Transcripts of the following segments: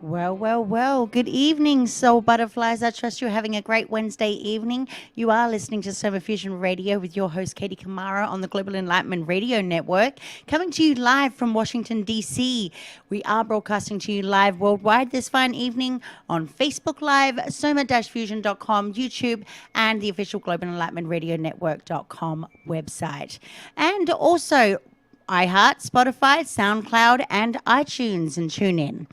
Well. Good evening, soul butterflies. I trust you're having a great Wednesday evening. You are listening to Somafusion Radio with your host, Katie Kamara, on the Global Enlightenment Radio Network, coming to you live from Washington, D.C. We are broadcasting to you live worldwide this fine evening on Facebook Live, soma-fusion.com, YouTube, and the official Global Enlightenment Radio Network.com website. And also iHeart, Spotify, SoundCloud, and iTunes, and TuneIn,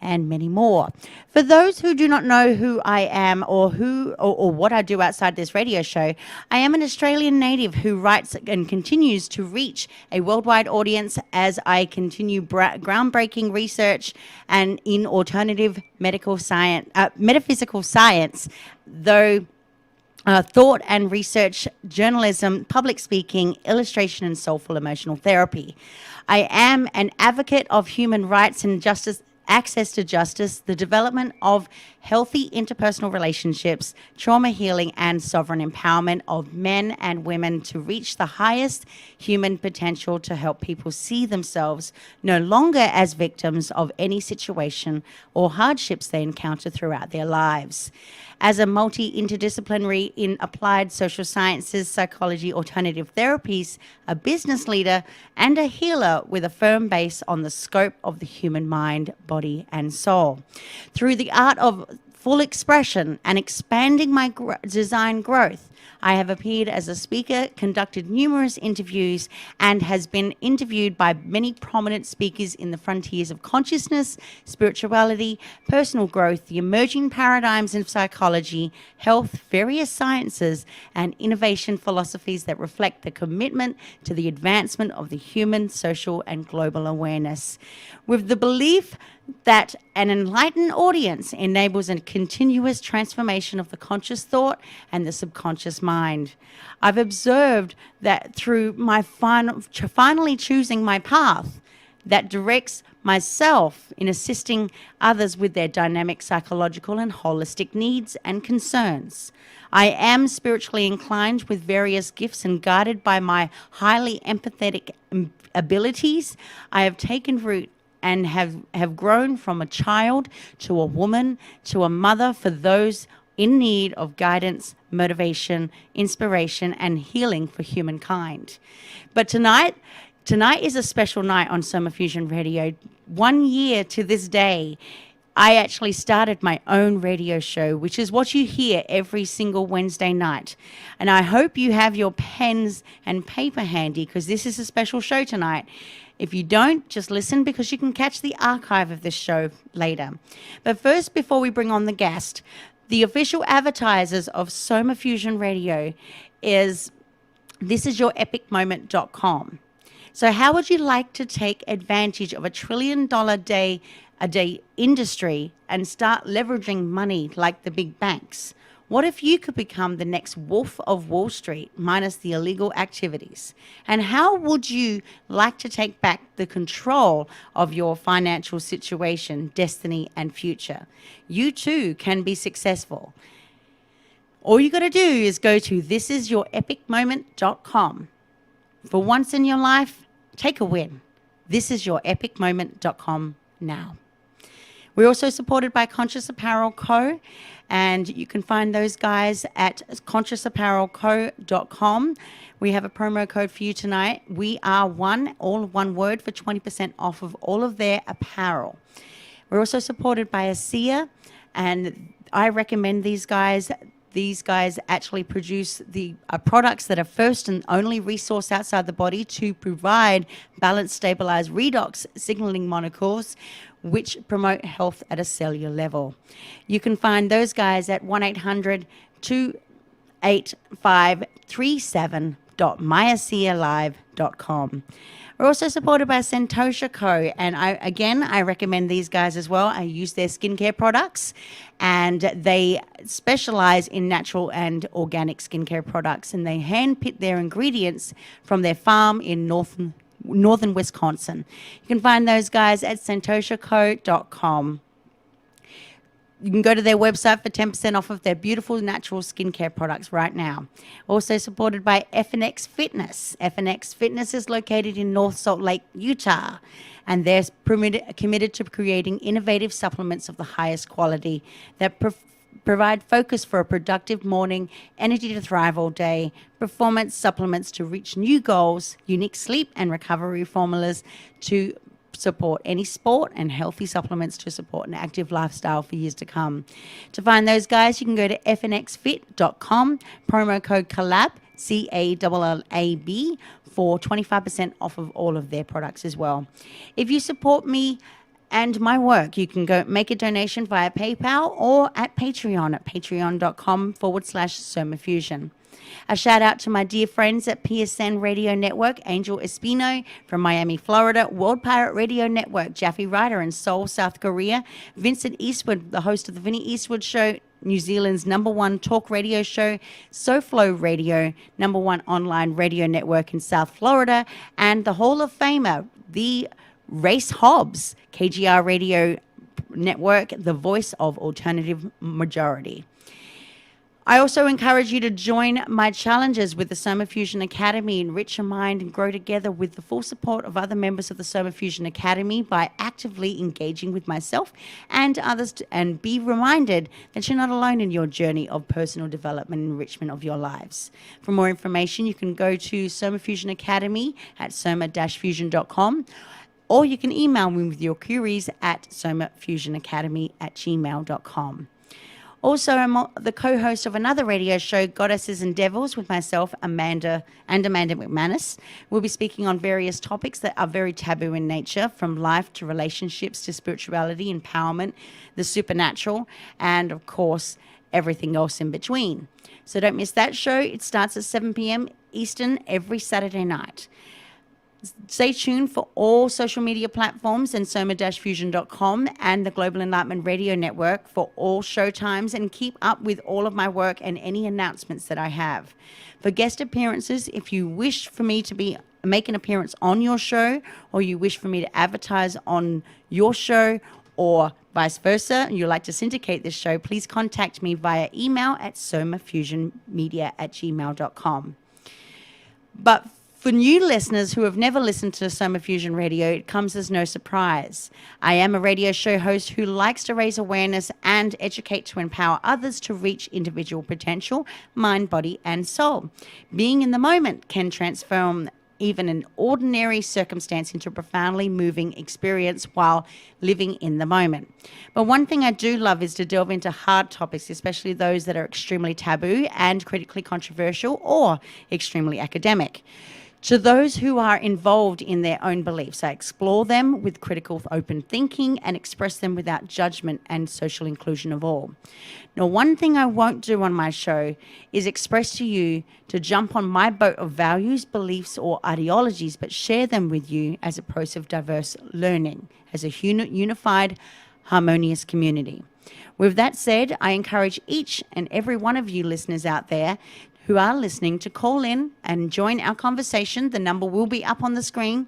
and many more. For those who do not know who I am or what I do outside this radio show, I am an Australian native who writes and continues to reach a worldwide audience as I continue groundbreaking research and in alternative metaphysical science, though thought and research, journalism, public speaking, illustration, and soulful emotional therapy. I am an advocate of human rights and justice, access to justice, the development of healthy interpersonal relationships, trauma healing, and sovereign empowerment of men and women to reach the highest human potential to help people see themselves no longer as victims of any situation or hardships they encounter throughout their lives. As a multi-interdisciplinary in applied social sciences, psychology, alternative therapies, a business leader, and a healer with a firm base on the scope of the human mind, body, and soul. Through the art of full expression and expanding my design growth, I have appeared as a speaker, conducted numerous interviews, and has been interviewed by many prominent speakers in the frontiers of consciousness, spirituality, personal growth, the emerging paradigms in psychology, health, various sciences, and innovation philosophies that reflect the commitment to the advancement of the human, social, and global awareness. With the belief that an enlightened audience enables a continuous transformation of the conscious thought and the subconscious mind. I've observed that through my finally choosing my path that directs myself in assisting others with their dynamic psychological and holistic needs and concerns. I am spiritually inclined with various gifts and guided by my highly empathetic abilities. I have taken root and have grown from a child to a woman to a mother for those in need of guidance, motivation, inspiration, and healing for humankind. But tonight is a special night on Soma Fusion Radio. 1 year to this day, I actually started my own radio show, which is what you hear every single Wednesday night. And I hope you have your pens and paper handy, because this is a special show tonight. If you don't, just listen, because you can catch the archive of this show later. But first, before we bring on the guest, the official advertisers of Soma Fusion Radio is thisisyourepicmoment.com. So how would you like to take advantage of $1 trillion a day industry and start leveraging money like the big banks? What if you could become the next Wolf of Wall Street minus the illegal activities? And how would you like to take back the control of your financial situation, destiny, and future? You too can be successful. All you got to do is go to thisisyourepicmoment.com. For once in your life, take a win. Thisisyourepicmoment.com now. We're also supported by Conscious Apparel Co., and you can find those guys at consciousapparelco.com. We have a promo code for you tonight. We are all one word, for 20% off of all of their apparel. We're also supported by ASEA, and I recommend these guys. These guys actually produce the products that are first and only resource outside the body to provide balanced, stabilized redox signaling molecules, which promote health at a cellular level. You can find those guys at 1-800-285-37.myaselive.com. We're also supported by Santosha Co. And I recommend these guys as well. I use their skincare products, and they specialize in natural and organic skincare products, and they handpick their ingredients from their farm in northern Wisconsin. You can find those guys at santoshaco.com. You can go to their website for 10% off of their beautiful natural skincare products right now. Also supported by Fnx Fitness. Fnx Fitness is located in North Salt Lake, Utah, and they're committed to creating innovative supplements of the highest quality that provide focus for a productive morning, energy to thrive all day, performance supplements to reach new goals, unique sleep and recovery formulas to support any sport, and healthy supplements to support an active lifestyle for years to come. To find those guys, you can go to fnxfit.com, promo code CALLAB, CALLAB, for 25% off of all of their products as well. If you support me and my work, you can go make a donation via PayPal or at Patreon at patreon.com/somafusion. A shout out to my dear friends at PSN Radio Network, Angel Espino from Miami, Florida, World Pirate Radio Network, Jaffe Ryder in Seoul, South Korea, Vincent Eastwood, the host of the Vinnie Eastwood Show, New Zealand's #1 talk radio show, SoFlo Radio, #1 online radio network in South Florida, and the Hall of Famer, the Race Hobbs, KGR Radio Network, the voice of alternative majority. I also encourage you to join my challenges with the Soma Fusion Academy, enrich your mind and grow together with the full support of other members of the Soma Fusion Academy by actively engaging with myself and others, and be reminded that you're not alone in your journey of personal development and enrichment of your lives. For more information, you can go to Soma Fusion Academy at soma-fusion.com, or you can email me with your queries at somafusionacademy@gmail.com. Also, I'm the co-host of another radio show, Goddesses and Devils, with myself, Amanda McManus. We'll be speaking on various topics that are very taboo in nature, from life to relationships to spirituality, empowerment, the supernatural, and, of course, everything else in between. So don't miss that show. It starts at 7 p.m. Eastern every Saturday night. Stay tuned for all social media platforms and soma-fusion.com and the Global Enlightenment Radio Network for all show times, and keep up with all of my work and any announcements that I have. For guest appearances, if you wish for me to make an appearance on your show, or you wish for me to advertise on your show, or vice versa, and you'd like to syndicate this show, please contact me via email at somafusionmedia@gmail.com. But for new listeners who have never listened to Soma Fusion Radio, it comes as no surprise. I am a radio show host who likes to raise awareness and educate to empower others to reach individual potential, mind, body, and soul. Being in the moment can transform even an ordinary circumstance into a profoundly moving experience while living in the moment. But one thing I do love is to delve into hard topics, especially those that are extremely taboo and critically controversial or extremely academic. To those who are involved in their own beliefs, I explore them with critical, open thinking and express them without judgment and social inclusion of all. Now, one thing I won't do on my show is express to you to jump on my boat of values, beliefs, or ideologies, but share them with you as a process of diverse learning, as a unified, harmonious community. With that said, I encourage each and every one of you listeners out there who are listening to call in and join our conversation. The number will be up on the screen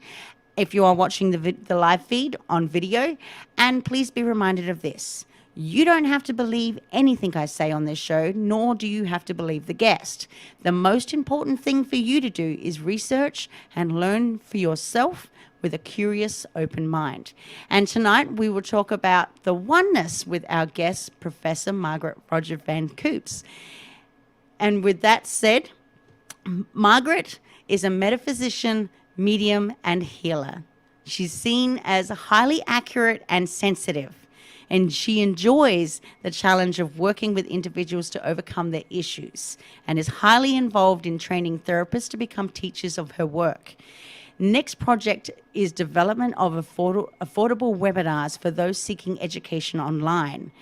if you are watching the live feed on video. And please be reminded of this. You don't have to believe anything I say on this show, nor do you have to believe the guest. The most important thing for you to do is research and learn for yourself with a curious, open mind. And tonight we will talk about the oneness with our guest, Professor Margaret Roger Van Coops. And with that said, Margaret is a metaphysician, medium, and healer. She's seen as highly accurate and sensitive, and she enjoys the challenge of working with individuals to overcome their issues, and is highly involved in training therapists to become teachers of her work. Next project is development of affordable webinars for those seeking education online,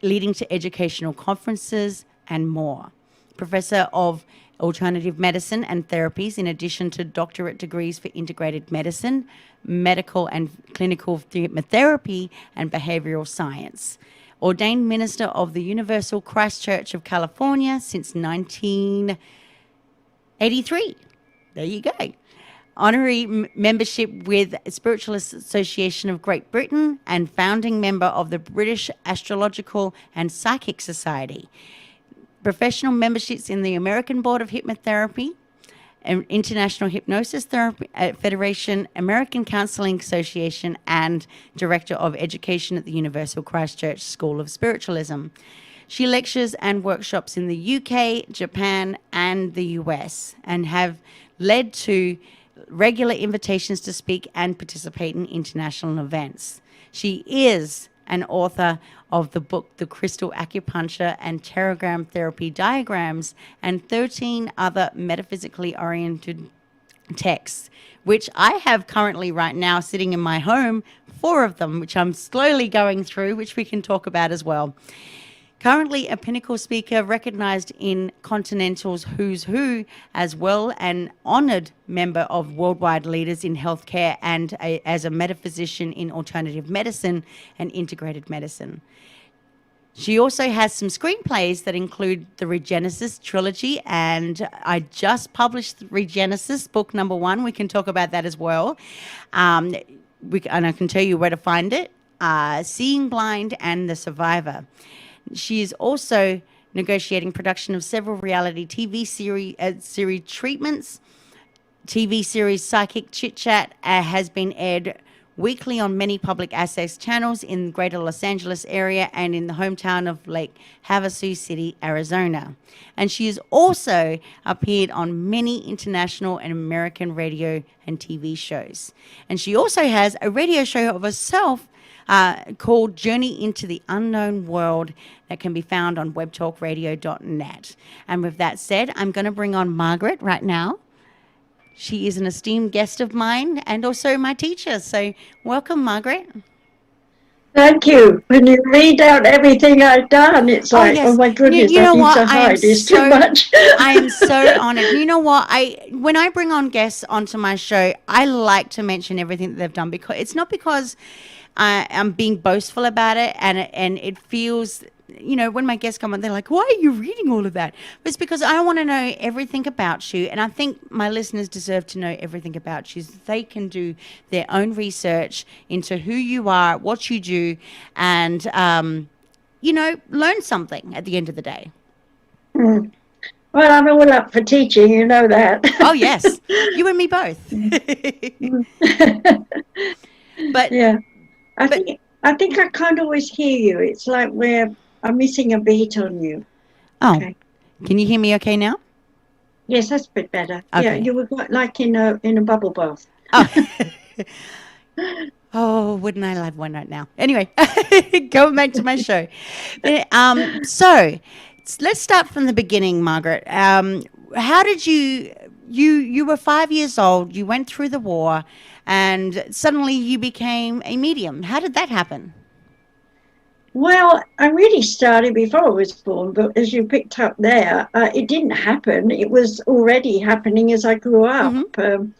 leading to educational conferences and more. Professor of Alternative Medicine and Therapies, in addition to doctorate degrees for integrated medicine, medical and clinical therapy, and behavioral science. Ordained minister of the Universal Christ Church of California since 1983. There you go. honorary membership with Spiritualist Association of Great Britain and founding member of the British Astrological and Psychic Society. Professional memberships in the American Board of Hypnotherapy, International Hypnosis Therapy Federation, American Counseling Association, and Director of Education at the Universal Christchurch School of Spiritualism. She lectures and workshops in the UK, Japan, and the US, and have led to regular invitations to speak and participate in international events. She is an author of the book The Crystal Acupuncture and Teragram Therapy Diagrams, and 13 other metaphysically oriented texts, which I have currently right now sitting in my home, 4 of them, which I'm slowly going through, which we can talk about as well. Currently a Pinnacle Speaker, recognized in Continental's Who's Who, as well, an honored member of worldwide leaders in healthcare, and as a metaphysician in alternative medicine and integrated medicine. She also has some screenplays that include the Regenesis Trilogy, and I just published Regenesis, book number 1. We can talk about that as well. And I can tell you where to find it. Seeing Blind and The Survivor. She is also negotiating production of several reality TV series treatments. TV series Psychic Chit Chat has been aired weekly on many public access channels in the greater Los Angeles area and in the hometown of Lake Havasu City, Arizona. And she has also appeared on many international and American radio and TV shows. And she also has a radio show of herself called Journey into the Unknown World that can be found on webtalkradio.net. And with that said, I'm going to bring on Margaret right now. She is an esteemed guest of mine and also my teacher. So welcome, Margaret. Thank you. When you read out everything I've done, it's like, yes. Oh my goodness, you know I need what? to hide. It's too much. I am so honored. You know what? When I bring on guests onto my show, I like to mention everything that they've done, because it's not because I'm being boastful about it, and it feels, when my guests come on, they're like, why are you reading all of that? But it's because I want to know everything about you, and I think my listeners deserve to know everything about you so they can do their own research into who you are, what you do, and, learn something at the end of the day. Well, I'm all up for teaching, you know that. Oh, yes. You and me both. But yeah. I think I can't always hear you. It's like I'm missing a beat on you. Oh, okay. Can you hear me okay now? Yes, that's a bit better. Okay. Yeah, you were like in a bubble bath. Oh, wouldn't I love one right now? Anyway, going back to my show. So let's start from the beginning, Margaret. How did you were 5 years old, you went through the war, and suddenly you became a medium. How did that happen? Well, I really started before I was born, but as you picked up there, it didn't happen. It was already happening as I grew up. Mm-hmm.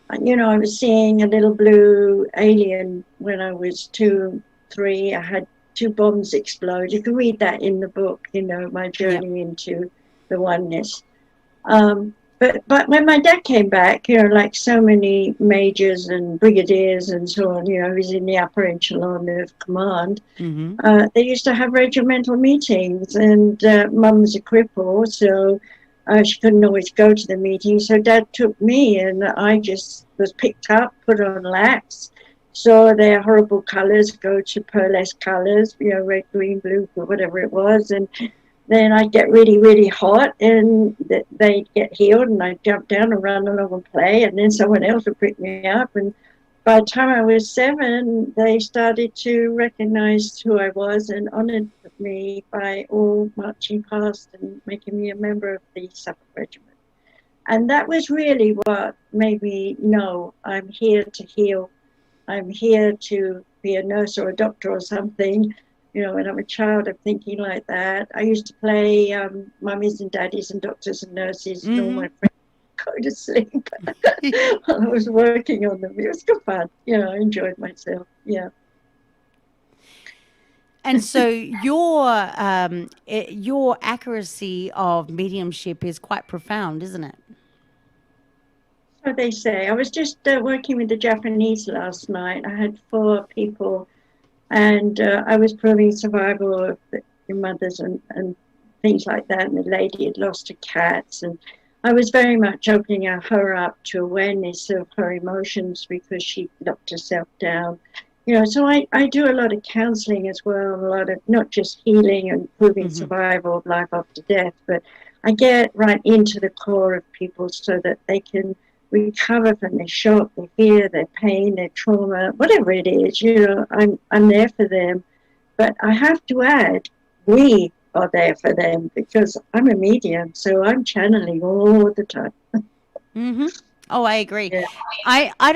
I was seeing a little blue alien when I was 2, 3. I had 2 bombs explode. You can read that in the book, my journey into the oneness. But when my dad came back, like so many majors and brigadiers and so on, he was in the upper echelon of command. Mm-hmm. They used to have regimental meetings, and Mum was a cripple, so she couldn't always go to the meetings. So Dad took me, and I just was picked up, put on lax, saw their horrible colours go to pearlescent colours, red, green, blue, whatever it was, and then I'd get really, really hot, and they'd get healed, and I'd jump down and run along and play, and then someone else would pick me up. And by the time I was 7, they started to recognize who I was and honored me by all marching past and making me a member of the Suffolk Regiment. And that was really what made me know I'm here to heal. I'm here to be a nurse or a doctor or something. When I'm a child, I'm thinking like that. I used to play mummies and daddies and doctors and nurses, mm-hmm. and all my friends go to sleep while I was working on them. It was good fun. I enjoyed myself. Yeah. And so your accuracy of mediumship is quite profound, isn't it? how they say. I was just working with the Japanese last night. I had 4 people, and I was proving survival of the mothers and things like that. And the lady had lost her cats, and I was very much opening her up to awareness of her emotions because she locked herself down. So I do a lot of counseling as well, a lot of not just healing and proving survival of life after death, but I get right into the core of people so that they can recover from their shock, their fear, their pain, their trauma, whatever it is. I'm there for them, but I have to add, we are there for them because I'm a medium, so I'm channeling all the time. Mm-hmm. Oh, I agree. Yeah. I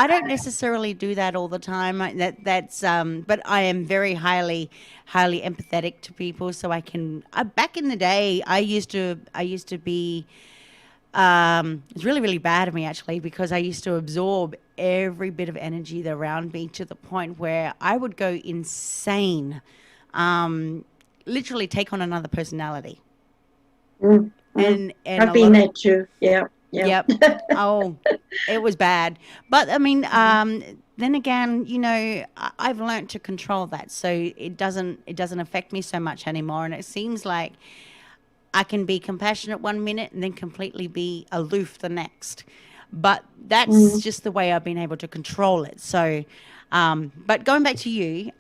don't necessarily do that all the time. But I am very highly empathetic to people. So I can. Back in the day, I used to be. It's really bad of me actually because I used to absorb every bit of energy that around me to the point where I would go insane. Literally take on another personality. Mm-hmm. And I've a lot been of there too. Yeah, yeah. Yep. Oh, it was bad. But I mean, then again, I've learned to control that, so it doesn't affect me so much anymore. And it seems like I can be compassionate one minute and then completely be aloof the next. But that's Mm-hmm. just the way I've been able to control it. So, but going back to you,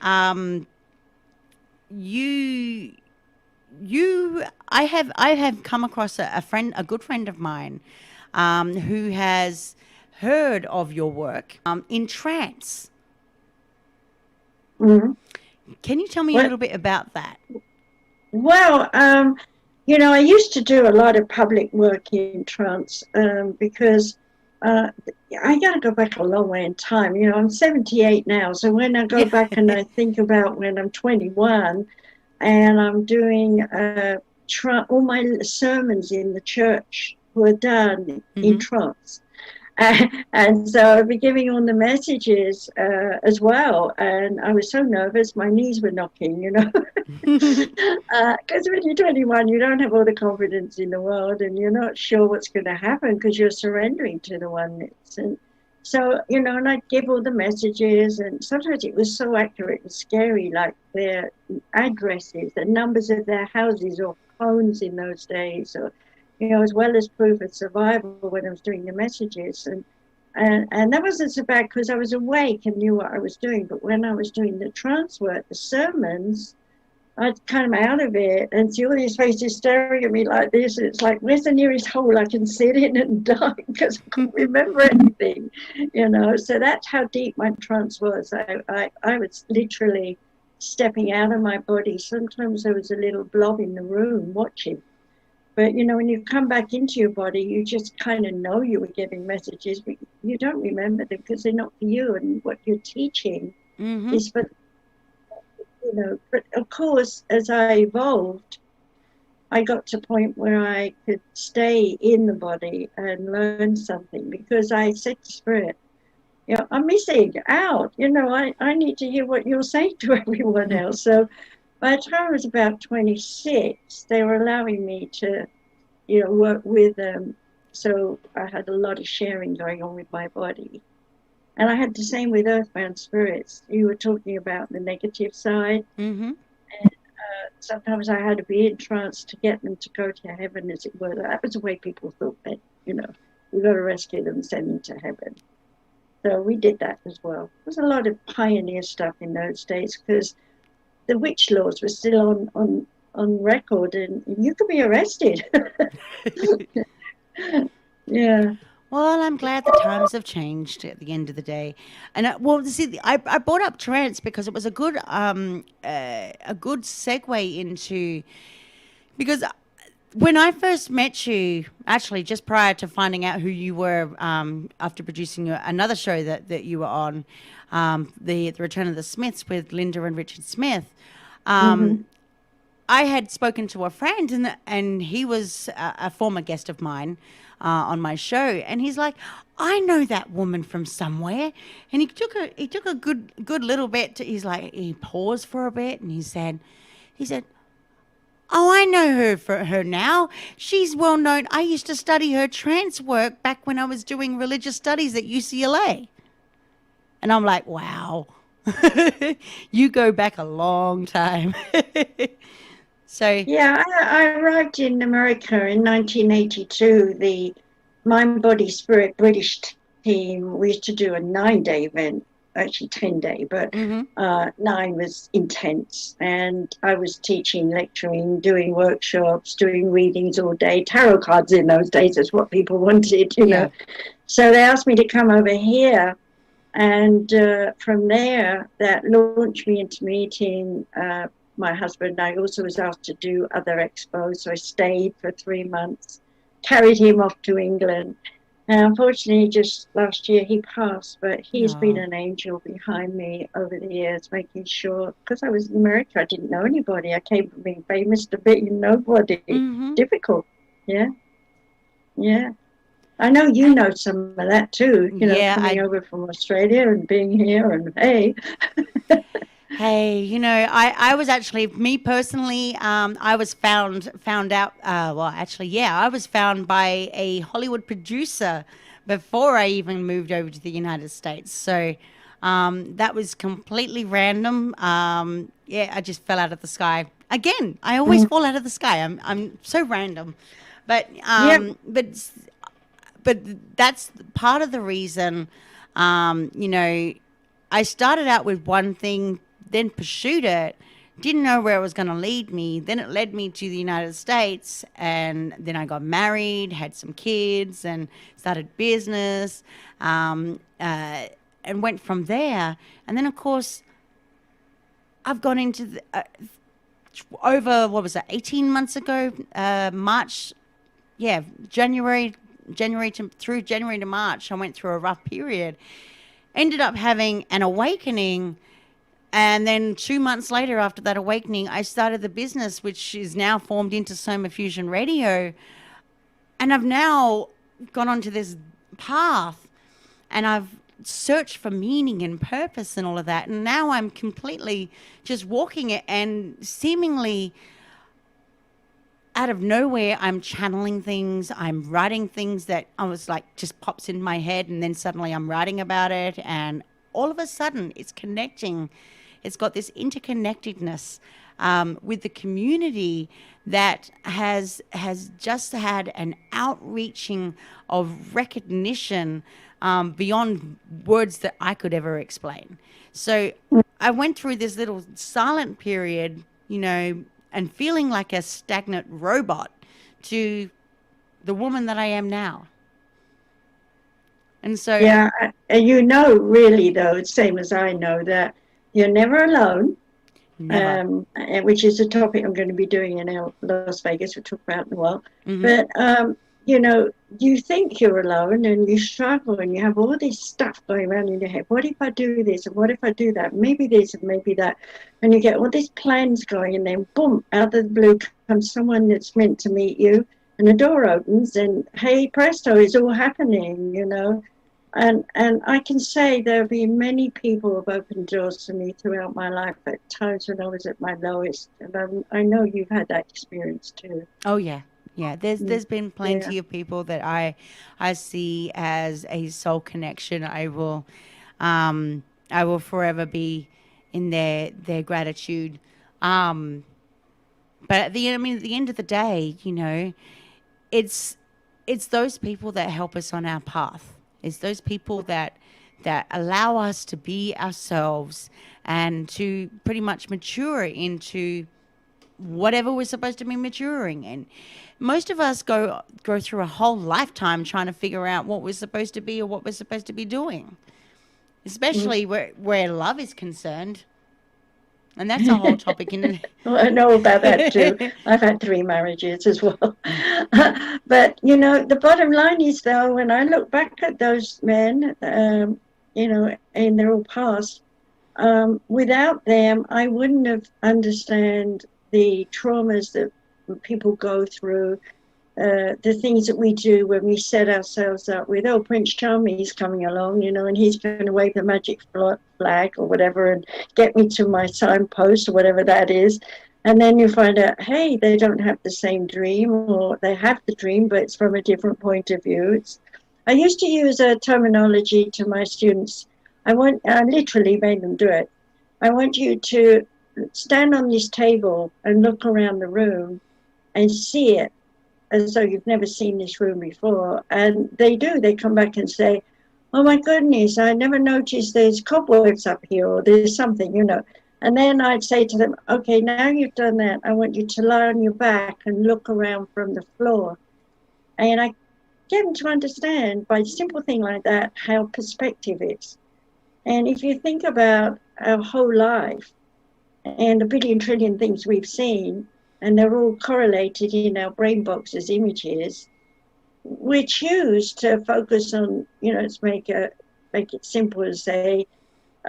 you I have come across a good friend of mine, who has heard of your work in trance. Mm-hmm. Can you tell me a Well, little bit about that? well, I used to do a lot of public work in trance because uh, I got to go back a long way in time. I'm 78 now, so when I go Yeah. back and I think about when I'm 21 and I'm doing all my sermons in the church were done in Mm-hmm. trance. And so I'd be giving all the messages as well. And I was so nervous, my knees were knocking. Because when you're 21, you don't have all the confidence in the world and you're not sure what's going to happen because you're surrendering to the oneness. And so, and I'd give all the messages, and sometimes it was so accurate and scary, like their addresses, the numbers of their houses or phones in those days, or as well as proof of survival when I was doing the messages. And that wasn't so bad because I was awake and knew what I was doing. But when I was doing the trance work, the sermons, I'd come out of it and see all these faces staring at me like this. It's like, where's the nearest hole I can sit in and die because I couldn't remember anything. So that's how deep my trance was. I was literally stepping out of my body. Sometimes there was a little blob in the room watching. But, when you come back into your body, you just kind of know you were giving messages, but you don't remember them because they're not for you. And what you're teaching Mm-hmm. is for, but of course, as I evolved, I got to a point where I could stay in the body and learn something because I said to Spirit, I'm missing out. I need to hear what you're saying to everyone else. So by the time I was about 26, they were allowing me to, work with them. So I had a lot of sharing going on with my body. And I had the same with earthbound spirits. You were talking about the negative side. Mm-hmm. Sometimes I had to be in trance to get them to go to heaven, as it were. That was the way people thought that, we got to rescue them and send them to heaven. So we did that as well. There was a lot of pioneer stuff in those days because the witch laws were still on record and you could be arrested. Yeah. Well, I'm glad the times have changed at the end of the day. And well, see, I brought up trance because it was a good segue into because when I first met you, actually just prior to finding out who you were, after producing another show that you were on, the Return of the Smiths with Linda and Richard Smith. Mm-hmm. I had spoken to a friend, and he was a former guest of mine on my show, and he's like, "I know that woman from somewhere," and he took a good little bit. He's like, he paused for a bit, and he said, Oh, I know her now. She's well known. I used to study her trance work back when I was doing religious studies at UCLA. And I'm like, wow, you go back a long time. So, Yeah, I arrived in America in 1982. The Mind, Body, Spirit British team, we used to do a 9-day event, actually 10-day, but mm-hmm. 9 was intense. And I was teaching, lecturing, doing workshops, doing readings all day. Tarot cards in those days is what people wanted, you know. So they asked me to come over here. And from there, that launched me into meeting my husband. I also was asked to do other expos, so I stayed for 3 months, carried him off to England. And unfortunately, just last year he passed, but he's been an angel behind me over the years, making sure, because I was in America, I didn't know anybody. I came from being famous to being nobody. Mm-hmm. Difficult. Yeah. Yeah. I know you know some of that too, you know, coming over from Australia and being here and hey. Hey, you know, I was actually, me personally, I was found out, well, actually, yeah, I was found by a Hollywood producer before I even moved over to the United States. So that was completely random. Yeah, I just fell out of the sky. Again, I always fall out of the sky. I'm so random. But, but that's part of the reason, you know, I started out with one thing, then pursued it, didn't know where it was going to lead me. Then it led me to the United States, and then I got married, had some kids, and started business, and went from there. And then, of course, I've gone into the, over, what was that, 18 months ago, March, yeah, January to March, I went through a rough period. Ended up having an awakening. And then 2 months later, after that awakening, I started the business, which is now formed into Somafusion Radio. And I've now gone onto this path, and I've searched for meaning and purpose and all of that. And now I'm completely just walking it, and seemingly out of nowhere, I'm channeling things. I'm writing things that I was like, just pops in my head, and then suddenly I'm writing about it. And all of a sudden, it's connecting. It's got this interconnectedness with the community that has just had an outreaching of recognition beyond words that I could ever explain. So I went through this little silent period, you know, and feeling like a stagnant robot to the woman that I am now. And so... Yeah, and you know, really, though, same as I know, that you're never alone, which is a topic I'm going to be doing in Las Vegas, we'll talk about in a while. Mm-hmm. But, you know, you think you're alone and you struggle and you have all this stuff going around in your head. What if I do this? And what if I do that? Maybe this and maybe that. And you get all these plans going, and then boom, out of the blue comes someone that's meant to meet you, and the door opens and hey, presto, it's all happening, you know. And I can say there have been many people who have opened doors to me throughout my life at times when I was at my lowest. And I know you've had that experience too. Oh, yeah. Yeah, there's been plenty of people that I see as a soul connection. I will forever be in their gratitude. But at the end of the day, you know, it's those people that help us on our path. It's those people that allow us to be ourselves and to pretty much mature into whatever we're supposed to be maturing in. Most of us go through a whole lifetime trying to figure out what we're supposed to be or what we're supposed to be doing, especially where love is concerned. And that's a whole topic in it. Well, I know about that too. I've had 3 marriages as well. But, you know, the bottom line is, though, when I look back at those men, you know, and they're all past, without them, I wouldn't have understand the traumas that people go through, the things that we do when we set ourselves up with, oh, Prince Charming's coming along, you know, and he's going to wave the magic flag or whatever and get me to my signpost or whatever that is. And then you find out, hey, they don't have the same dream, or they have the dream, but it's from a different point of view. I used to use a terminology to my students. I literally made them do it. I want you to stand on this table and look around the room and see it as though you've never seen this room before. And they do. They come back and say, oh, my goodness, I never noticed there's cobwebs up here, or there's something, you know. And then I'd say to them, okay, now you've done that, I want you to lie on your back and look around from the floor. And I get them to understand by a simple thing like that how perspective is. And if you think about our whole life and a billion trillion things we've seen, and they're all correlated in our brain box as images, we choose to focus on, you know, let's make it simple as say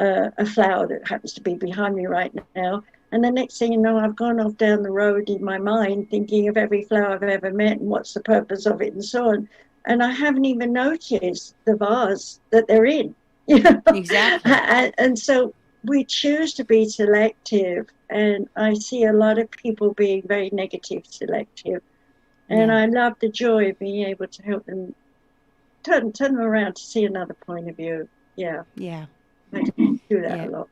a flower that happens to be behind me right now. And the next thing you know, I've gone off down the road in my mind thinking of every flower I've ever met and what's the purpose of it and so on. And I haven't even noticed the vase that they're in. You know? Exactly. And so we choose to be selective. And I see a lot of people being very negative selective. And I love the joy of being able to help them turn them around to see another point of view. Yeah. Yeah. I do that a lot.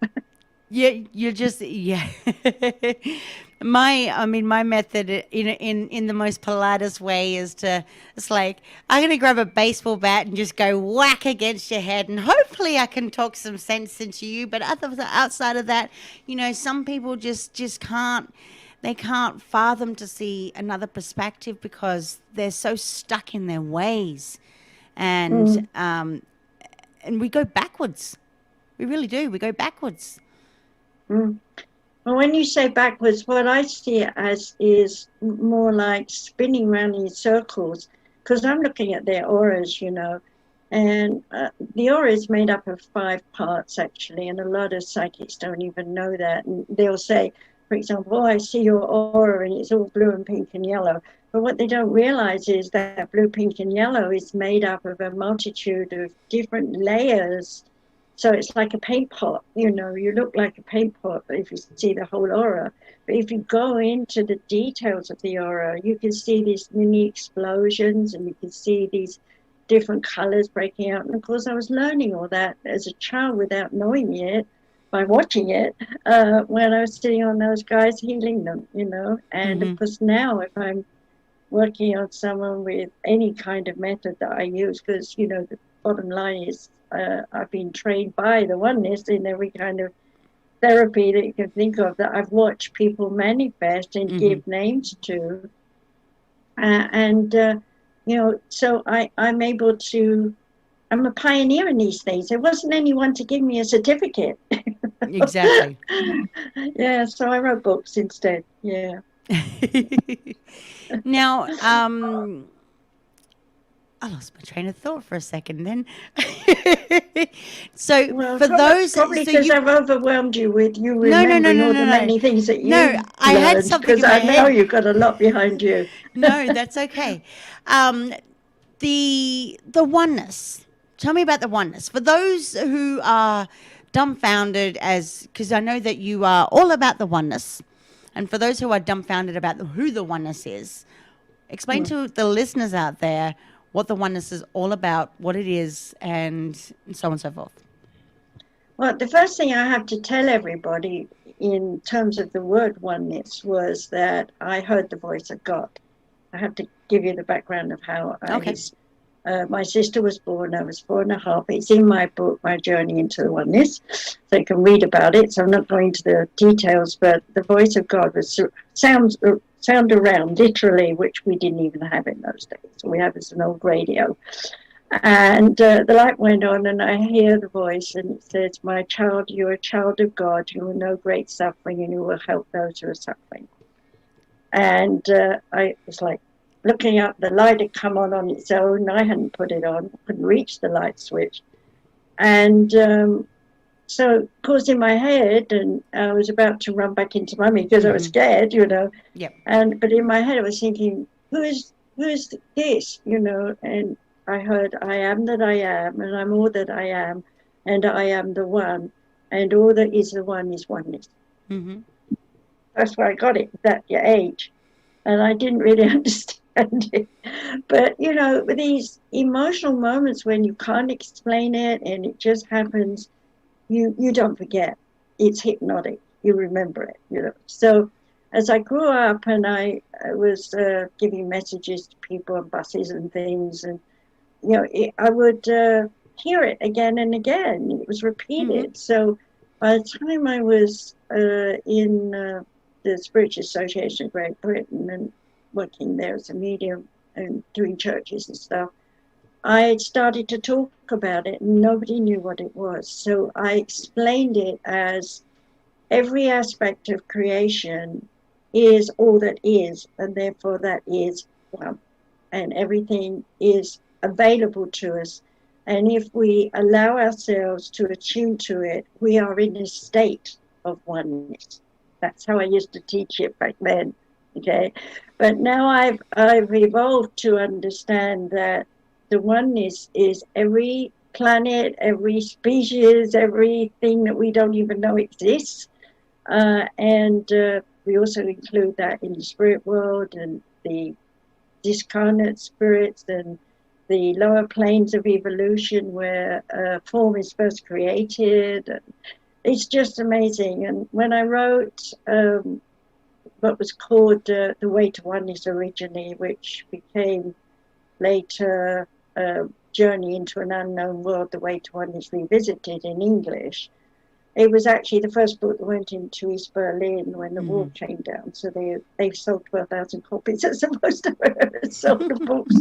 Yeah, you're just my method in the most politest way is it's like I'm gonna grab a baseball bat and just go whack against your head, and hopefully I can talk some sense into you. But outside of that, you know, some people just can't. They can't fathom to see another perspective because they're so stuck in their ways, and we go backwards. We really do. We go backwards. Well, when you say backwards, what I see it as is more like spinning around in circles, because I'm looking at their auras, you know, and the aura is made up of 5 parts, actually, and a lot of psychics don't even know that. And they'll say, for example, oh, I see your aura and it's all blue and pink and yellow. But what they don't realize is that blue, pink, and yellow is made up of a multitude of different layers. So it's like a paint pot, you know, you look like a paint pot if you see the whole aura. But if you go into the details of the aura, you can see these mini explosions and you can see these different colors breaking out. And of course, I was learning all that as a child without knowing it by watching it when I was sitting on those guys healing them, you know. And of course, now if I'm working on someone with any kind of method that I use, because, you know, the bottom line is I've been trained by the oneness in every kind of therapy that you can think of that I've watched people manifest and give names to. You know, so I'm able to, I'm a pioneer in these things. There wasn't anyone to give me a certificate. Exactly. Yeah, so I wrote books instead. Yeah. Now, I lost my train of thought for a second then. So Well, for those, probably so because you, I've overwhelmed you with you no, no, no, remembering no, all no, the no. many things that No, you I had learned, something because in my I know head. you've got a lot behind you. No, that's okay. Um, the oneness. Tell me about the oneness. For those who are dumbfounded, because I know that you are all about the oneness, and for those who are dumbfounded about who the oneness is, explain to the listeners out there what the oneness is all about, what it is, and so on and so forth. Well, the first thing I have to tell everybody in terms of the word oneness was that I heard the voice of God. I have to give you the background of how my sister was born. I was 4.5. It's in my book, My Journey into the Oneness, so you can read about it. So I'm not going into the details, but the voice of God was sound around, literally, which we didn't even have in those days. So we have as an old radio. And the light went on, and I hear the voice, and it says, my child, you're a child of God. You will know great suffering, and you will help those who are suffering. And I was like, looking up, the light had come on its own. I hadn't put it on, couldn't reach the light switch. And so, of course, in my head, and I was about to run back into Mummy because I was scared, you know. Yep. But in my head, I was thinking, who is this, you know? And I heard, I am that I am, and I'm all that I am, and I am the one, and all that is the one is oneness. That's where I got it, that your age. And I didn't really understand it. But, you know, with these emotional moments when you can't explain it and it just happens, you don't forget. It's hypnotic. You remember it, you know. So as I grew up and I was giving messages to people on buses and things, and, you know, I would hear it again and again. It was repeated. So by the time I was in the Spiritual Association of Great Britain and working there as a medium and doing churches and stuff, I started to talk about it and nobody knew what it was. So I explained it as every aspect of creation is all that is, and therefore that is one. And everything is available to us. And if we allow ourselves to attune to it, we are in a state of oneness. That's how I used to teach it back then. Okay. But now I've evolved to understand that the oneness is every planet, every species, everything that we don't even know exists. And we also include that in the spirit world and the discarnate spirits and the lower planes of evolution where form is first created. It's just amazing. And when I wrote what was called The Way to Oneness originally, which became later Journey into an Unknown World, The Way to Oneness Revisited in English, it was actually the first book that went into East Berlin when the wall came down. So they sold 12,000 copies as opposed to sold the books.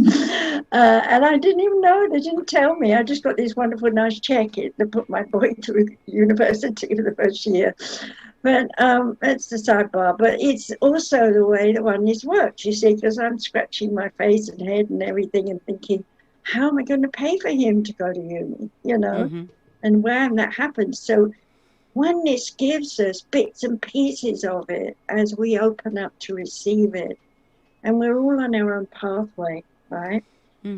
And I didn't even know. They didn't tell me. I just got this wonderful, nice check to put my boy through university for the first year. But that's the sidebar. But it's also the way the oneness works, you see, because I'm scratching my face and head and everything and thinking, how am I going to pay for him to go to uni, you know? And wham, that happens. So oneness gives us bits and pieces of it as we open up to receive it. And we're all on our own pathway, right?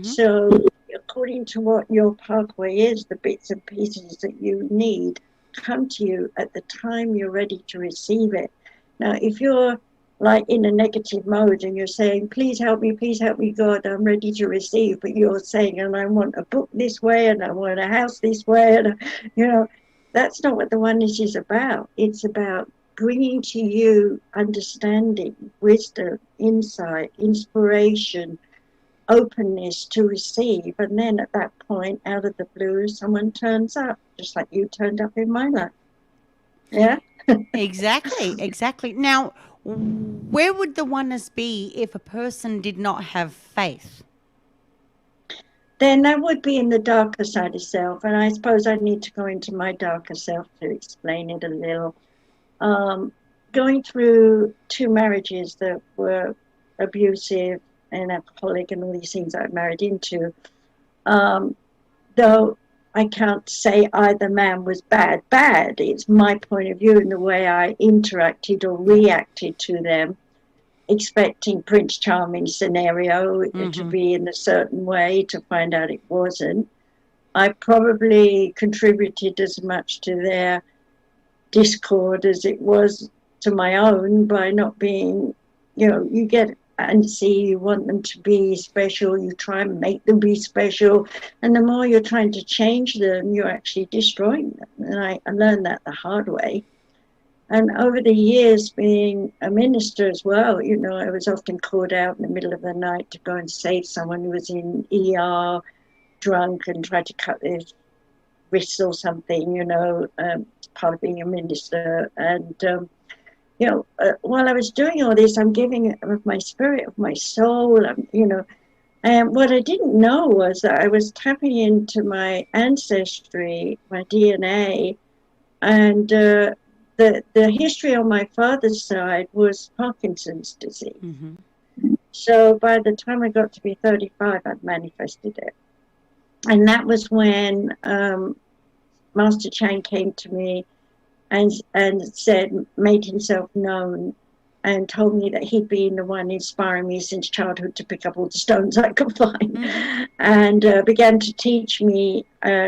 So according to what your pathway is, the bits and pieces that you need come to you at the time you're ready to receive it. Now, if you're like in a negative mode and you're saying, please help me, God, I'm ready to receive, but you're saying, and I want a book this way and I want a house this way, and, you know, that's not what the oneness is about. It's about bringing to you understanding, wisdom, insight, inspiration, openness to receive. And then at that point, out of the blue, someone turns up, just like you turned up in my life. Yeah? Exactly. Now, where would the oneness be if a person did not have faith? Then that would be in the darker side of self. And I suppose I need to go into my darker self to explain it a little. Going through 2 marriages that were abusive and alcoholic and all these things I married into, though I can't say either man was bad. It's my point of view and the way I interacted or reacted to them, expecting Prince Charming scenario to be in a certain way, to find out it wasn't. I probably contributed as much to their discord as it was to my own by not being, you know, you get antsy, you want them to be special, you try and make them be special, and the more you're trying to change them, you're actually destroying them. And I learned that the hard way. And over the years, being a minister as well, you know, I was often called out in the middle of the night to go and save someone who was in ER, drunk, and try to cut their wrists or something, you know, part of being a minister. And, you know, while I was doing all this, I'm giving of my spirit, of my soul, you know. And what I didn't know was that I was tapping into my ancestry, my DNA, and the history on my father's side was Parkinson's disease. So by the time I got to be 35, I'd manifested it. And that was when Master Chang came to me and said, made himself known and told me that he'd been the one inspiring me since childhood to pick up all the stones I could find, and began to teach me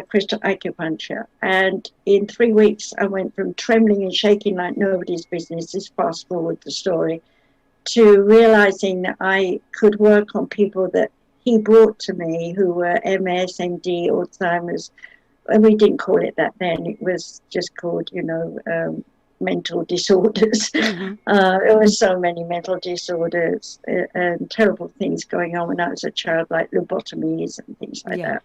crystal acupuncture. And in 3 weeks, I went from trembling and shaking like nobody's business, this fast forward the story, to realizing that I could work on people that he brought to me who were MS, MD, Alzheimer's. And we didn't call it that then. It was just called, mental disorders. There were so many mental disorders and terrible things going on when I was a child, like lobotomies and things like that.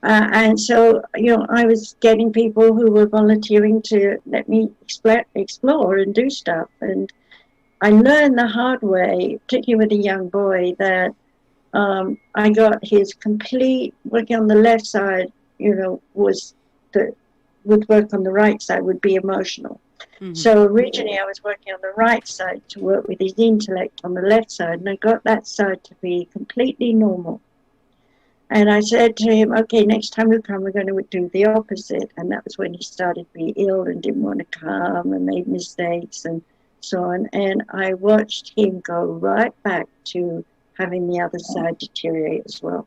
And so, I was getting people who were volunteering to let me explore and do stuff. And I learned the hard way, particularly with a young boy, that I got his complete working on the left side, would work on the right side, would be emotional. So originally I was working on the right side to work with his intellect on the left side, and I got that side to be completely normal. And I said to him, okay, next time you come, we're going to do the opposite. And that was when he started to be ill and didn't want to come and made mistakes and so on. And I watched him go right back to having the other side deteriorate as well.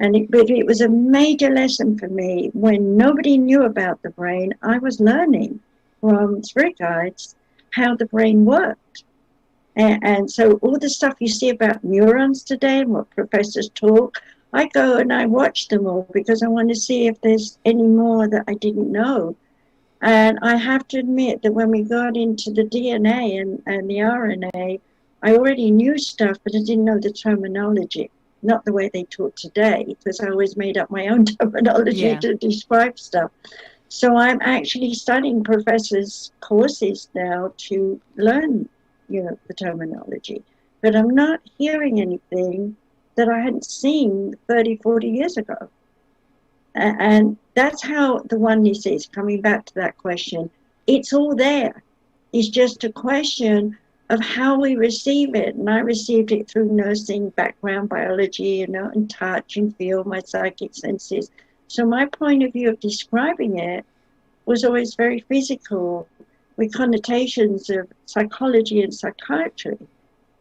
But it was a major lesson for me. When nobody knew about the brain, I was learning from spirit guides how the brain worked. And so all the stuff you see about neurons today and what professors talk, I go and I watch them all because I want to see if there's any more that I didn't know. And I have to admit that when we got into the DNA and the RNA, I already knew stuff, but I didn't know the terminology. Not the way they talk today, because I always made up my own terminology to describe stuff. So I'm actually studying professors' courses now to learn, the terminology. But I'm not hearing anything that I hadn't seen 30, 40 years ago. And that's how the oneness is, coming back to that question. It's all there. It's just a question of how we receive it. And I received it through nursing, background biology, and touch and feel, my psychic senses. So my point of view of describing it was always very physical, with connotations of psychology and psychiatry.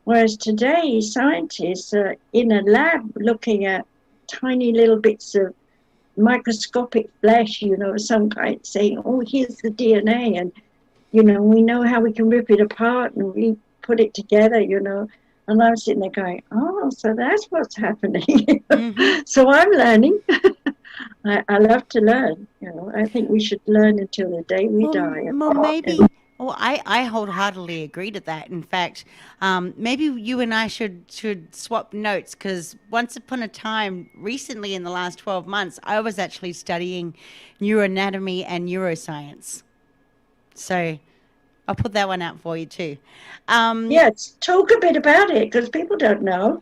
Whereas today, scientists are in a lab looking at tiny little bits of microscopic flesh, some kind, saying, oh, here's the DNA, and we know how we can rip it apart and we put it together, And I'm sitting there going, oh, so that's what's happening. So I'm learning. I love to learn. I think we should learn until the day we die. Well, maybe. Well, I wholeheartedly agree to that. In fact, maybe you and I should swap notes, because once upon a time, recently in the last 12 months, I was actually studying neuroanatomy and neuroscience. So I'll put that one out for you too. Yes, talk a bit about it, because people don't know.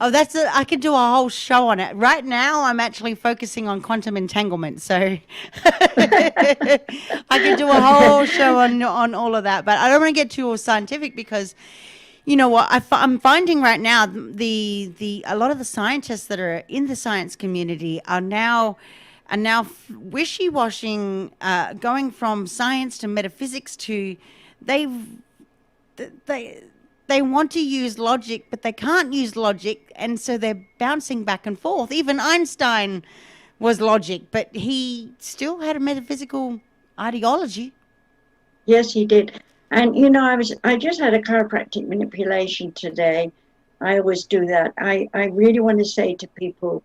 Oh, I could do a whole show on it. Right now, I'm actually focusing on quantum entanglement, so I could do a whole show on all of that. But I don't want to get too scientific, because you know what I'm finding right now, a lot of the scientists that are in the science community are now wishy-washing, going from science to metaphysics to they want to use logic, but they can't use logic, and so they're bouncing back and forth. Even Einstein was logic, but he still had a metaphysical ideology. Yes, he did. And I just had a chiropractic manipulation today. I always do that. I really want to say to people,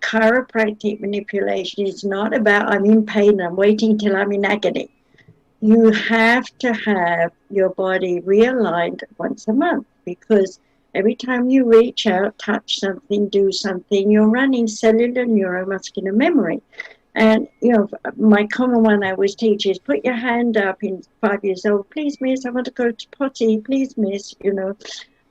chiropractic manipulation is not about I'm in pain and I'm waiting till I'm in agony. You have to have your body realigned once a month, because every time you reach out, touch something, do something, you're running cellular neuromuscular memory. And, my common one I always teach is put your hand up in 5 years old. Please, miss, I want to go to potty. Please, miss,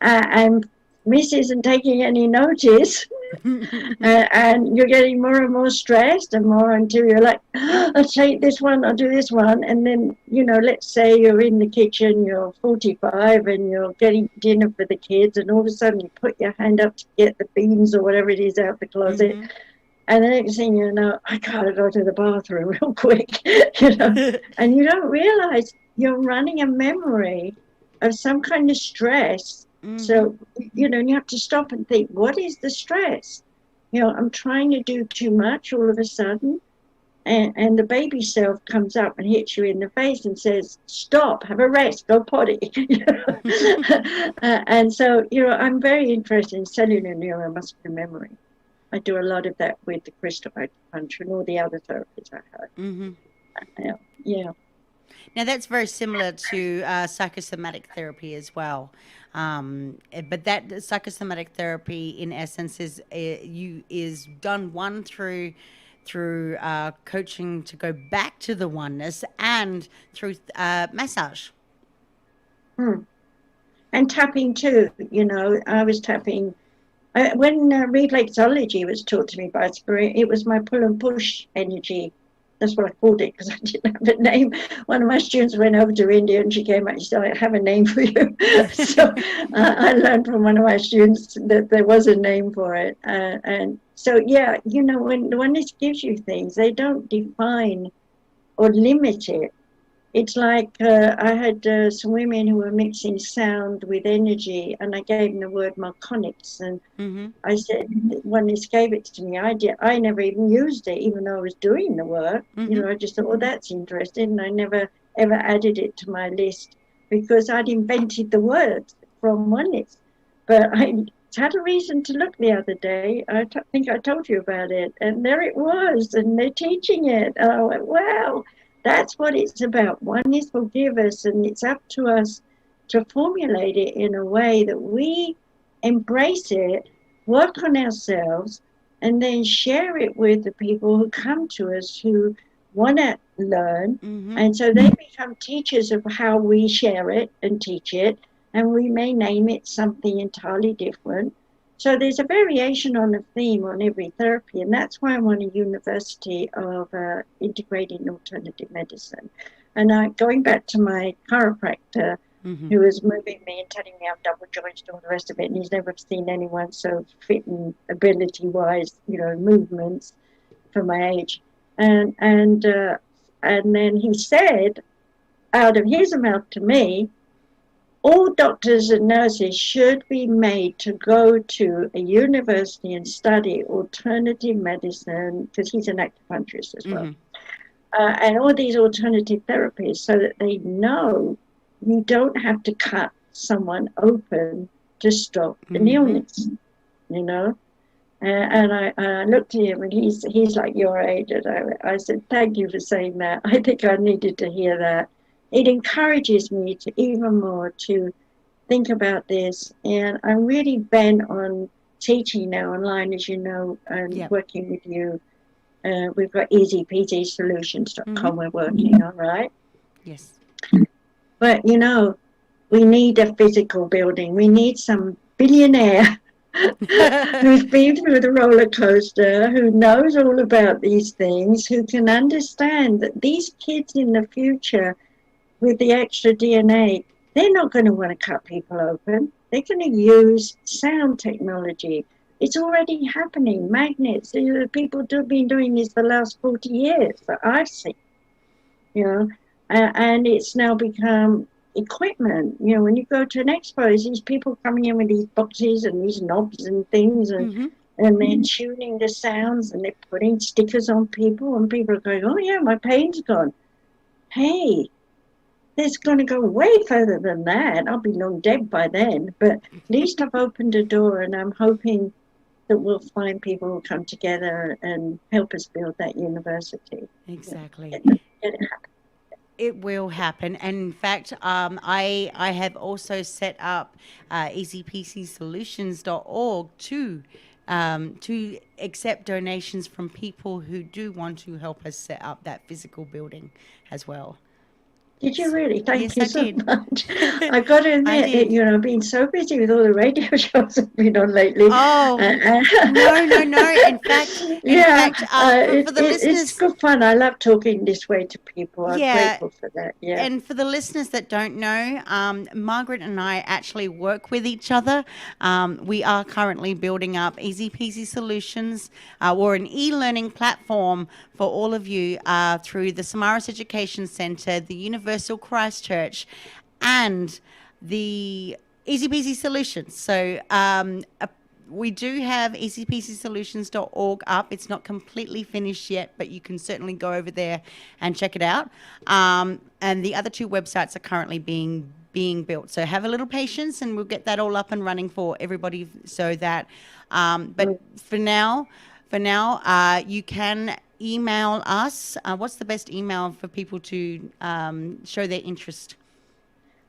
and miss isn't taking any notice. And you're getting more and more stressed and more until you're like, I'll take this one, I'll do this one. And then, let's say you're in the kitchen, you're 45 and you're getting dinner for the kids, and all of a sudden you put your hand up to get the beans or whatever it is out the closet. And the next thing you know, I gotta go to the bathroom real quick, and you don't realize you're running a memory of some kind of stress. So, you have to stop and think, what is the stress? I'm trying to do too much all of a sudden. And the baby self comes up and hits you in the face and says, stop, have a rest, go potty. And so, I'm very interested in cellular neuromuscular memory. I do a lot of that with the crystal acupuncture and all the other therapies I have. Yeah. Now, that's very similar to psychosomatic therapy as well. But that psychosomatic therapy, in essence, is done one through coaching to go back to the oneness and through massage. And tapping too. I was tapping. When reflexology was taught to me by Spirit, it was my pull and push energy. That's what I called it, because I didn't have a name. One of my students went over to India and she came back and she said, I have a name for you. So I learned from one of my students that there was a name for it. And so, yeah, when this gives you things, they don't define or limit it. It's like I had some women who were mixing sound with energy, and I gave them the word marconics, and I said, when this gave it to me, I never even used it, even though I was doing the work. I just thought, that's interesting, and I never ever added it to my list because I'd invented the words from one list. But I had a reason to look the other day. I think I told you about it, and there it was, and they're teaching it. And I went, wow. That's what it's about. Oneness will give us, and it's up to us to formulate it in a way that we embrace it, work on ourselves, and then share it with the people who come to us who want to learn. And so they become teachers of how we share it and teach it, and we may name it something entirely different. So there's a variation on a theme on every therapy, and that's why I want a university of integrating alternative medicine. And going back to my chiropractor, who was moving me and telling me I'm double jointed and all the rest of it, and he's never seen anyone so fit and ability-wise, movements for my age. And then he said, out of his mouth to me, all doctors and nurses should be made to go to a university and study alternative medicine, because he's an acupuncturist as well, and all these alternative therapies, so that they know you don't have to cut someone open to stop an illness, And I looked at him, and he's like your age, and I said, thank you for saying that. I think I needed to hear that. It encourages me to even more to think about this, and I'm really bent on teaching now online, as you know, and working with you. We've got easypeasysolutions.com we're working on, right? Yes. But, we need a physical building. We need some billionaire who's been through the roller coaster, who knows all about these things, who can understand that these kids in the future with the extra DNA, they're not going to want to cut people open. They're going to use sound technology. It's already happening. Magnets. People have been doing this for the last 40 years that I've seen. And it's now become equipment. When you go to an expo, there's these people coming in with these boxes and these knobs and things, and they're tuning the sounds, and they're putting stickers on people, and people are going, oh yeah, my pain's gone. Hey, it's going to go way further than that. I'll be long dead by then. But at least I've opened a door, and I'm hoping that we'll find people who come together and help us build that university. Exactly. Get it happen. It will happen. And in fact, I have also set up easypeasysolutions.org to accept donations from people who do want to help us set up that physical building as well. Did you really? Thank Yes, you I so did. much. I've got to admit, I've been so busy with all the radio shows I've been on lately. Oh, no. In fact, for the listeners, it's good fun. I love talking this way to people. I'm grateful for that. Yeah. And for the listeners that don't know, Margaret and I actually work with each other. We are currently building up Easy Peasy Solutions, or an e-learning platform for all of you through the Samaras Education Centre, the Universal Christchurch, and the Easy Peasy Solutions. So we do have easypeasysolutions.org up. It's not completely finished yet, but you can certainly go over there and check it out. And the other two websites are currently being built. So have a little patience, and we'll get that all up and running for everybody. So that, but for now, you can email us. What's the best email for people to show their interest?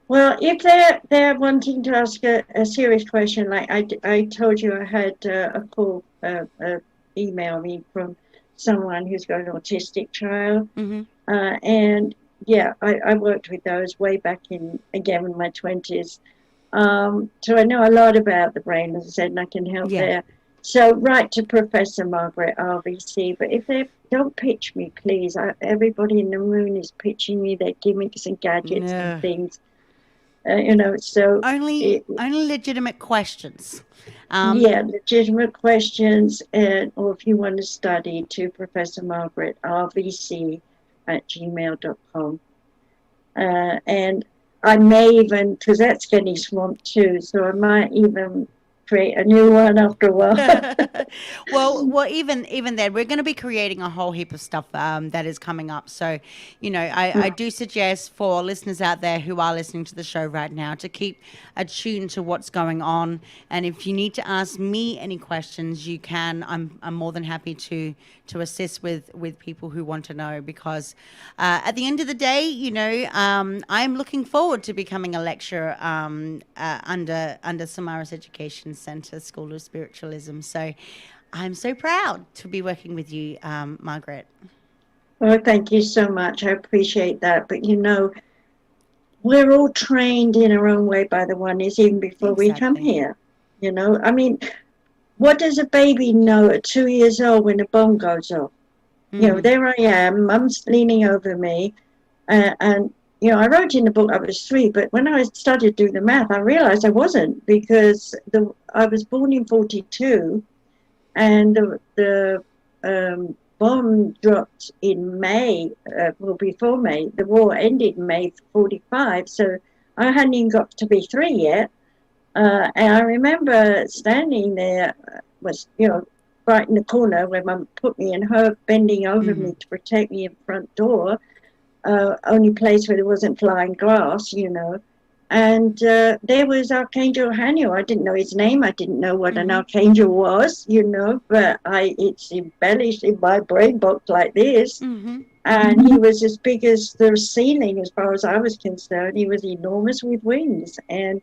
Well, if they're wanting to ask a serious question, like I told you, I had a call email me from someone who's got an autistic child, and yeah, I worked with those way back in my 20s. So I know a lot about the brain, as I said, and I can help there. So write to Professor Margaret, RVC. But if they don't pitch me, please. Everybody in the moon is pitching me their gimmicks and gadgets and things. So only legitimate questions. Legitimate questions, or if you want to study, to Professor Margaret, rvc@gmail.com. And I may even, because that's getting swamped too, so I might even create a new one after a while. well, even then, we're going to be creating a whole heap of stuff that is coming up. So, I do suggest for listeners out there who are listening to the show right now to keep attuned to what's going on. And if you need to ask me any questions, you can. I'm more than happy to assist with people who want to know, because at the end of the day, I'm looking forward to becoming a lecturer under Samaras Education Center School of Spiritualism. So I'm so proud to be working with you, Margaret. Well, thank you so much. I appreciate that. But we're all trained in our own way by the oneness even before we come here. I mean, what does a baby know at 2 years old when a bomb goes off? There I am, Mum's leaning over me, and I wrote in the book I was 3, but when I started doing the math, I realized I wasn't, because I was born in 42, and the bomb dropped in May, before May. The war ended in May 45, so I hadn't even got to be 3 yet. And I remember standing there, right in the corner where Mum put me, and her bending over me to protect me in front door, only place where there wasn't flying glass, And there was Archangel Haniel. I didn't know his name. I didn't know what an archangel was, but it's embellished in my brain box like this. And he was as big as the ceiling as far as I was concerned. He was enormous with wings. And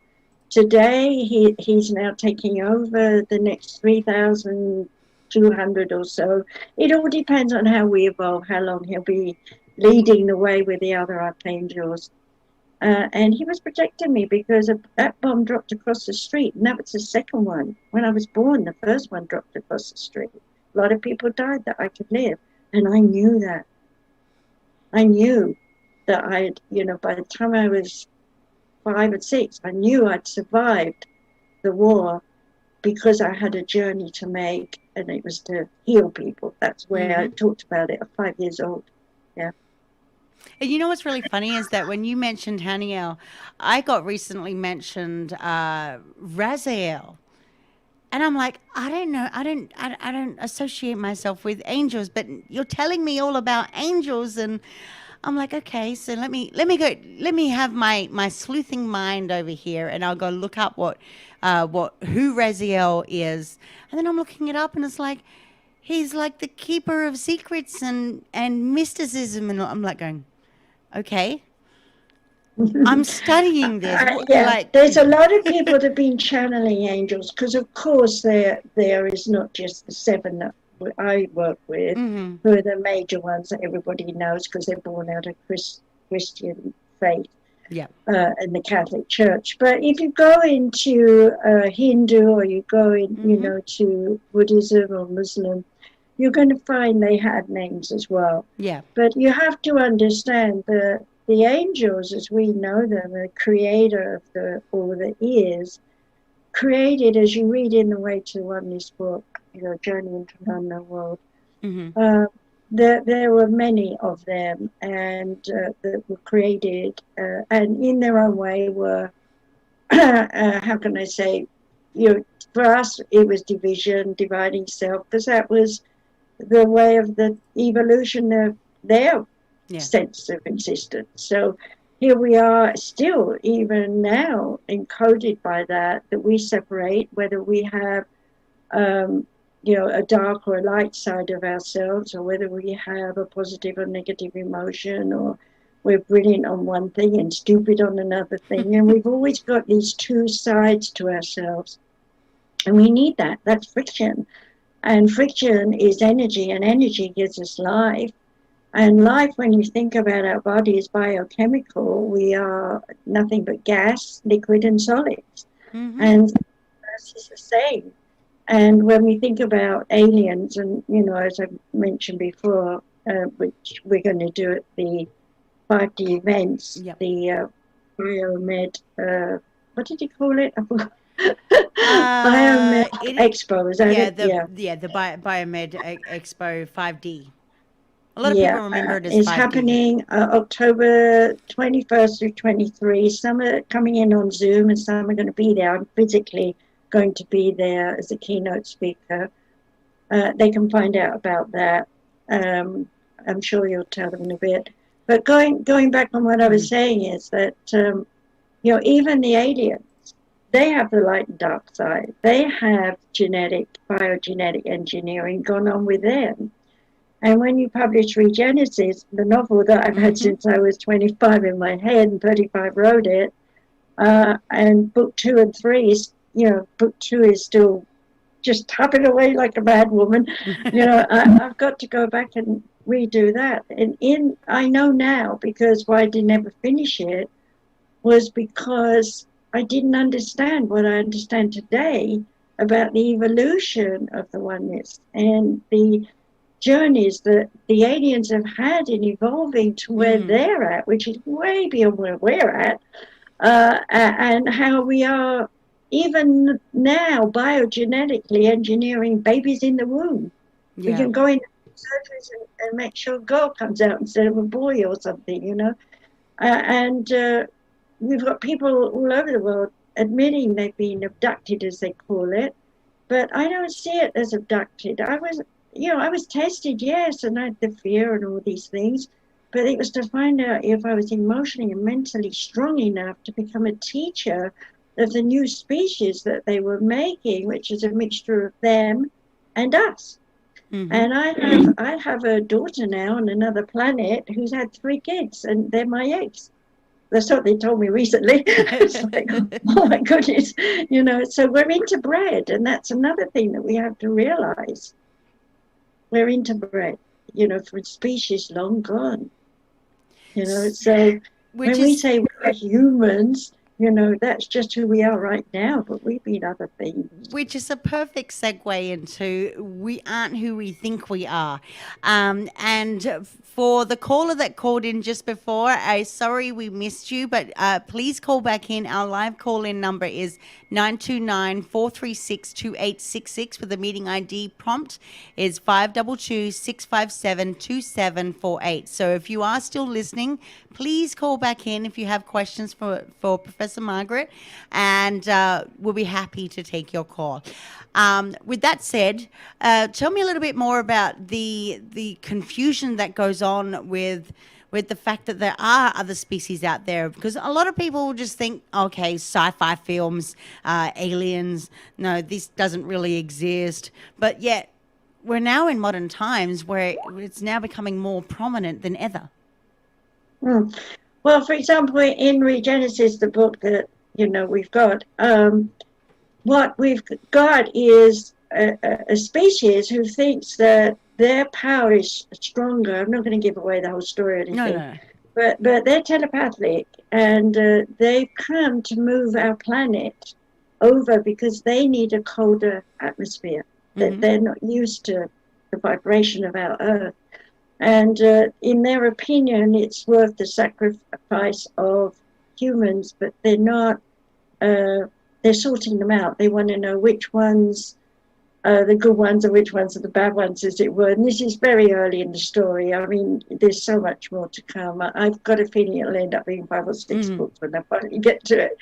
today he's now taking over the next 3,200 or so. It all depends on how we evolve, how long he'll be leading the way with the other archangels. And he was protecting me, because that bomb dropped across the street, and that was the second one. When I was born, the first one dropped across the street. A lot of people died that I could live, and I knew that. I knew that by the time I was 5 or 6, I knew I'd survived the war, because I had a journey to make, and it was to heal people. That's where I talked about it at 5 years old. Yeah. And you know what's really funny is that when you mentioned Haniel, I got recently mentioned Raziel. And I'm like, I don't know, I don't associate myself with angels, but you're telling me all about angels, and I'm like, okay, so let me have my sleuthing mind over here, and I'll go look up who Raziel is, and then I'm looking it up, and it's like he's like the keeper of secrets and mysticism, and I'm like going, okay, I'm studying this. There's a lot of people that have been channeling angels, because of course there is not just the 7 that I work with, who are the major ones that everybody knows, because they're born out of Christian faith, and the Catholic Church. But if you go into Hindu, or you go in, to Buddhism or Muslim, you're going to find they had names as well. Yeah. But you have to understand the angels, as we know them, the creator of all that is, created, as you read in The Way to Oneness book, Journey into an Unknown World, there were many of them, and that were created, and in their own way were how can I say, for us, it was division, dividing self, because that was the way of the evolution of their sense of existence. So here we are still, even now, encoded by that we separate, whether we have, a dark or a light side of ourselves, or whether we have a positive or negative emotion, or we're brilliant on one thing and stupid on another thing. And we've always got these two sides to ourselves. And we need that. That's friction. And friction is energy, and energy gives us life. And life, when you think about our body, is biochemical. We are nothing but gas, liquid, and solids. Mm-hmm. And this is the same. And when we think about aliens, and, as I mentioned before, which we're going to do at the Ph.D. events, the Biomed, what did you call it? Biomed Expo, is that it? The Biomed Expo 5D. A lot of people remember it as 5D. It's happening October 21st through 23. Some are coming in on Zoom, and some are going to be there. I'm physically going to be there as a keynote speaker. They can find out about that. I'm sure you'll tell them in a bit. But going back on what I was saying is that, even the aliens, they have the light and dark side. They have biogenetic engineering gone on with them. And when you publish Regenesis, the novel that I've had since I was 25 in my head and 35 wrote it, and book 2 and 3 is, book 2 is still just tapping away like a mad woman. I've got to go back and redo that. And I know now, because why I didn't ever finish it was because I didn't understand what I understand today about the evolution of the oneness and the journeys that the aliens have had in evolving to where they're at, which is way beyond where we're at, and how we are even now biogenetically engineering babies in the womb. We can go in surgeries and make sure a girl comes out instead of a boy or something, and we've got people all over the world admitting they've been abducted, as they call it, but I don't see it as abducted. I was tested, yes, and I had the fear and all these things, but it was to find out if I was emotionally and mentally strong enough to become a teacher of the new species that they were making, which is a mixture of them and us. Mm-hmm. And I have a daughter now on another planet who's had 3 kids, and they're my eggs. That's what they told me recently. It's like, oh my goodness, so we're interbred, and that's another thing that we have to realize. We're interbred, from species long gone. So when we say we're humans, that's just who we are right now, but we've been other things. Which is a perfect segue into we aren't who we think we are. And for the caller that called in just before, sorry we missed you, but please call back in. Our live call-in number is 929-436-2866 with the meeting ID prompt is 522-657-2748. So if you are still listening, please call back in if you have questions for Professor Margaret, and we'll be happy to take your call. With that said, tell me a little bit more about the confusion that goes on with the fact that there are other species out there, because a lot of people will just think, okay, sci-fi films, aliens, no, this doesn't really exist. But yet we're now in modern times where it's now becoming more prominent than ever. Well, for example, in Regenesis, the book that, we've got, what we've got is a species who thinks that their power is stronger. I'm not going to give away the whole story or anything. No. But they're telepathic, and they've come to move our planet over because they need a colder atmosphere. Mm-hmm. They're not used to the vibration of our Earth. And in their opinion, it's worth the sacrifice of humans, but they're not, they're sorting them out. They want to know which ones the good ones and which ones are the bad ones, as it were. And this is very early in the story. I mean, there's so much more to come. I've got a feeling it'll end up being 5 or 6 books when I finally get to it.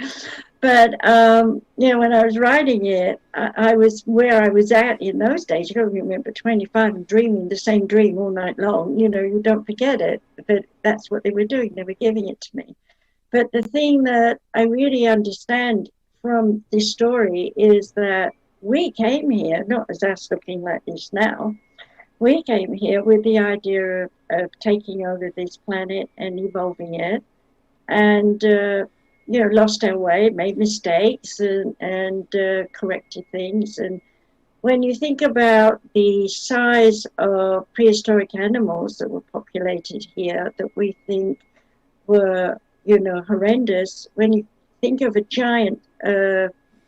But, when I was writing it, I was where I was at in those days. You don't remember 25 and dreaming the same dream all night long. You don't forget it. But that's what they were doing. They were giving it to me. But the thing that I really understand from this story is that we came here, not as us looking like this now, we came here with the idea of taking over this planet and evolving it, and, lost our way, made mistakes, and corrected things. And when you think about the size of prehistoric animals that were populated here that we think were, horrendous, when you think of a giant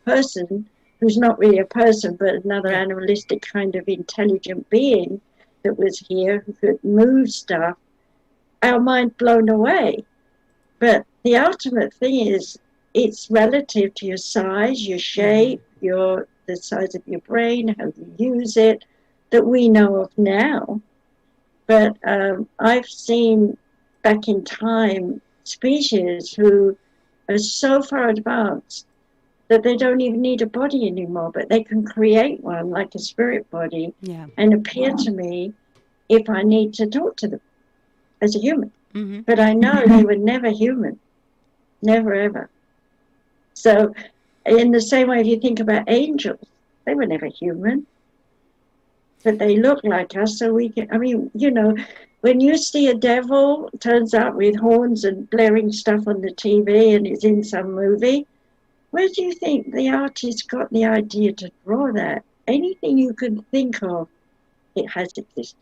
person who's not really a person, but another animalistic kind of intelligent being that was here who could move stuff, our mind blown away. But the ultimate thing is it's relative to your size, your shape, the size of your brain, how you use it, that we know of now. But I've seen back in time species who are so far advanced that they don't even need a body anymore, but they can create one like a spirit body and appear to me if I need to talk to them as a human. But I know they were never human, never ever. So in the same way, if you think about angels, they were never human, but they look like us. So we can, when you see a devil turns up with horns and blaring stuff on the TV and is in some movie, where do you think the artist got the idea to draw that? Anything you can think of, it has existed.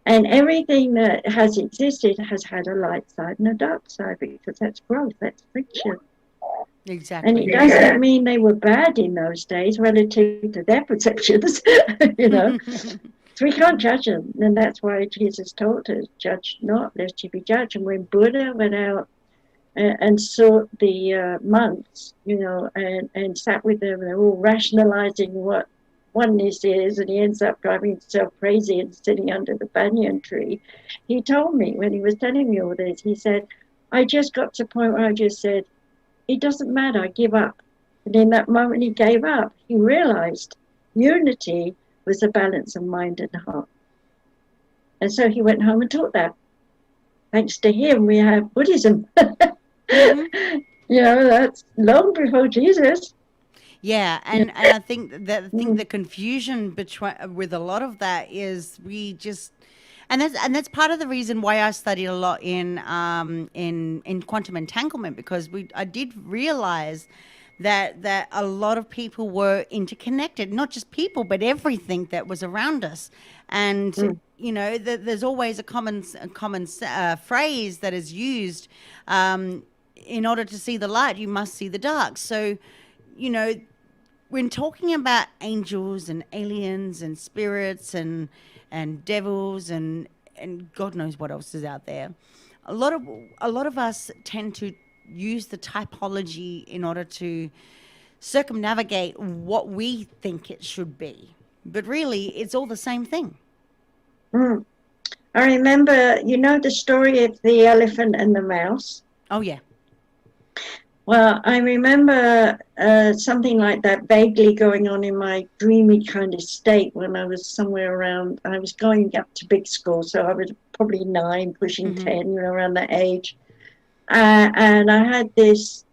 And everything that has existed has had a light side and a dark side, because that's growth, that's friction. Exactly. And it doesn't mean they were bad in those days relative to their perceptions, So we can't judge them. And that's why Jesus told us, judge not, lest you be judged. And when Buddha went out and saw the monks, and sat with them, and they're all rationalizing what oneness is, and he ends up driving himself crazy and sitting under the banyan tree. He told me, when he was telling me all this, he said, I just got to the point where I just said, it doesn't matter, I give up. And in that moment he gave up, he realized unity was a balance of mind and heart. And so he went home and taught that. Thanks to him, we have Buddhism. That's long before Jesus. Yeah, and I think the confusion with a lot of that is we just, and that's part of the reason why I studied a lot in quantum entanglement, because I did realize that a lot of people were interconnected, not just people, but everything that was around us. And, there's always a common phrase that is used, in order to see the light, you must see the dark. So, when talking about angels and aliens and spirits and devils and God knows what else is out there, a lot of us tend to use the typology in order to circumnavigate what we think it should be. But really, it's all the same thing. I remember, the story of the elephant and the mouse. Oh, yeah. Well, I remember something like that vaguely going on in my dreamy kind of state when I was somewhere around, I was going up to big school, so I was probably 9, pushing 10, around that age. And I had this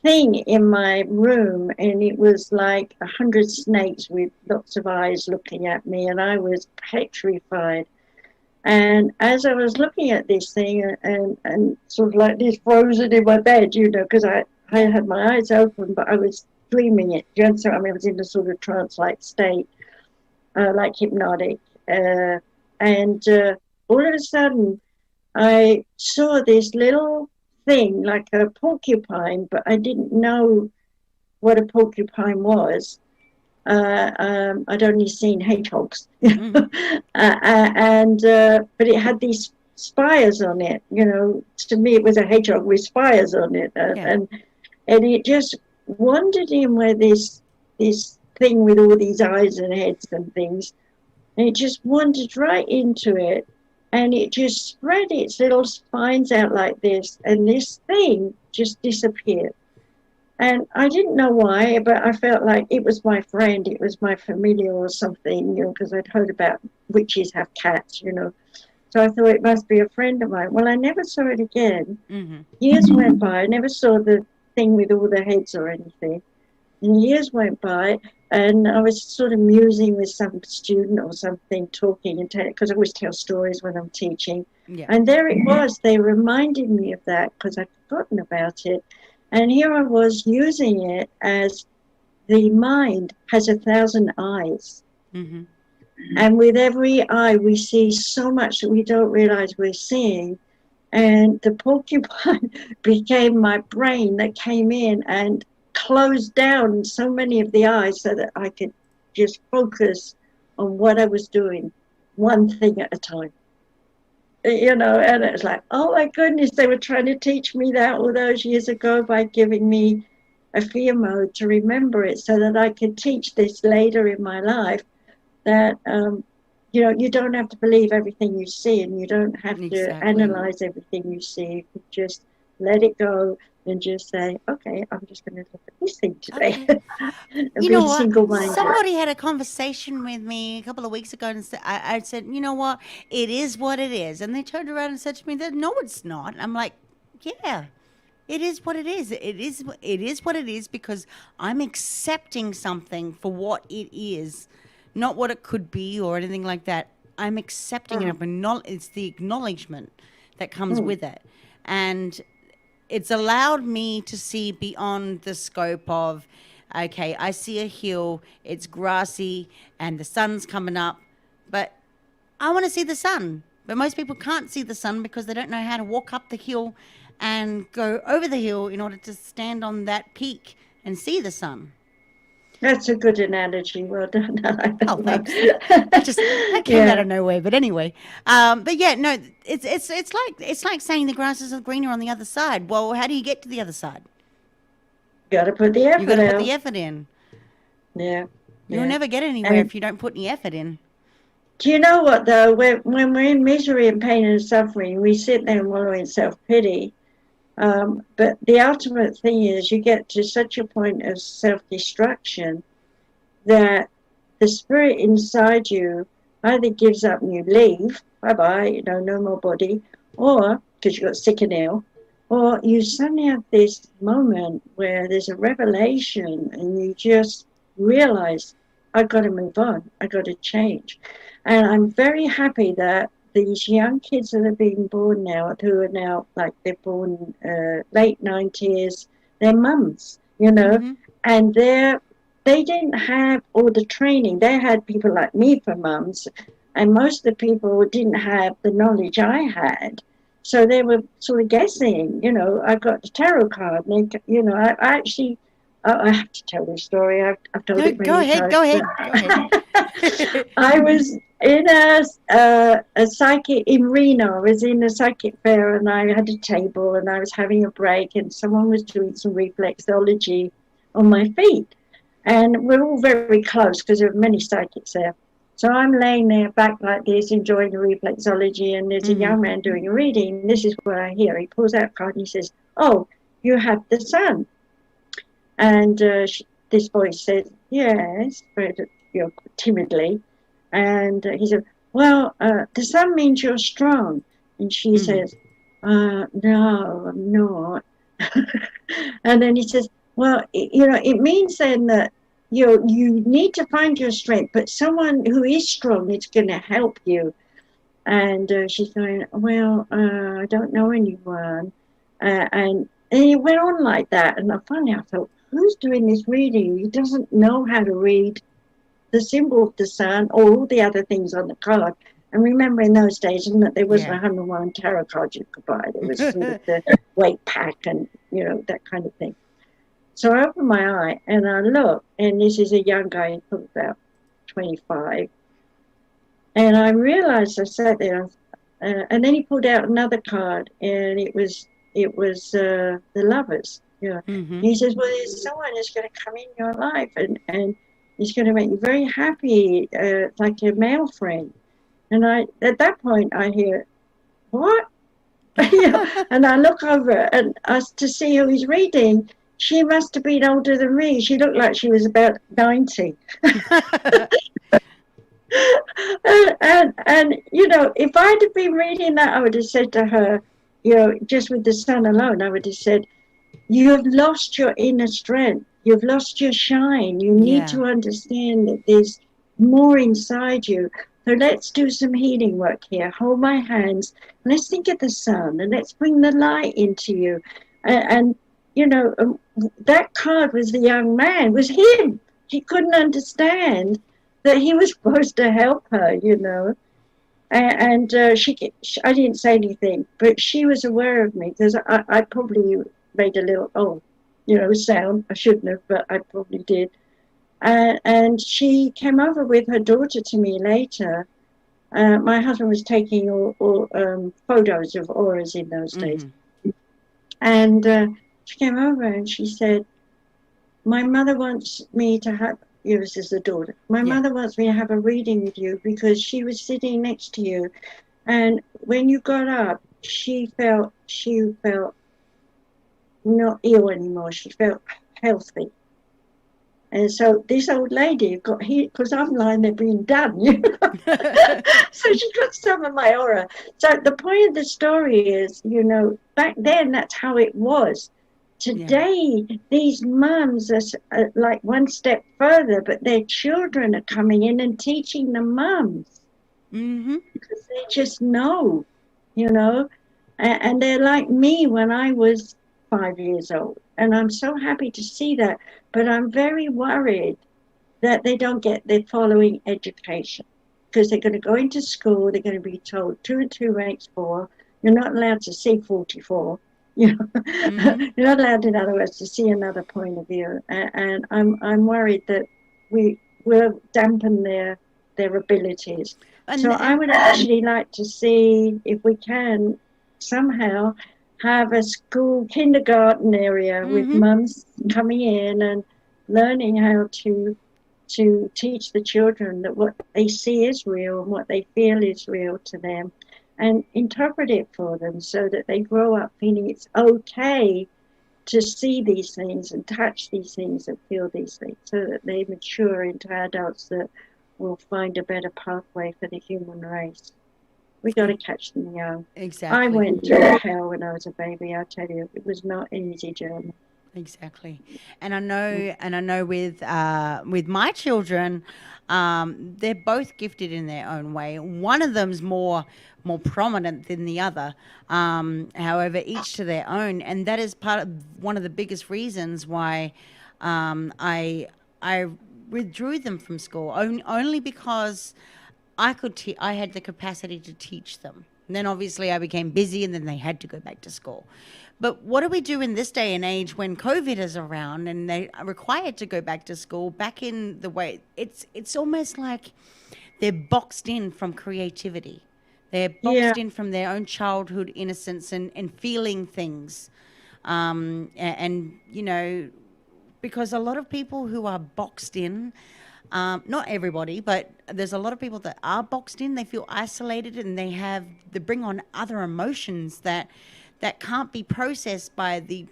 thing in my room, and it was like 100 snakes with lots of eyes looking at me, and I was petrified. And as I was looking at this thing and sort of like this frozen in my bed, because I had my eyes open, but I was dreaming it. So I was in a sort of trance-like state, like hypnotic. And all of a sudden, I saw this little thing like a porcupine, but I didn't know what a porcupine was. I'd only seen hedgehogs, but it had these spires on it. To me, it was a hedgehog with spires on it, and it just wandered in where this thing with all these eyes and heads and things. And it just wandered right into it, and it just spread its little spines out like this, and this thing just disappeared. And I didn't know why, but I felt like it was my friend, it was my familiar or something, because I'd heard about witches have cats. So I thought it must be a friend of mine. Well, I never saw it again. Mm-hmm. Years went by. I never saw the thing with all the heads or anything. And years went by, and I was sort of musing with some student or something, talking, and because I always tell stories when I'm teaching. Yeah. And there it was. They reminded me of that because I'd forgotten about it. And here I was using it as the mind has 1,000 eyes. Mm-hmm. And with every eye, we see so much that we don't realize we're seeing. And the porcupine became my brain that came in and closed down so many of the eyes so that I could just focus on what I was doing, one thing at a time. And it was like, oh my goodness, they were trying to teach me that all those years ago by giving me a fear mode to remember it so that I could teach this later in my life, that you don't have to believe everything you see, and you don't have to analyze everything you see. You can just let it go and just say, okay, I'm just going to look at this thing today. Okay. You know what? Single-minded. Somebody had a conversation with me a couple of weeks ago, and I said, you know what? It is what it is. And they turned around and said to me, no, it's not. I'm like, yeah. It is what it is. It is what it is because I'm accepting something for what it is, not what it could be or anything like that. I'm accepting it. It's the acknowledgement that comes with it. And it's allowed me to see beyond the scope of, okay, I see a hill, it's grassy, and the sun's coming up, but I want to see the sun. But most people can't see the sun because they don't know how to walk up the hill and go over the hill in order to stand on that peak and see the sun. That's a good analogy. Well done. Oh, thanks. That came out of nowhere. But anyway, but yeah, no, it's like saying the grass is greener on the other side. Well, how do you get to the other side? You got to put the effort. You got to put the effort in. Yeah. You'll never get anywhere if you don't put any effort in. Do you know what though? When we're in misery and pain and suffering, we sit there and wallow in self-pity. But the ultimate thing is you get to such a point of self-destruction that the spirit inside you either gives up and you leave, bye-bye, no more body, or because you got sick and ill, or you suddenly have this moment where there's a revelation and you just realize, I've got to move on, I've got to change. And I'm very happy that these young kids that are being born now, who are now, like, they're born late 90s, they're mums, and they didn't have all the training. They had people like me for mums, and most of the people didn't have the knowledge I had. So they were sort of guessing, I got the tarot card, and I actually, I have to tell this story. I've told it many times. Go ahead. I was in a psychic in Reno. I was in a psychic fair, and I had a table, and I was having a break, and someone was doing some reflexology on my feet. And we're all very close because there are many psychics there. So I'm laying there back like this, enjoying the reflexology, and there's a young man doing a reading. This is what I hear. He pulls out a card and he says, "Oh, you have the sun." And this voice says, "Yes," very timidly. And he said, "Well, the sun means you're strong." And she says, "No, I'm not." And then he says, "Well, it means then that you need to find your strength, but someone who is strong is going to help you." And she's going, "Well, I don't know anyone." And it went on like that. And finally I thought, who's doing this reading? He doesn't know how to read the symbol of the sun or all the other things on the card. And remember in those days, that there wasn't 101 tarot cards you could buy. There was sort of the weight pack and, that kind of thing. So I opened my eye and I look, and this is a young guy, probably about 25. And I realized, I sat there, and then he pulled out another card, and it was the lovers. And he says, "Well, there's someone that's going to come in your life, and It's going to make you very happy, like a male friend. And at that point, I hear, what? And I look over and to see who he's reading. She must have been older than me. She looked like she was about 90. And if I'd have been reading that, I would have said to her, just with the sun alone, I would have said, you have lost your inner strength. You've lost your shine. You need to understand that there's more inside you. So let's do some healing work here. Hold my hands. Let's think of the sun and let's bring the light into you. And that card was the young man, was him. He couldn't understand that he was supposed to help her, And I didn't say anything, but she was aware of me because I probably made a little, sound. I shouldn't have, but I probably did. And she came over with her daughter to me later. My husband was taking all photos of auras in those days. And she came over and she said, my mother wants me to have, this is the daughter, my mother wants me to have a reading with you because she was sitting next to you. And when you got up, she felt not ill anymore. She felt healthy. And so this old lady got here, because I'm lying there being done, So she got some of my aura. So the point of the story is, back then that's how it was. Today, these mums are like one step further, but their children are coming in and teaching the mums. Because they just know, and they're like me when I was 5 years old. And I'm so happy to see that. But I'm very worried that they don't get their following education. Because they're going to go into school, they're going to be told 2 and 2 makes 4. You're not allowed to see 44. You're not allowed, in other words, to see another point of view. And I'm worried that we will dampen their abilities. So I would actually like to see if we can somehow have a school kindergarten area with mums coming in and learning how to teach the children that what they see is real and what they feel is real to them, and interpret it for them so that they grow up feeling it's okay to see these things and touch these things and feel these things, so that they mature into adults that will find a better pathway for the human race. We got to catch them young. Exactly. I went through hell when I was a baby. I tell you, it was not an easy journey. Exactly, and I know with my children, they're both gifted in their own way. One of them's more prominent than the other. However, each to their own, and that is one of the biggest reasons why I withdrew them from school. Only because I had the capacity to teach them. And then obviously I became busy and then they had to go back to school. But what do we do in this day and age when COVID is around and they are required to go back to school, back in the way, it's almost like they're boxed in from creativity. They're boxed in from their own childhood innocence and feeling things. Because a lot of people who are boxed in, not everybody, but there's a lot of people that are boxed in. They feel isolated and they bring on other emotions that can't be processed by the,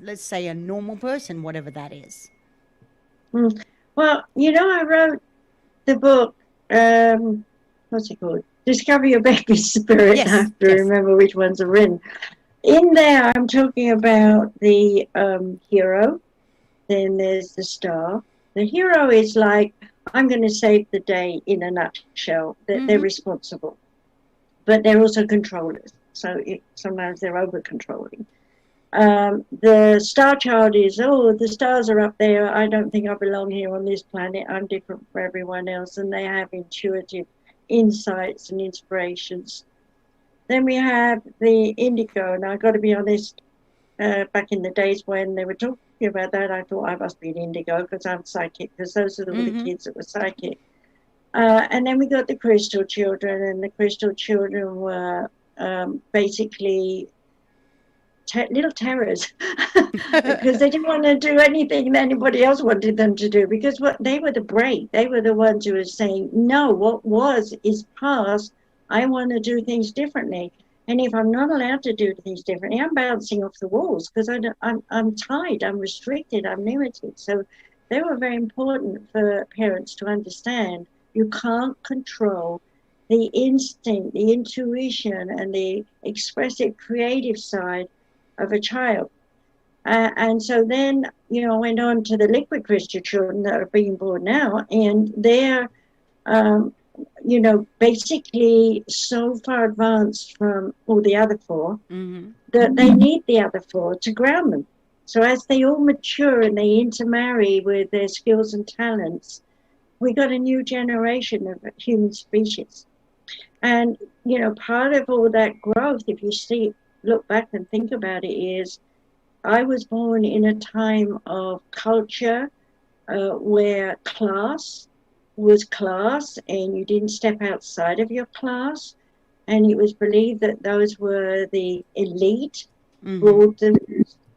let's say, a normal person, whatever that is. Well, I wrote the book, what's it called? Discover Your Baby Spirit. Yes, I have to remember which ones are written. In there, I'm talking about the hero. Then there's the star. The hero is like, I'm going to save the day in a nutshell. They're responsible. But they're also controllers. So sometimes they're over-controlling. The star child is, the stars are up there. I don't think I belong here on this planet. I'm different from everyone else. And they have intuitive insights and inspirations. Then we have the indigo. And I've got to be honest, back in the days when they were talking about that, I thought I must be an indigo because I'm psychic, because those are the kids that were psychic. And then we got the crystal children, and the crystal children were basically little terrors because they didn't want to do anything that anybody else wanted them to do, because they were the brave. They were the ones who were saying, no, what was is past. I want to do things differently. And if I'm not allowed to do things differently, I'm bouncing off the walls because I'm tied, I'm restricted, I'm limited. So they were very important for parents to understand. You can't control the instinct, the intuition, and the expressive creative side of a child. And so then, I went on to the liquid crystal children that are being born now, and they're, basically so far advanced from all the other four that they need the other four to ground them. So as they all mature and they intermarry with their skills and talents, we got a new generation of human species. And, part of all that growth, if you look back and think about it, is I was born in a time of culture where class was class and you didn't step outside of your class. And it was believed that those were the elite, ruled them,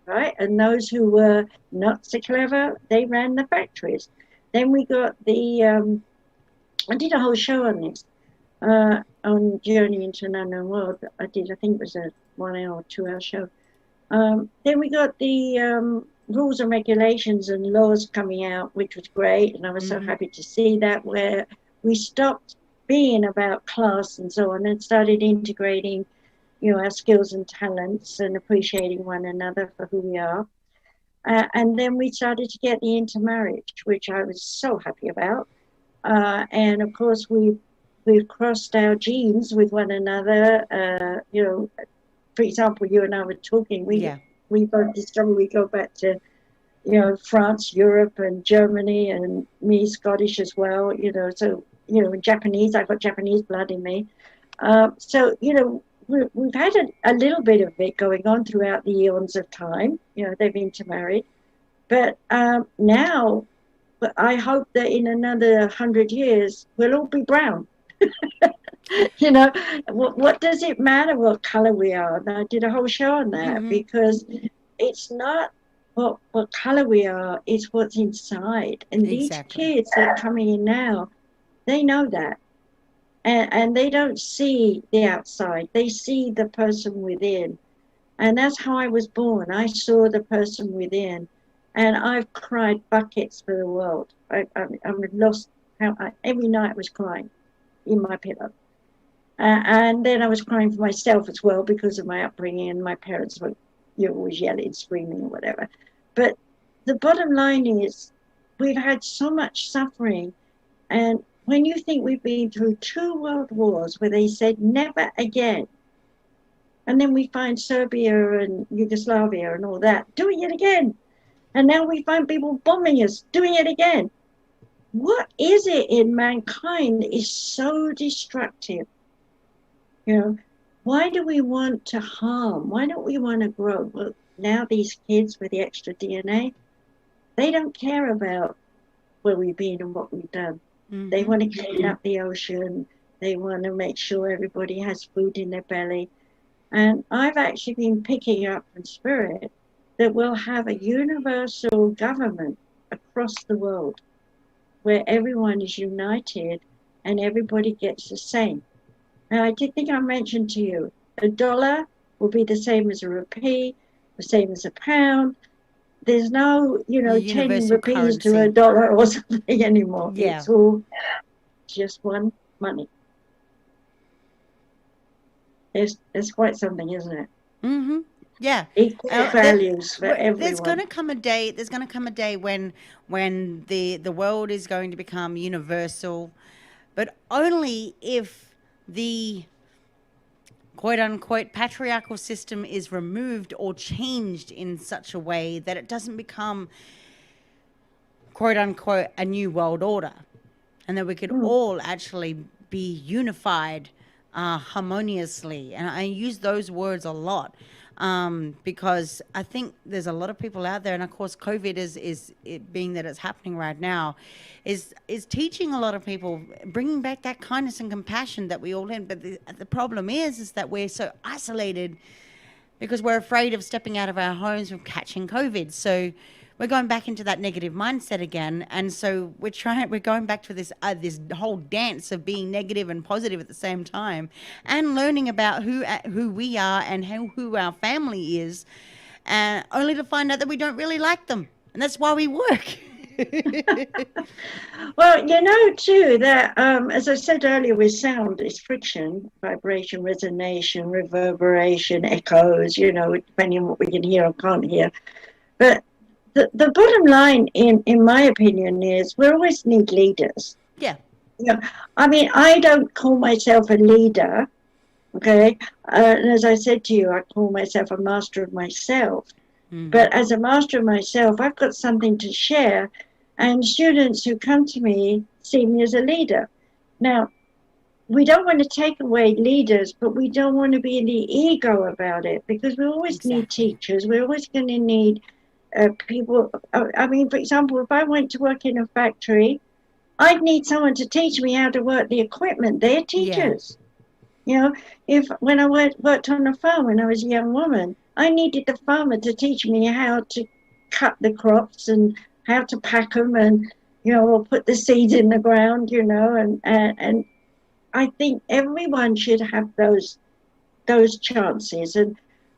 right? And those who were not so clever, they ran the factories. Then we got I did a whole show on this. On Journey into an Unknown World. I think it was a 1 hour or 2 hour show. Then we got the rules and regulations and laws coming out, which was great. And I was so happy to see that, where we stopped being about class and so on and started integrating, our skills and talents and appreciating one another for who we are. And then we started to get the intermarriage, which I was so happy about. And of course, we've crossed our genes with one another. For example, you and I were talking. We both discovered we go back to, France, Europe, and Germany, and me Scottish as well. So Japanese. I've got Japanese blood in me. So we've had a little bit of it going on throughout the eons of time. They've intermarried, but now, I hope that in another 100 years we'll all be brown. What does it matter what color we are? And I did a whole show on that, because it's not what color we are, it's what's inside. And these kids that are coming in now, they know that. And they don't see the outside. They see the person within. And that's how I was born. I saw the person within. And I've cried buckets for the world. I'm lost. Every night I was crying in my pillow. And then I was crying for myself as well because of my upbringing, and my parents were always yelling, screaming, or whatever. But the bottom line is we've had so much suffering. And when you think we've been through 2 world wars where they said never again, and then we find Serbia and Yugoslavia and all that, doing it again. And now we find people bombing us, doing it again. What is it in mankind that is so destructive? Why do we want to harm? Why don't we want to grow? Well, now these kids with the extra DNA, they don't care about where we've been and what we've done. They want to clean up the ocean. They want to make sure everybody has food in their belly. And I've actually been picking up in spirit that we'll have a universal government across the world where everyone is united and everybody gets the same. Now, I did think I mentioned to you, $1 will be the same as a rupee, the same as a pound. There's no, 10 rupees to $1 or something anymore. Yeah. It's all just one money. It's quite something, isn't it? Yeah. Equal values for everyone. There's going to come a day when the world is going to become universal, but only if the quote unquote patriarchal system is removed or changed in such a way that it doesn't become quote unquote a new world order, and that we could all actually be unified harmoniously. And I use those words a lot because I think there's a lot of people out there, and of course COVID is it being that it's happening right now, is teaching a lot of people, bringing back that kindness and compassion that we all had. But the problem is that we're so isolated because we're afraid of stepping out of our homes from catching COVID. So we're going back into that negative mindset again, and so we're going back to this whole dance of being negative and positive at the same time, and learning about who we are and who our family is, only to find out that we don't really like them, and that's why we work. Well, too, that as I said earlier, with sound, is friction, vibration, resonation, reverberation, echoes, depending on what we can hear or can't hear. But the bottom line, in my opinion, is we always need leaders. Yeah. I mean, I don't call myself a leader, okay? And as I said to you, I call myself a master of myself. Mm-hmm. But as a master of myself, I've got something to share. And students who come to me see me as a leader. Now, we don't want to take away leaders, but we don't want to be in the ego about it, because we always need teachers. We're always going to need people. I mean, for example, if I went to work in a factory, I'd need someone to teach me how to work the equipment. They're teachers. Yeah. When I worked on a farm when I was a young woman, I needed the farmer to teach me how to cut the crops and how to pack them, and or put the seeds in the ground, and I think everyone should have those chances. And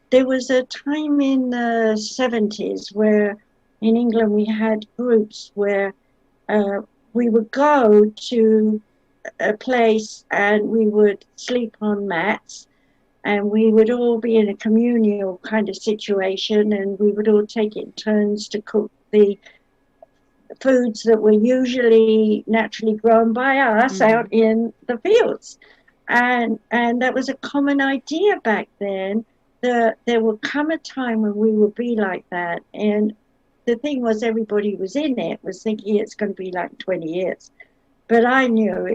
there was a time in the 70s where in England we had groups where we would go to a place and we would sleep on mats, and we would all be in a communal kind of situation, and we would all take it in turns to cook the foods that were usually naturally grown by us out in the fields. And that was a common idea back then, that there would come a time when we would be like that. And the thing was, everybody was in it, was thinking it's going to be like 20 years. But I knew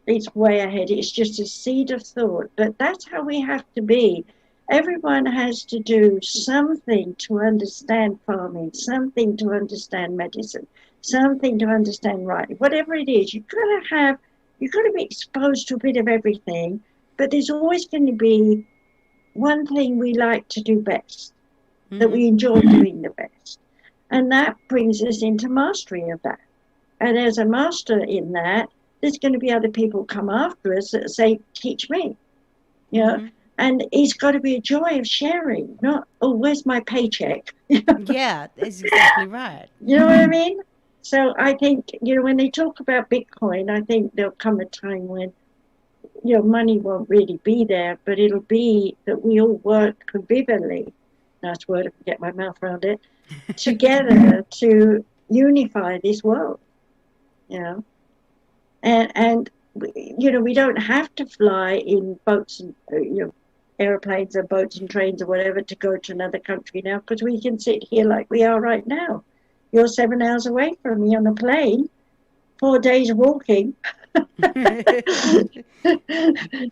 it's way ahead. It's just a seed of thought. But that's how we have to be. Everyone has to do something to understand farming, something to understand medicine, something to understand writing. Whatever it is, you've got to be exposed to a bit of everything. But there's always going to be one thing we like to do best, that we enjoy doing the best. And that brings us into mastery of that. And as a master in that, there's going to be other people come after us that say, teach me. And it's got to be a joy of sharing, not, oh, where's my paycheck? Yeah, that's exactly right. You know what I mean? So I think, when they talk about Bitcoin, I think there'll come a time when, money won't really be there, but it'll be that we all work convivially, nice word, I can get my mouth around it, together to unify this world. And we don't have to fly in boats and airplanes or boats and trains or whatever to go to another country now, because we can sit here like we are right now. You're 7 hours away from me on a plane, 4 days walking.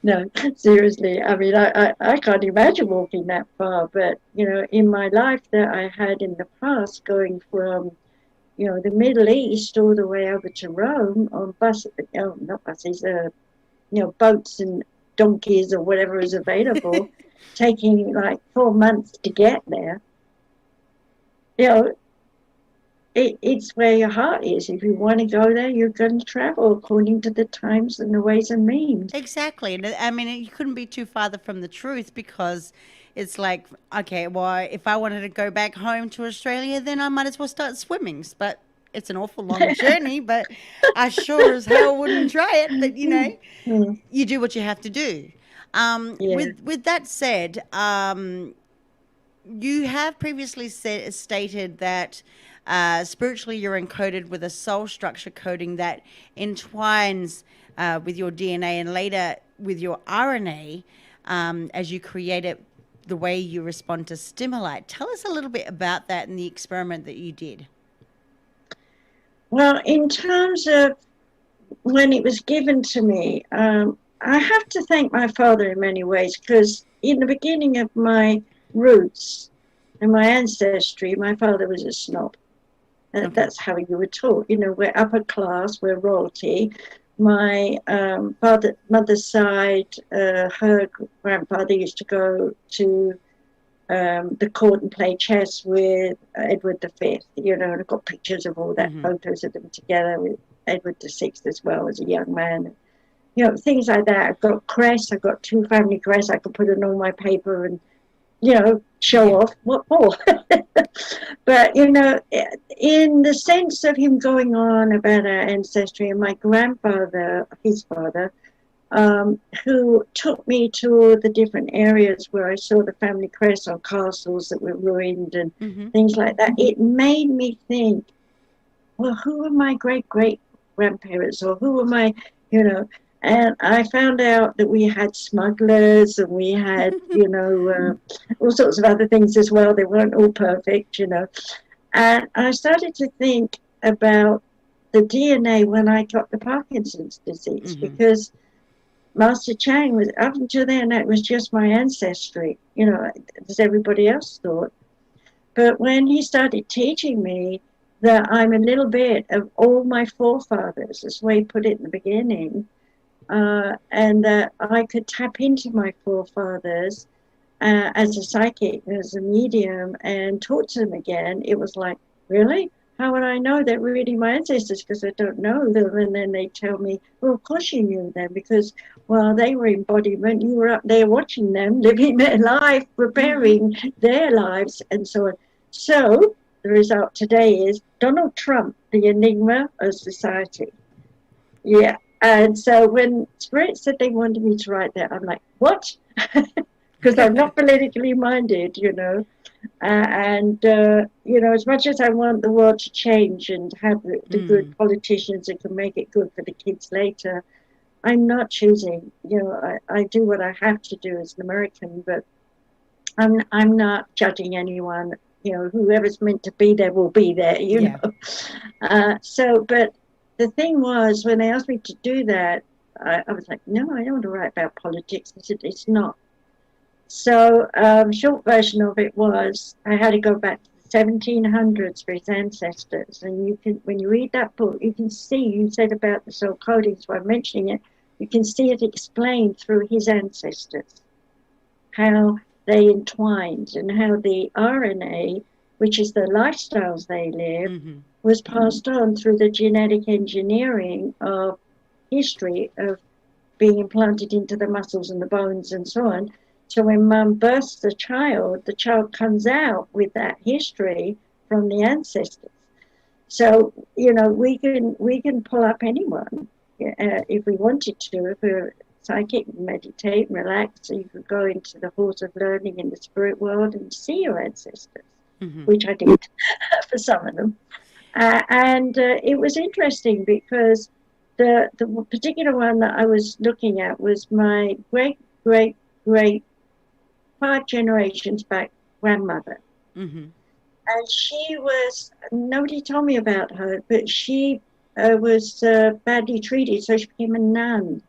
No, seriously. I mean, I can't imagine walking that far. But, in my life that I had in the past, going from the Middle East all the way over to Rome on not buses, boats and donkeys or whatever is available, taking like 4 months to get there. It's where your heart is. If you want to go there, you're going to travel according to the times and the ways and means. Exactly. And I mean, you couldn't be too farther from the truth, because it's like, okay, well, if I wanted to go back home to Australia, then I might as well start swimming. But it's an awful long journey, but I sure as hell wouldn't try it. But, you do what you have to do. With that said, you have previously stated that spiritually you're encoded with a soul structure coding that entwines with your DNA and later with your RNA as you create it, the way you respond to stimuli. Tell us a little bit about that and the experiment that you did. Well, in terms of when it was given to me, I have to thank my father in many ways, because in the beginning of my roots and my ancestry, my father was a snob. That's how you were taught. We're upper class, we're royalty. My mother's side, her grandfather used to go to the court and play chess with Edward V, and I've got pictures of all that, photos of them together with Edward VI as well as a young man. Things like that. I've got crests. I've got 2 family crests. I could put on all my paper and, show off. What for? But, in the sense of him going on about our ancestry, and my grandfather, his father, who took me to the different areas where I saw the family crests on castles that were ruined and things like that, it made me think, well, who are my great-great-grandparents, or who are my, and I found out that we had smugglers and we had, all sorts of other things as well. They weren't all perfect, And I started to think about the DNA when I got the Parkinson's disease, because Master Chang was, up until then, that was just my ancestry, as everybody else thought. But when he started teaching me that I'm a little bit of all my forefathers, as he put it in the beginning, and that I could tap into my forefathers as a psychic, as a medium, and talk to them again, it was like, really? How would I know they're really my ancestors? Because I don't know them. And then they tell me, well, of course you knew them, because while they were embodiment, you were up there watching them, living their life, preparing their lives, and so on. So the result today is Donald Trump, the enigma of society. Yeah. And so when Spirit said they wanted me to write that, I'm like, what? Because I'm not politically minded, as much as I want the world to change and have the good politicians that can make it good for the kids later, I'm not choosing. I do what I have to do as an American, but I'm not judging anyone. Whoever's meant to be there will be there, but the thing was, when they asked me to do that, I was like, no, I don't want to write about politics. I said, it's not. So short version of it was, I had to go back to the 1700s for his ancestors. And you can, when you read that book, you can see, you said about the soul coding, so I'm mentioning it, you can see it explained through his ancestors, how they entwined and how the RNA, which is the lifestyles they live, was passed on through the genetic engineering of history of being implanted into the muscles and the bones and so on. So when mum births the child comes out with that history from the ancestors. So, we can pull up anyone if we wanted to, if we're psychic, meditate, relax. So you could go into the halls of learning in the spirit world and see your ancestors, which I did for some of them. And it was interesting because the particular one that I was looking at was my great 5 generations back grandmother. And she was, nobody told me about her, but she was badly treated, so she became a nun.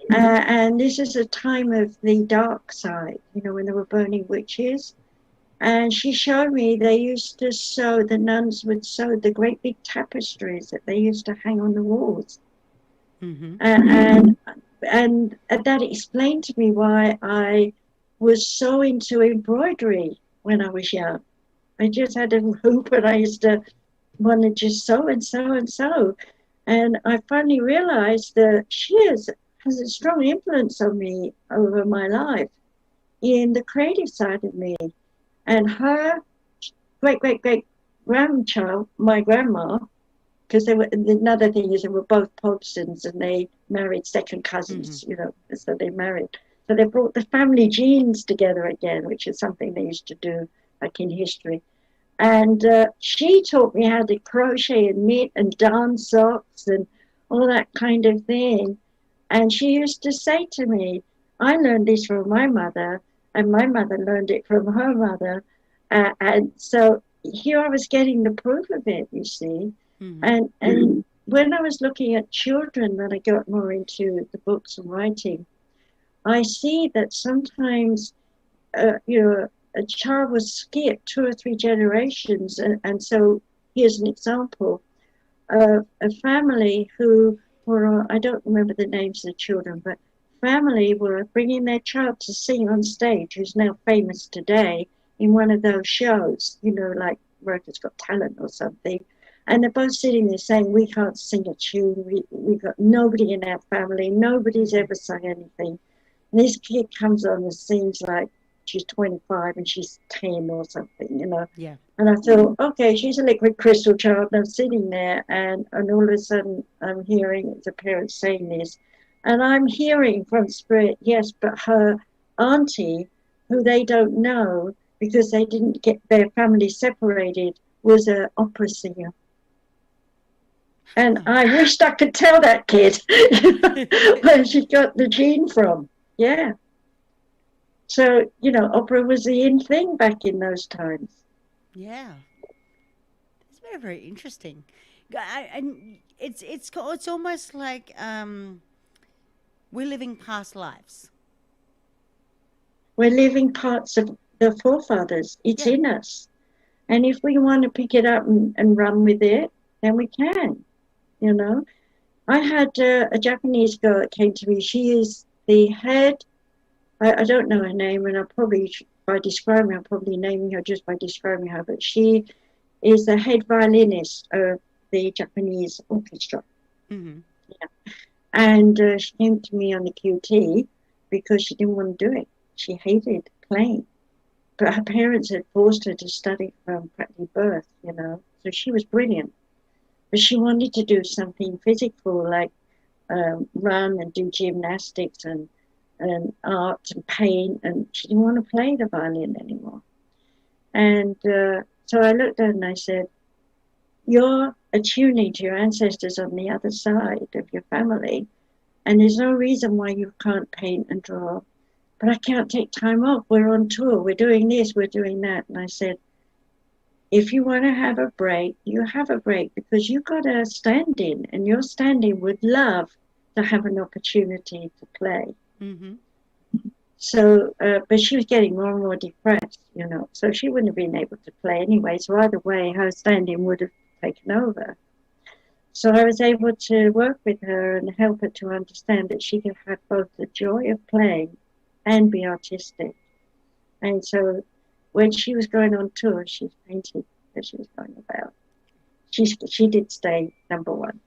And this is a time of the dark side, when they were burning witches. And she showed me they used to sew, the nuns would sew the great big tapestries that they used to hang on the walls. And that explained to me why I was so into embroidery when I was young. I just had a hoop and I used to want to just sew and sew and sew. And I finally realized that she has a strong influence on me over my life in the creative side of me. And her great-great-great-grandchild, my grandma, because another thing is they were both Pogsons and they married second cousins, so they married. So they brought the family genes together again, which is something they used to do like in history. And she taught me how to crochet and knit and darn socks and all that kind of thing. And she used to say to me, I learned this from my mother, and my mother learned it from her mother. And so here I was getting the proof of it, you see. And when I was looking at children, when I got more into the books and writing, I see that sometimes, a child was skipped 2 or 3 generations. And so here's an example of a family who were, I don't remember the names of the children, but family were bringing their child to sing on stage, who's now famous today, in one of those shows, like America's Got Talent or something. And they're both sitting there saying, we can't sing a tune. We've got nobody in our family. Nobody's ever sung anything. And this kid comes on and sings like she's 25 and she's 10 or something. Yeah. And I thought, okay, she's a liquid crystal child. And I'm sitting there and all of a sudden I'm hearing the parents saying this. And I'm hearing from spirit, yes, but her auntie, who they don't know because they didn't get their family separated, was an opera singer. And I wished I could tell that kid where she got the gene from. Yeah. So, opera was the in thing back in those times. Yeah. It's very, very interesting. And it's almost like we're living past lives. We're living parts of the forefathers. It's in us. And if we want to pick it up and run with it, then we can, I had a Japanese girl that came to me. She is the head, I don't know her name, and I'll probably naming her just by describing her, but she is the head violinist of the Japanese orchestra. Mm-hmm. Yeah. And she came to me on the QT because she didn't want to do it. She hated playing. But her parents had forced her to study from practically birth, so she was brilliant. But she wanted to do something physical, like run and do gymnastics and art and paint, and she didn't want to play the violin anymore. And so I looked at her and I said, you're attuning to your ancestors on the other side of your family, and there's no reason why you can't paint and draw. But I can't take time off. We're on tour. We're doing this. We're doing that. And I said, if you want to have a break, you have a break because you've got a stand-in, and your stand-in would love to have an opportunity to play. Mm-hmm. So, but she was getting more and more depressed, so she wouldn't have been able to play anyway. So either way, her stand-in would have taken over. So I was able to work with her and help her to understand that she could have both the joy of playing and be artistic. And so when she was going on tour, she painted that she was going about. She did stay number one.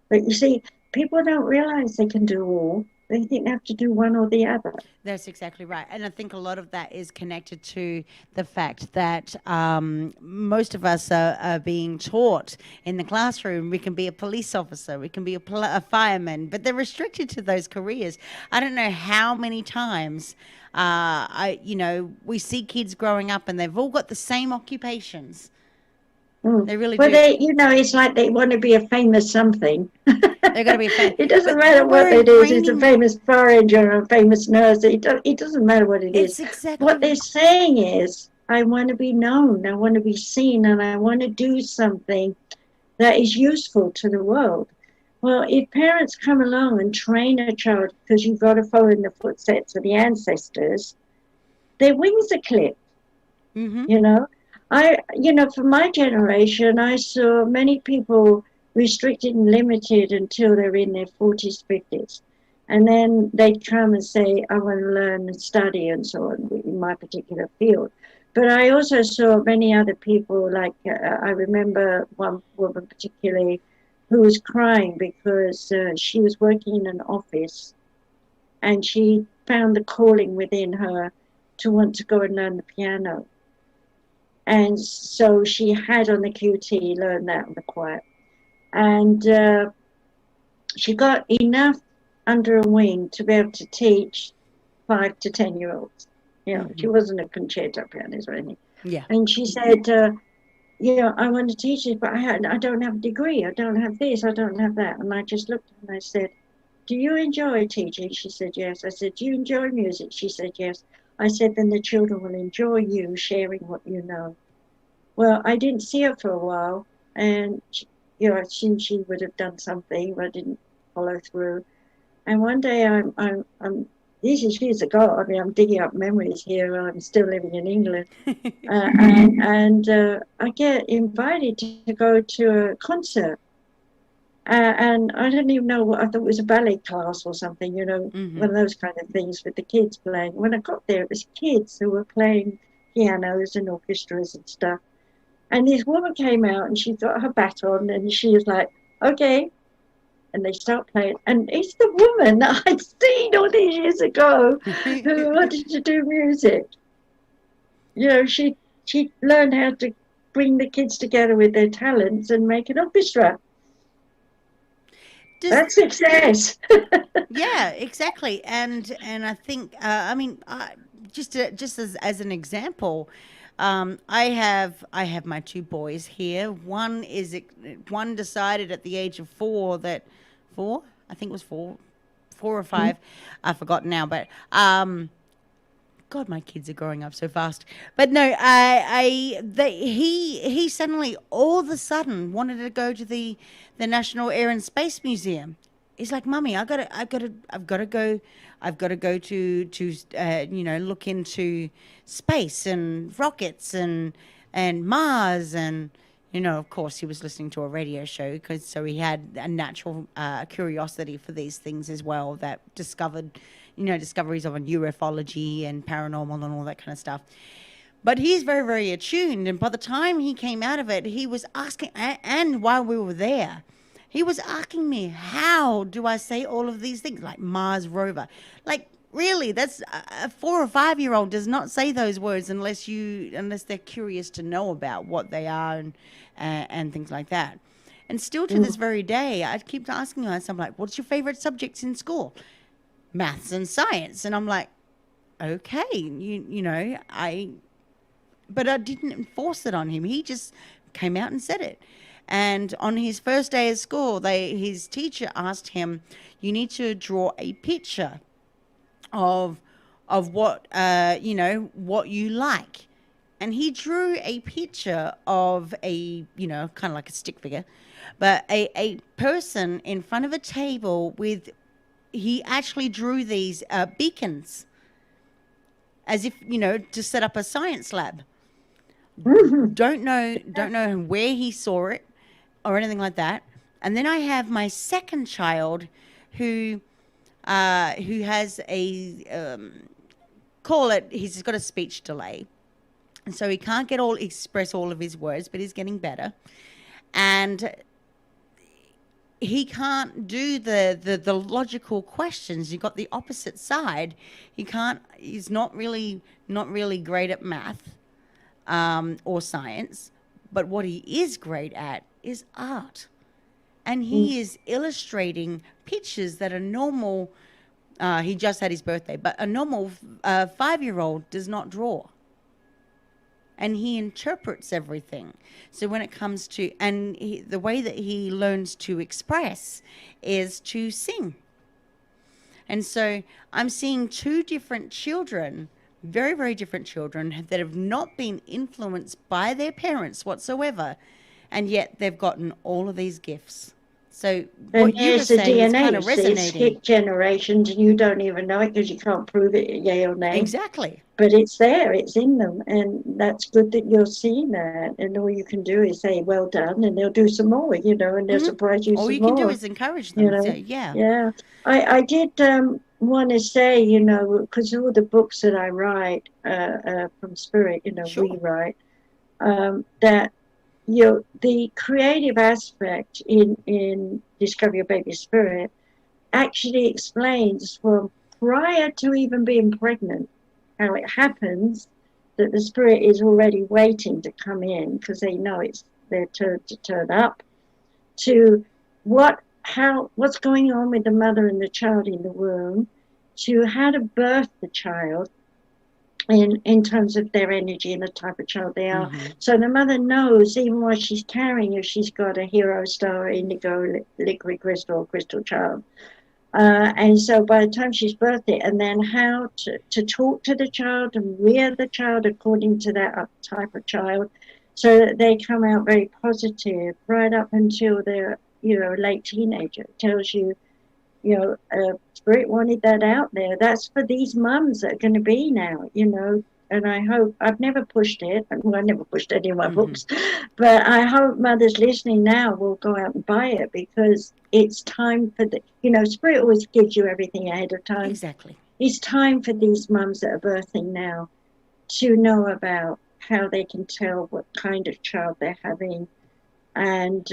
But you see, people don't realize they can do all. They think they have to do one or the other. That's exactly right. And I think a lot of that is connected to the fact that most of us are being taught in the classroom. We can be a police officer, we can be a fireman, but they're restricted to those careers. I don't know how many times we see kids growing up and they've all got the same occupations. They really do. It's like they want to be a famous something. They're going to be famous. It doesn't matter what it is. It's a famous forager or a famous nurse. It doesn't matter what it is. Exactly what they're saying is, I want to be known. I want to be seen, and I want to do something that is useful to the world. Well, if parents come along and train a child because you've got to follow in the footsteps of the ancestors, their wings are clipped. Mm-hmm. For my generation, I saw many people restricted and limited until they're in their 40s, 50s. And then they'd come and say, I want to learn and study and so on in my particular field. But I also saw many other people, like I remember one woman particularly who was crying because she was working in an office and she found the calling within her to want to go and learn the piano. And so she had on the QT learned that on the quiet. And she got enough under her wing to be able to teach 5 to 10-year-olds. She wasn't a concerto pianist or anything. Yeah. And she said, I want to teach this, but I don't have a degree. I don't have this. I don't have that. And I just looked at her and I said, do you enjoy teaching? She said, yes. I said, do you enjoy music? She said, yes. I said, then the children will enjoy you sharing what you know. Well, I didn't see her for a while, and I assumed she would have done something, but I didn't follow through. And one day, this is years ago. I mean, I'm digging up memories here. I'm still living in England, and I get invited to go to a concert. And I don't even know what, I thought it was a ballet class or something, one of those kind of things with the kids playing. When I got there, it was kids who were playing pianos and orchestras and stuff. And this woman came out and she got her baton and she was like, okay. And they start playing. And it's the woman that I'd seen all these years ago who wanted to do music. She learned how to bring the kids together with their talents and make an orchestra. That's success. Yeah, exactly. And I think just as an example, I have my two boys here. One decided at the age of four, I think it was four or five. I've forgotten now, but God, my kids are growing up so fast. But no, he suddenly all of a sudden wanted to go to the National Air and Space Museum. He's like, Mummy, I've got to go to look into space and rockets and Mars. And of course he was listening to a radio show so he had a natural curiosity for these things as well, that discoveries of ufology and paranormal and all that kind of stuff. But he's very, very attuned. And by the time he came out of it, he was asking, and while we were there, he was asking me, how do I say all of these things? Like Mars rover. Like, really, that's a 4 or 5 year old does not say those words unless they're curious to know about what they are and things like that. And still to this very day, I keep asking myself, like, what's your favorite subjects in school? Maths and science. And I'm like, okay, but I didn't enforce it on him. He just came out and said it. And on his first day of school, his teacher asked him, you need to draw a picture of what, what you like. And he drew a picture of a, kind of like a stick figure, but a person in front of a table with, he actually drew these beacons as if, to set up a science lab. Don't know where he saw it or anything like that. And then I have my second child who has he's got a speech delay. And so he can't express all of his words, but he's getting better. And he can't do the logical questions. You've got the opposite side. He's not really great at math or science, but what he is great at is art. And he is illustrating pictures that a normal, he just had his birthday, but a normal 5-year-old does not draw. And he interprets everything. So when it comes to, the way that he learns to express is to sing. And so I'm seeing two different children, very, very different children that have not been influenced by their parents whatsoever, and yet they've gotten all of these gifts. So what you were saying is kind of resonating. It's hit generations, and you don't even know it because you can't prove it, yay or nay. Exactly. But it's there, it's in them, and that's good that you're seeing that. And all you can do is say, well done, and they'll do some more, and they'll surprise you some more. All you can do is encourage them. So, yeah. Yeah. I did want to say, because all the books that I write from Spirit, Sure. we write, that the creative aspect in Discover Your Baby Spirit actually explains from prior to even being pregnant how it happens that the spirit is already waiting to come in because they know it's their turn to turn up, to what's going on with the mother and the child in the womb, to how to birth the child in terms of their energy and the type of child they are. So the mother knows, even while she's carrying, if she's got a hero star, indigo, liquid crystal, or crystal child. And so by the time she's birthed it, and then how to talk to the child and rear the child according to that type of child, so that they come out very positive right up until they're, late teenager. It tells you, Spirit wanted that out there. That's for these mums that are going to be now, and I hope I've never pushed it. Well, I never pushed any of my books, but I hope mothers listening now will go out and buy it, because it's time for Spirit always gives you everything ahead of time. Exactly. It's time for these mums that are birthing now to know about how they can tell what kind of child they're having, and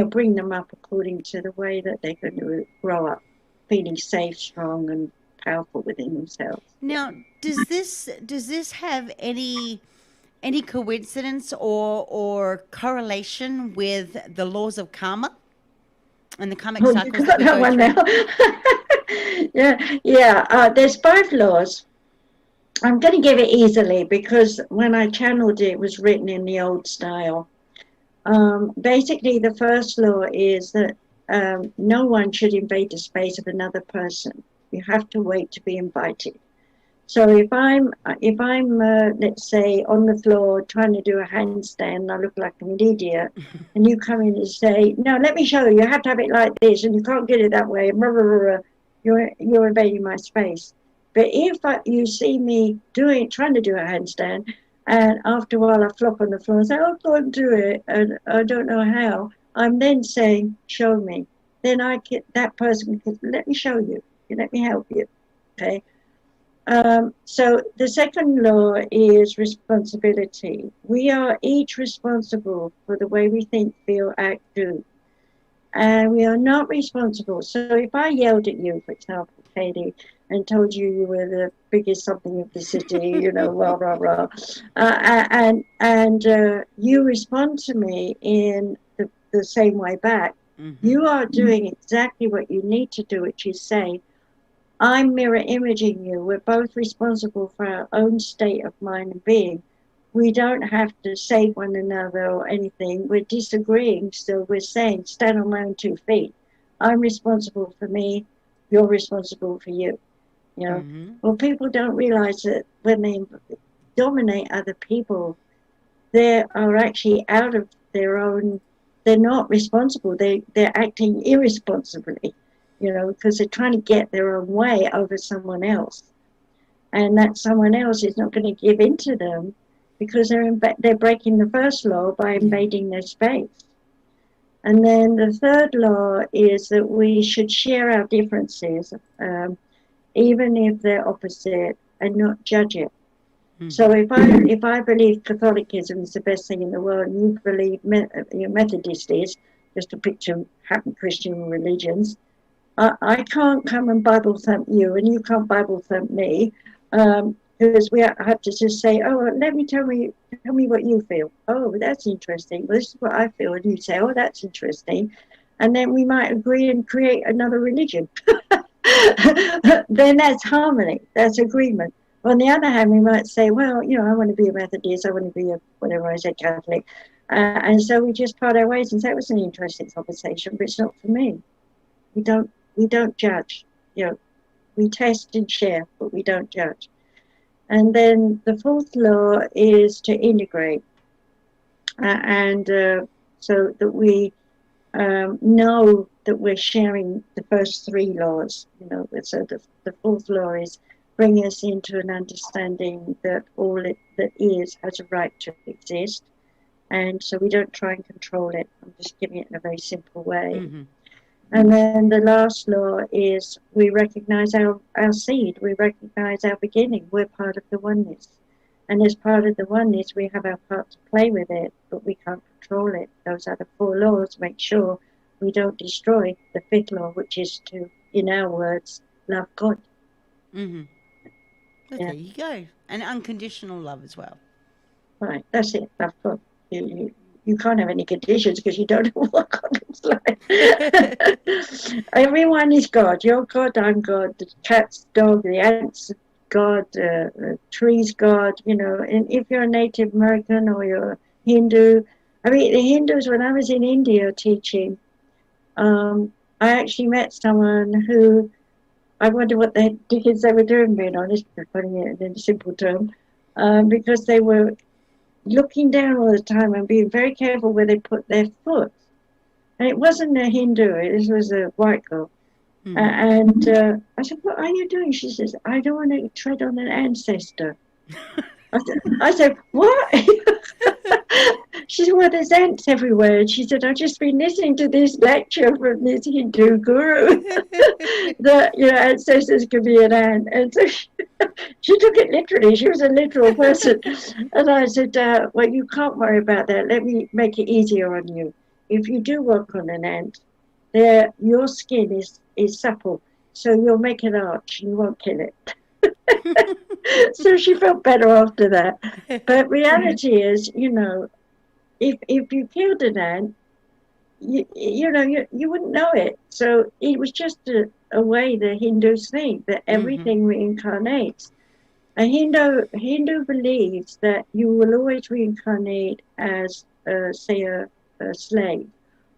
bring them up according to the way that they're going to grow up, feeling safe, strong, and powerful within themselves. Now, does this have any coincidence or correlation with the laws of karma and the karmic Oh, you cycles got that we that go one through? now. Yeah. There's 5 laws. I'm going to give it easily because when I channeled it, it was written in the old style. Basically, the first law is that no one should invade the space of another person. You have to wait to be invited. So if I'm let's say on the floor trying to do a handstand, and I look like an idiot, and you come in and say, "No, let me show you. You have to have it like this, and you can't get it that way." Blah, blah, blah, blah. You're invading my space. But if you see me trying to do a handstand, and after a while I flop on the floor and say, "Oh, go and do it," and I don't know how, I'm then saying, "Show me." Then that person can let me show you. Let me help you. Okay. So the second law is responsibility. We are each responsible for the way we think, feel, act, do. And we are not responsible. So if I yelled at you, for example, Katie, and told you were the biggest something of the city, rah, rah, rah, and you respond to me in the same way back, you are doing exactly what you need to do, which is say, I'm mirror imaging you. We're both responsible for our own state of mind and being. We don't have to save one another or anything. We're disagreeing still. We're saying, stand on my own 2 feet. I'm responsible for me. You're responsible for you. Well, people don't realize that when they dominate other people, they are actually out of their own. They're not responsible. They're acting irresponsibly, because they're trying to get their own way over someone else, and that someone else is not going to give in to them because they're breaking the first law by invading their space. And then the third law is that we should share our differences, even if they're opposite, and not judge it. So if I believe Catholicism is the best thing in the world, and you believe Methodist is, just to pick 2 happy Christian religions, I can't come and Bible thump you, and you can't Bible thump me, because we have to just say, "Oh, tell me what you feel." "Oh, that's interesting. Well, this is what I feel," and you say, "Oh, that's interesting," and then we might agree and create another religion. Then that's harmony. That's agreement. On the other hand, we might say, "Well, I want to be a Methodist. I want to be whatever I said, Catholic," and so we just part our ways and say, "It was an interesting conversation, but it's not for me." We don't judge. We test and share, but we don't judge. And then the 4th law is to integrate, and so that we know that we're sharing the first 3 laws. So the 4th law is bring us into an understanding that all that is has a right to exist, and so we don't try and control it. I'm just giving it in a very simple way. And then the last law is we recognize our seed. We recognize our beginning. We're part of the oneness. And as part of the oneness, we have our part to play with it, but we can't control it. Those are the 4 laws. Make sure we don't destroy the 5th law, which is to, in our words, love God. But there you go. And unconditional love as well. Right, that's it. Love God. You can't have any conditions because you don't know what God is like. Everyone is God. You're God, I'm God. The cat's dog, the ant's God, the tree's God, And if you're a Native American or you're Hindu, the Hindus, when I was in India teaching, I actually met someone who, I wonder what the dickens they were doing, being honest, putting it in a simple term, because they were looking down all the time and being very careful where they put their foot. And it wasn't a Hindu, this was a white girl. And I said, "What are you doing?" She says, "I don't want to tread on an ancestor." I said, what? She said, well, there's ants everywhere. And she said, I've just been listening to this lecture from this Hindu guru that, ancestors could be an ant. And so she took it literally. She was a literal person. And I said, well, you can't worry about that. Let me make it easier on you. If you do work on an ant, your skin is supple. So you'll make an arch and you won't kill it. So she felt better after that. But reality is, if you killed an ant, you wouldn't know it. So it was just a way the Hindus think that everything reincarnates. A Hindu believes that you will always reincarnate as, say, a slave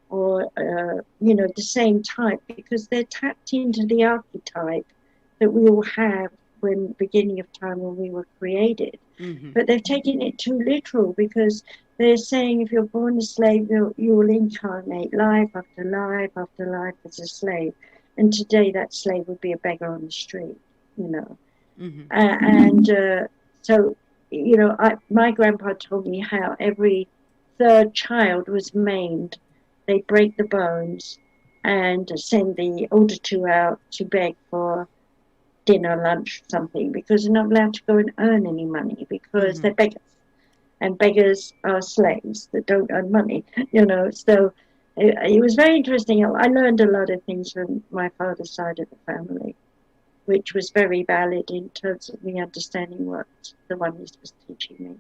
or, the same type because they're tapped into the archetype that we all have when beginning of time when we were created. But they've taken it too literal because they're saying if you're born a slave, you will incarnate life after life after life as a slave. And today that slave would be a beggar on the street, So, my grandpa told me how every third child was maimed. They break the bones and send the older two out to beg for dinner, lunch, something, because they're not allowed to go and earn any money because they're beggars. And beggars are slaves that don't earn money, So it was very interesting. I learned a lot of things from my father's side of the family, which was very valid in terms of me understanding what the oneness was teaching me.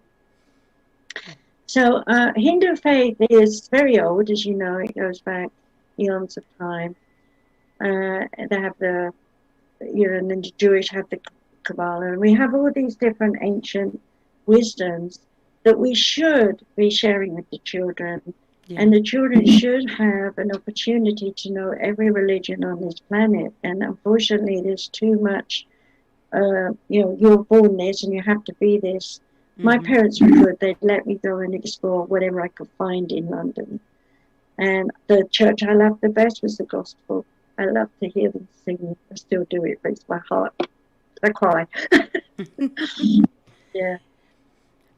So Hindu faith is very old, as you know. It goes back eons of time. They have and then the Jewish have the Kabbalah, and we have all these different ancient wisdoms that we should be sharing with the children. Yeah. And the children should have an opportunity to know every religion on this planet. And unfortunately, there's too much, you're born this and you have to be this. My parents were good. They'd let me go and explore whatever I could find in London. And the church I loved the best was the gospel. I love to hear them sing. I still do. It breaks my heart. I cry. Yeah.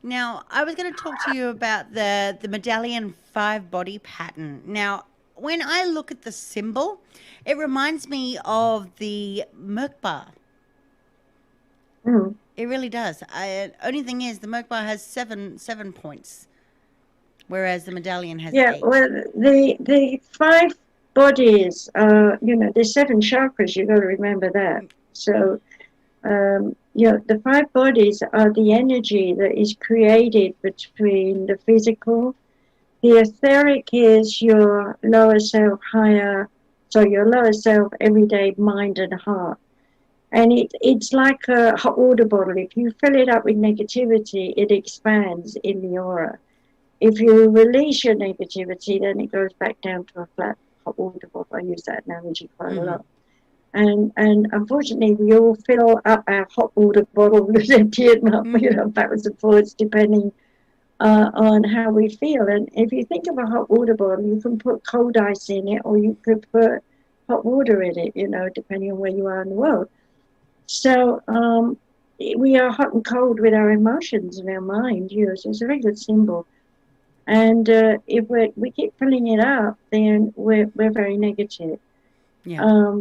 Now, I was going to talk to you about the Medallion 5-body pattern. Now, when I look at the symbol, it reminds me of the Merkaba. It really does. Only thing is, the Merkaba has seven points, whereas the Medallion has 8. Yeah, well, the 5 bodies are, there's 7 chakras, you've got to remember that. So, the 5 bodies are the energy that is created between the physical. The etheric is your lower self, your lower self, everyday mind and heart. And it's like a hot water bottle. If you fill it up with negativity, it expands in the aura. If you release your negativity, then it goes back down to a flat hot water bottle. I use that analogy quite a lot. And unfortunately, we all fill up our hot water bottle and empty it up, backwards and forwards, depending on how we feel. And if you think of a hot water bottle, you can put cold ice in it, or you could put hot water in it, depending on where you are in the world. So we are hot and cold with our emotions and our mind. So it's a very good symbol. And if we keep filling it up, then we're very negative. Yeah.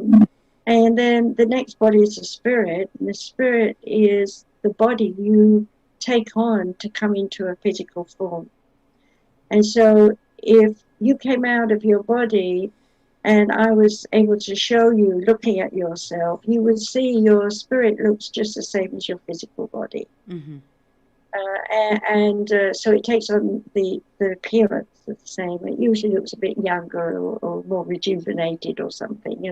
And then the next body is the spirit. And the spirit is the body you take on to come into a physical form. And so if you came out of your body and I was able to show you, looking at yourself, you would see your spirit looks just the same as your physical body. So it takes on the appearance of the same. It usually looks a bit younger or more rejuvenated or something,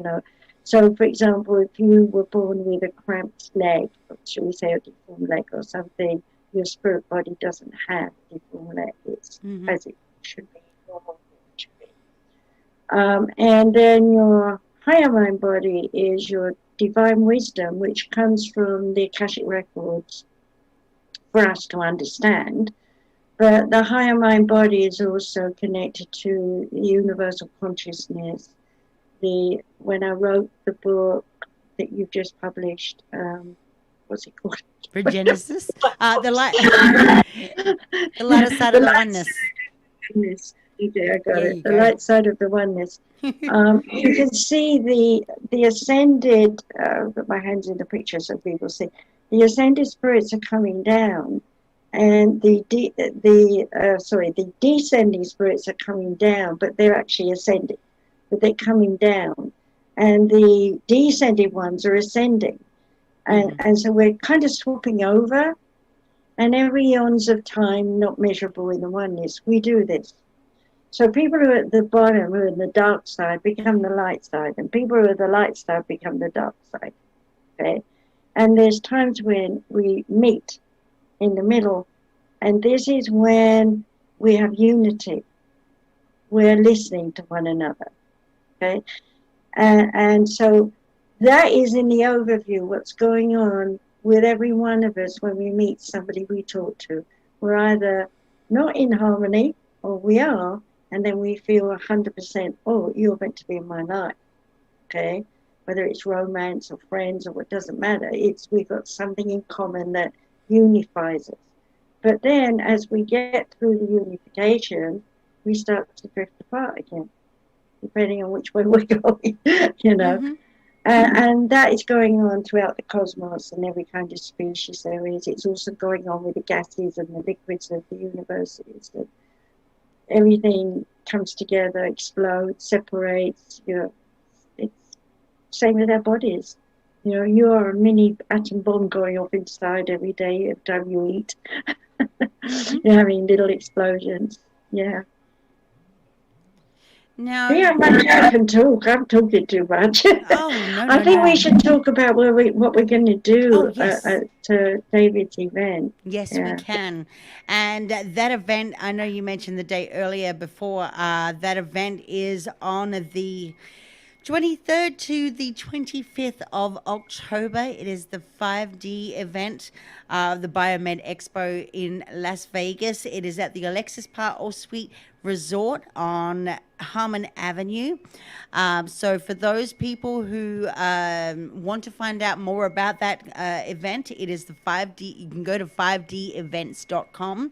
So, for example, if you were born with a cramped leg, or shall we say a deformed leg or something, your spirit body doesn't have a deformed leg. It's as it should be, normal it should be. And then your higher mind body is your divine wisdom, which comes from the Akashic records for us to understand. But the higher mind body is also connected to the universal consciousness. When I wrote the book that you've just published, what's it called? Regenesis. The light, the lighter side The of the light oneness. side of the oneness. Okay, I got There it. you The go. light side of the oneness. You can see the ascended. Put my hands in the picture so people see. The ascended spirits are coming down, and the descending spirits are coming down, but they're actually ascending, but they're coming down, and the descended ones are ascending, and so we're kind of swapping over, and every eons of time not measurable in the oneness. We do this. So people who are at the bottom, who are in the dark side, become the light side, and people who are the light side become the dark side. Okay, and there's times when we meet in the middle, and this is when we have unity. We're listening to one another. Okay, and so that is in the overview what's going on with every one of us when we meet somebody we talk to. We're either not in harmony, or we are, and then we feel 100%, oh, you're meant to be in my life, okay? Whether it's romance or friends or what, doesn't matter. We've got something in common that unifies us. But then as we get through the unification, we start to drift apart again, depending on which way we're going, you know. And that is going on throughout the cosmos and every kind of species there is. It's also going on with the gases and the liquids of the universe. Everything comes together, explodes, separates. You know, it's same with our bodies. You know, you are a mini atom bomb going off inside every day every time you eat. You're having little explosions. Yeah. Now, See how much I can talk. I'm talking too much. oh no, I no, think we no. should talk about what we're going to Oh do yes. at David's event. Yes, we Yeah. can. And that event, I know you mentioned the date earlier before, that event is on the 23rd to the 25th of October. It is the 5D event, the Biomed Expo in Las Vegas. It is at the Alexis Park All Suite Resort on Harmon Avenue. So for those people who want to find out more about that event, it is the 5D. You can go to 5devents.com.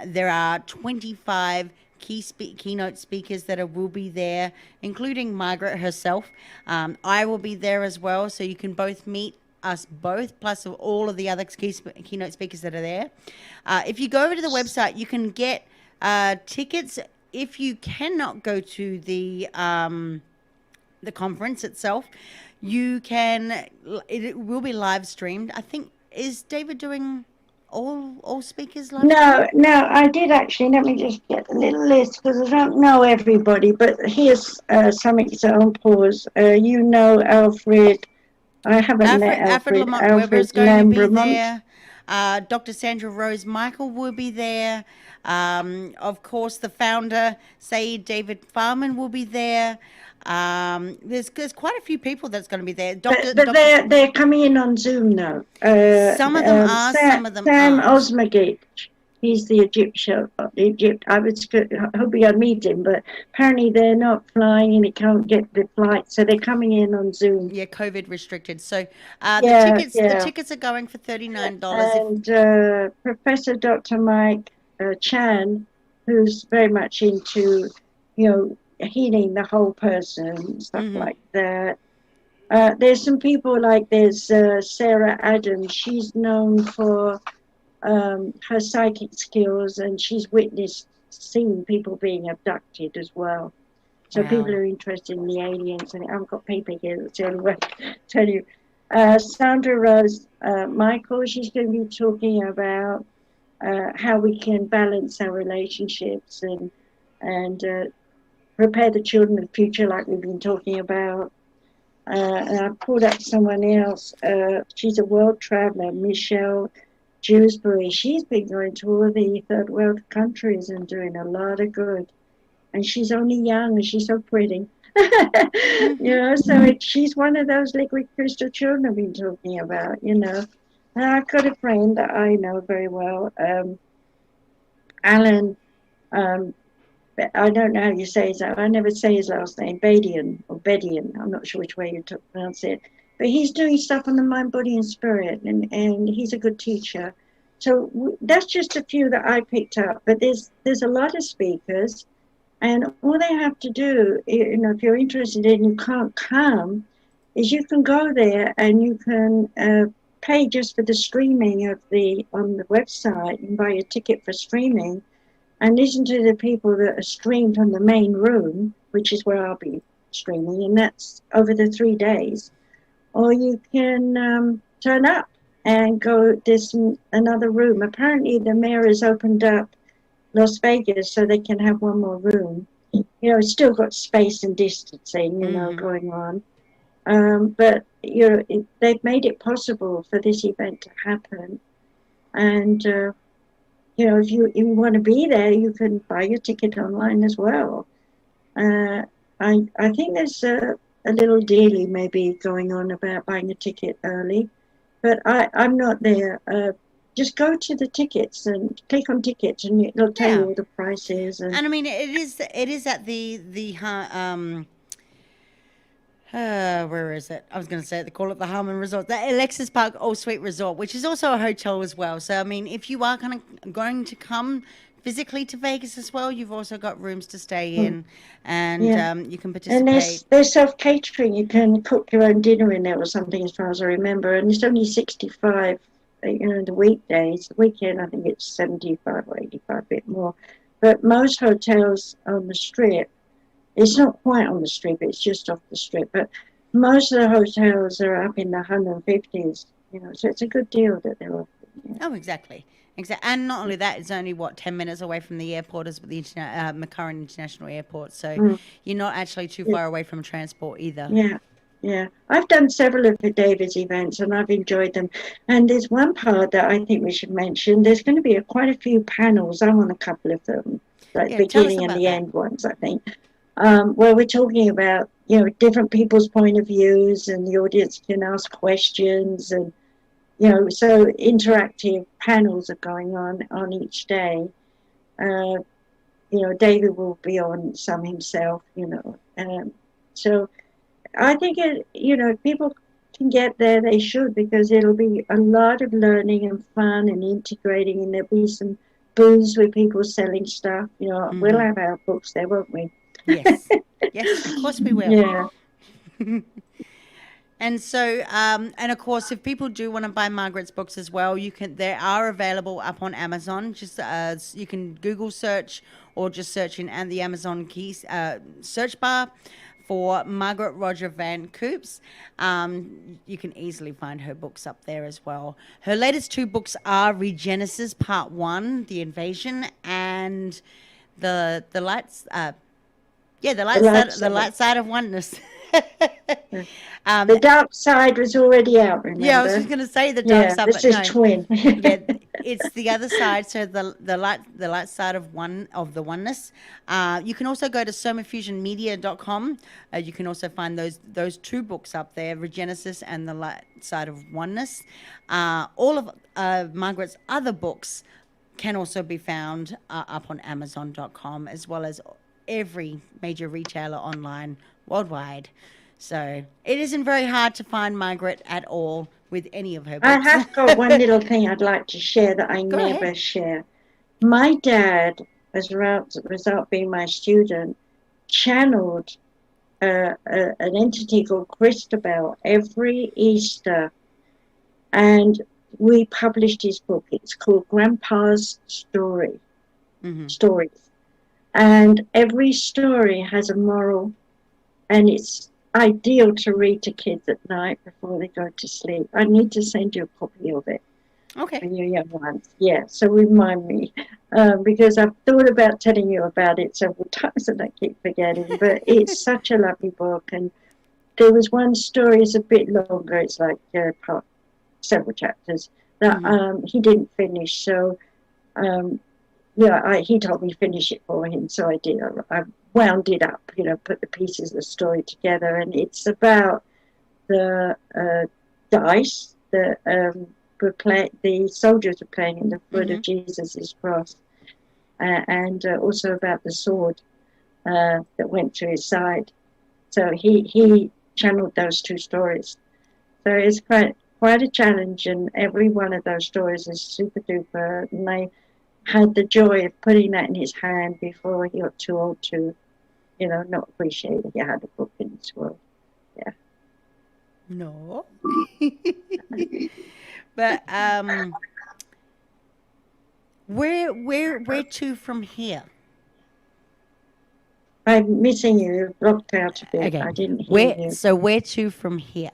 There are 25 keynote speakers that will be there, including Margaret herself. I will be there as well, so you can both meet us both, plus all of the other keynote speakers that are there. If you go over to the website, you can get tickets. If you cannot go to the conference itself, you can. It will be live streamed. I think, is David doing all speakers live streamed? No, I did actually. Let me just get a little list because I don't know everybody. But here's some examples. You know Alfred. I haven't met Alfred Alfred. Lamont Weber is Alfred going to be Lambramont. there. Dr. Sandra Rose Michael will be there. Of course, the founder, Saeed David Farman, will be there. There's quite a few people that's going to be there. But they're coming in on Zoom now. Some of them are, some of them Sam aren't. Osmagate. He's the Egyptian. I was hoping I'd meet him, but apparently they're not flying and he can't get the flight, so they're coming in on Zoom. Yeah, COVID restricted. So Yeah. the tickets are going for $39. And Professor Dr. Mike Chan, who's very much into, healing the whole person, stuff like that. There's some people like there's Sarah Adams. She's known for her psychic skills, and she's seen people being abducted as well. So people are interested in the aliens, and I've got paper here that's the only way to tell you. Sandra Rose Michael, she's going to be talking about how we can balance our relationships and prepare the children of the future, like we've been talking about. And I pulled up someone else. She's a world traveler, Michelle Dewsbury. She's been going to all the third world countries and doing a lot of good. And she's only young and she's so pretty. So she's one of those liquid crystal children I've been talking about, And I've got a friend that I know very well, Alan. I don't know how you say his name. I never say his last name, Badian or Bedian. I'm not sure which way you pronounce it. but he's doing stuff on the mind, body, and spirit, and he's a good teacher. So that's just a few that I picked up. But there's a lot of speakers, and all they have to do, if you're interested and you can't come, is you can go there and you can pay just for the streaming on the website. You can buy a ticket for streaming and listen to the people that are streamed from the main room, which is where I'll be streaming, and that's over the 3 days. Or you can turn up and go. There's another room. Apparently, the mayor has opened up Las Vegas so they can have one more room. It's still got space and distancing, going on. But they've made it possible for this event to happen. And if you want to be there, you can buy your ticket online as well. I think there's a little dealie maybe going on about buying a ticket early, but I'm not there. Just go to the tickets and click on tickets, and it'll tell you all the prices. And I mean, it is at the where is it? I was going to say they call it the Harmon Resort, the Alexis Park All Suite Resort, which is also a hotel as well. So I mean, if you are going to come physically to Vegas as well, you've also got rooms to stay in, and you can participate. And there's self-catering. You can cook your own dinner in there or something, as far as I remember. And it's only $65, the weekdays. The weekend, I think it's $75 or $85, a bit more. But most hotels on the Strip, it's not quite on the Strip, it's just off the Strip. But most of the hotels are up in the 150s, so it's a good deal that they're offering. Yeah. Oh, exactly. And not only that, it's only 10 minutes away from the airport, as the McCurran International Airport. So you're not actually too far away from transport either. Yeah. I've done several of the David's events and I've enjoyed them. And there's one part that I think we should mention. There's going to be quite a few panels. I'm on a couple of them, like beginning and the end ones, I think, where we're talking about, different people's point of views, and the audience can ask questions, and so interactive panels are going on each day. David will be on some himself, so I think if people can get there, they should, because it'll be a lot of learning and fun and integrating, and there'll be some booths with people selling stuff. We'll have our books there, won't we? Yes, of course we will. Yeah. And so, and of course, if people do want to buy Margaret's books as well, they are available up on Amazon. Just you can Google search or just search in the Amazon keys search bar for Margaret Roger Van Coops. You can easily find her books up there as well. Her latest 2 books are Regenesis Part 1, The Invasion, and the lights. The light side of oneness. The dark side was already out, remember? Yeah, I was just going to say the dark side, this is twin. It's the other side. So the light side of the oneness. You can also go to somafusionmedia.com. You can also find those 2 books up there, Regenesis and the light side of oneness. All of Margaret's other books can also be found up on Amazon.com, as well as every major retailer online worldwide. So it isn't very hard to find Margaret at all with any of her books. I have got one little thing I'd like to share that I never share. My dad, as a result being my student, channeled an entity called Christabel every Easter, and we published his book. It's called Grandpa's Stories. And every story has a moral, and it's ideal to read to kids at night before they go to sleep. I need to send you a copy of it. Okay. When you're young ones. Yeah, so remind me, because I've thought about telling you about it several times and I keep forgetting, but it's such a lovely book. And there was one story, it's a bit longer, it's like several chapters, that he didn't finish. So, he told me to finish it for him, so I did. I wound it up, put the pieces of the story together, and it's about the dice that the soldiers were playing in the foot of Jesus' cross, and also about the sword that went to his side. So he channeled those 2 stories. So it's quite a challenge, and every one of those stories is super duper. And I had the joy of putting that in his hand before he got too old to, not appreciate that he had a book in his world. Yeah. No. But where to from here? I'm missing you. You blocked out a bit. Okay. I didn't hear you. Where to from here?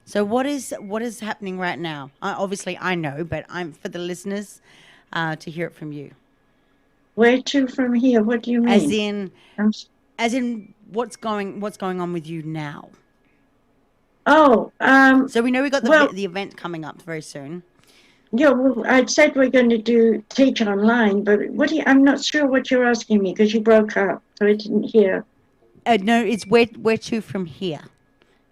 So what is happening right now? Obviously I know, but I'm for the listeners to hear it from you. Where to from here? What do you As mean? in I'm, as in what's going on with you now? oh, So we know we got well, the event coming up very soon. yeah, well, I'd said we're going to teach online, but I'm not sure what you're asking me because you broke up, so I didn't hear. No, it's where to from here.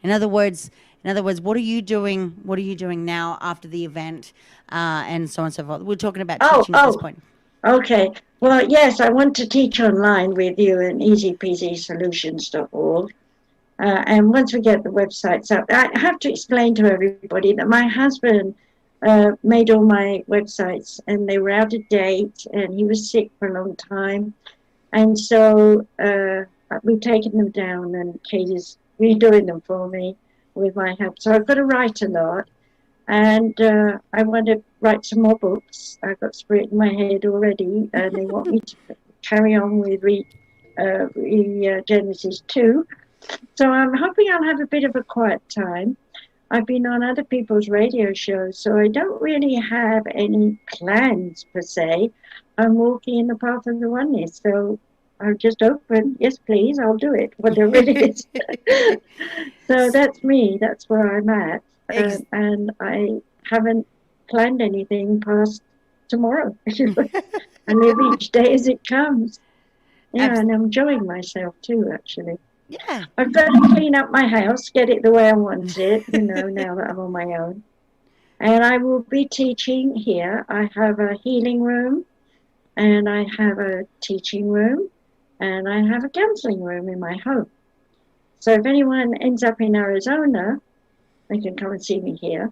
In other words, what are you doing? What are you doing now after the event, and so on and so forth? We're talking about teaching at this Oh, point. okay. Well, yes, I want to teach online with you at easypeasysolutions.org. And once we get the websites up, I have to explain to everybody that my husband made all my websites and they were out of date and he was sick for a long time. And so we've taken them down and Katie's redoing them for me with my help. So I've got to write a lot. And I want to write some more books. I've got Spirit in my head already, and they want me to carry on with Regenesis 2. So I'm hoping I'll have a bit of a quiet time. I've been on other people's radio shows, so I don't really have any plans per se. I'm walking in the path of the oneness, so I'm just open. Yes, please, I'll do it, whatever it is. So that's me. That's where I'm at, Ex- and I haven't planned anything past tomorrow. I live each day as it comes. Yeah, abs- and I'm enjoying myself too, actually. yeah. I've got to clean up my house, get it the way I want it, now that I'm on my own. And I will be teaching here. I have a healing room, and I have a teaching room, and I have a counseling room in my home. So if anyone ends up in Arizona, they can come and see me here.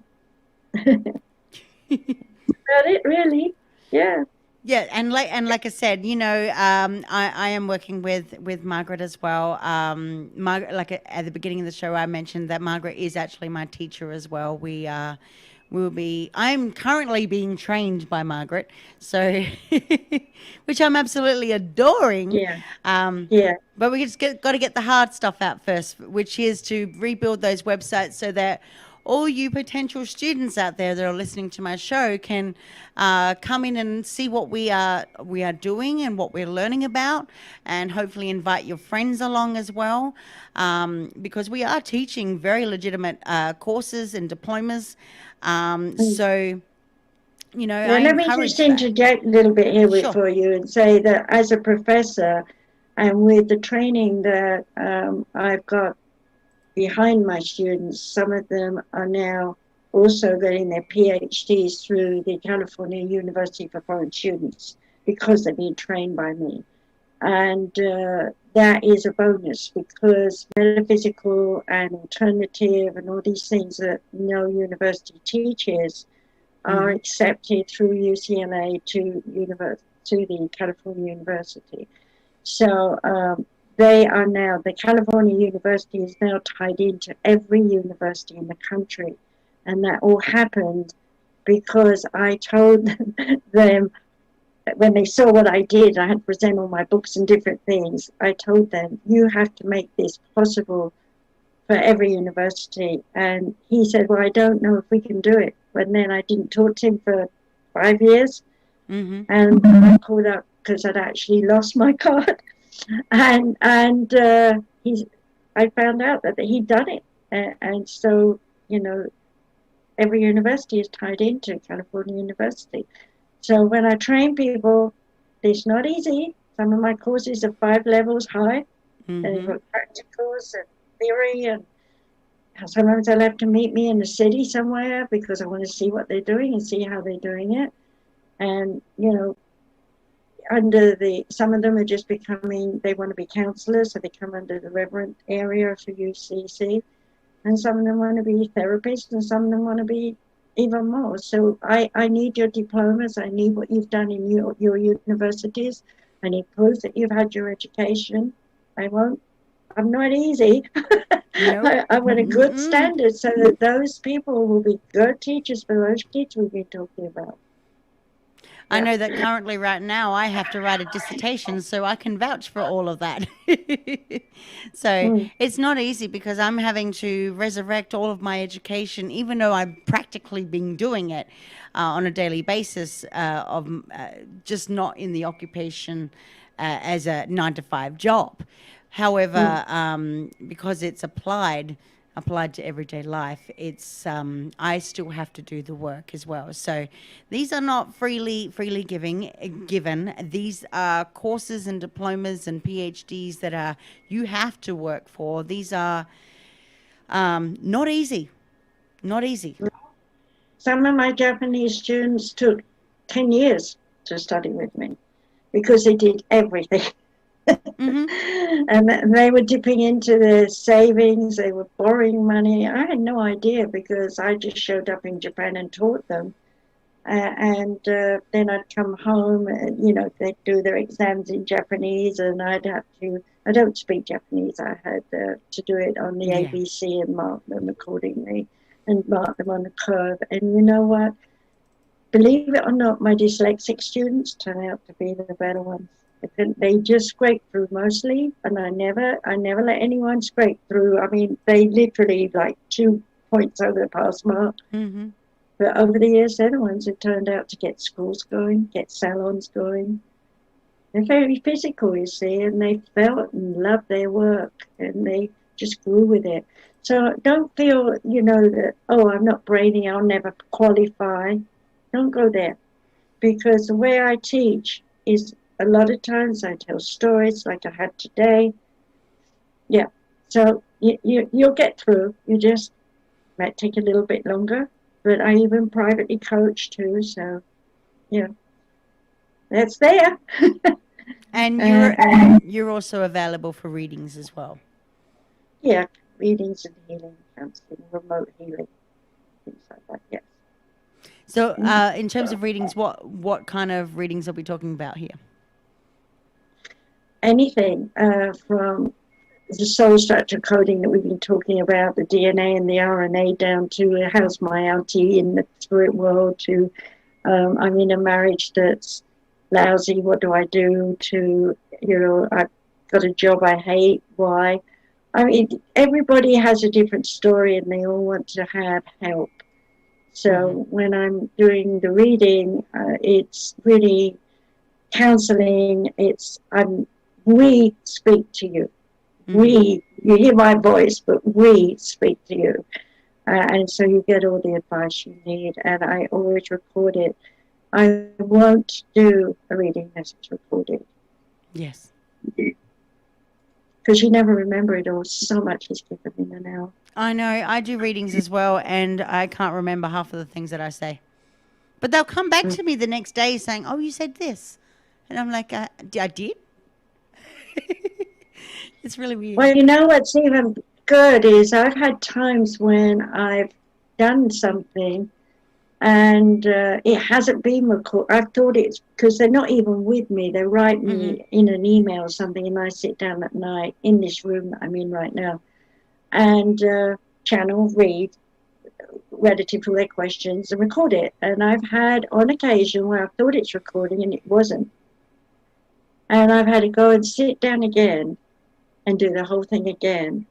That's it, really. Yeah. Yeah, and like I said, I am working with Margaret as well. Margaret, like at the beginning of the show, I mentioned that Margaret is actually my teacher as well. I'm currently being trained by Margaret, so which I'm absolutely adoring. Yeah. Um, Yeah. but we just got to get the hard stuff out first, which is to rebuild those websites so that all you potential students out there that are listening to my show can come in and see what we are doing and what we're learning about, and hopefully invite your friends along as well, because we are teaching very legitimate courses and diplomas. So, Yeah, I let me just encourage that. interject a little bit here Sure. for you and say that as a professor and with the training that I've got behind my students, some of them are now also getting their PhDs through the California University for Foreign Students because they've been trained by me. And that is a bonus because metaphysical and alternative and all these things that no university teaches are accepted through UCLA to the California University. So the California University is now tied into every university in the country. And that all happened because I told them when they saw what I did, I had to present all my books and different things. I told them, you have to make this possible for every university. And he said, well, I don't know if we can do it. But then I didn't talk to him for 5 years. Mm-hmm. And I called up because I'd actually lost my card. And I found out that he'd done it. And so, every university is tied into California University. So when I train people, it's not easy. Some of my courses are 5 levels high. And they've got practicals and theory, and sometimes they'll have to meet me in the city somewhere because I want to see what they're doing and see how they're doing it. And, some of them are just they want to be counselors, so they come under the reverend area for UCC. and some of them want to be therapists, and some of them want to be even more. So I need your diplomas. I need what you've done in your universities. I need proof that you've had your education. I'm not easy. Nope. I want a good standard so that those people will be good teachers for those kids we've been talking about. I know that currently right now I have to write a dissertation, so I can vouch for all of that. So it's not easy because I'm having to resurrect all of my education, even though I've practically been doing it on a daily basis, just not in the occupation as a 9-to-5 job. However, because it's applied to everyday life, it's I still have to do the work as well. So these are not freely given. These are courses and diplomas and PhDs that you have to work for. These are not easy. Not easy. Some of my Japanese students took 10 years to study with me because they did everything. And they were dipping into their savings. They were borrowing money. I had no idea because I just showed up in Japan and taught them. And then I'd come home and, they'd do their exams in Japanese and I don't speak Japanese. I had to do it on the ABC and mark them accordingly and mark them on the curve. And you know what? Believe it or not, my dyslexic students turn out to be the better ones. They just scrape through mostly, and I never let anyone scrape through. I mean, they literally like 2 points over the pass mark. But over the years, they're the ones who turned out to get schools going, get salons going. They're very physical, you see, and they felt and loved their work, and they just grew with it. So don't feel, that, oh, I'm not brainy, I'll never qualify. Don't go there, because the way I teach is a lot of times I tell stories like I had today. Yeah, so you'll get through. You just might take a little bit longer, but I even privately coach too. So, that's there. And you're also available for readings as well. Yeah, readings and healing, counseling, remote healing, things like that. Yes. So, in terms of readings, what kind of readings are we talking about here? Anything from the soul structure coding that we've been talking about, the DNA and the RNA, down to how's my auntie in the spirit world, to I'm in a marriage that's lousy, what do I do, to, I've got a job I hate, why? I mean, everybody has a different story and they all want to have help. So when I'm doing the reading, it's really counseling. We speak to you. You hear my voice, but we speak to you. And so you get all the advice you need. And I always record it. I won't do a reading unless it's recorded. Yes. Because you never remember it all. So much is given in an hour. I know. I do readings as well, and I can't remember half of the things that I say. But they'll come back to me the next day saying, oh, you said this. And I'm like, I did? It's really weird. Well, what's even good is I've had times when I've done something and it hasn't been recorded. I've thought it's because they're not even with me. They write me in an email or something, and I sit down at night in this room that I'm in right now and channel, read relative to their questions and record it. And I've had on occasion where I thought it's recording and it wasn't. And I've had to go and sit down again and do the whole thing again.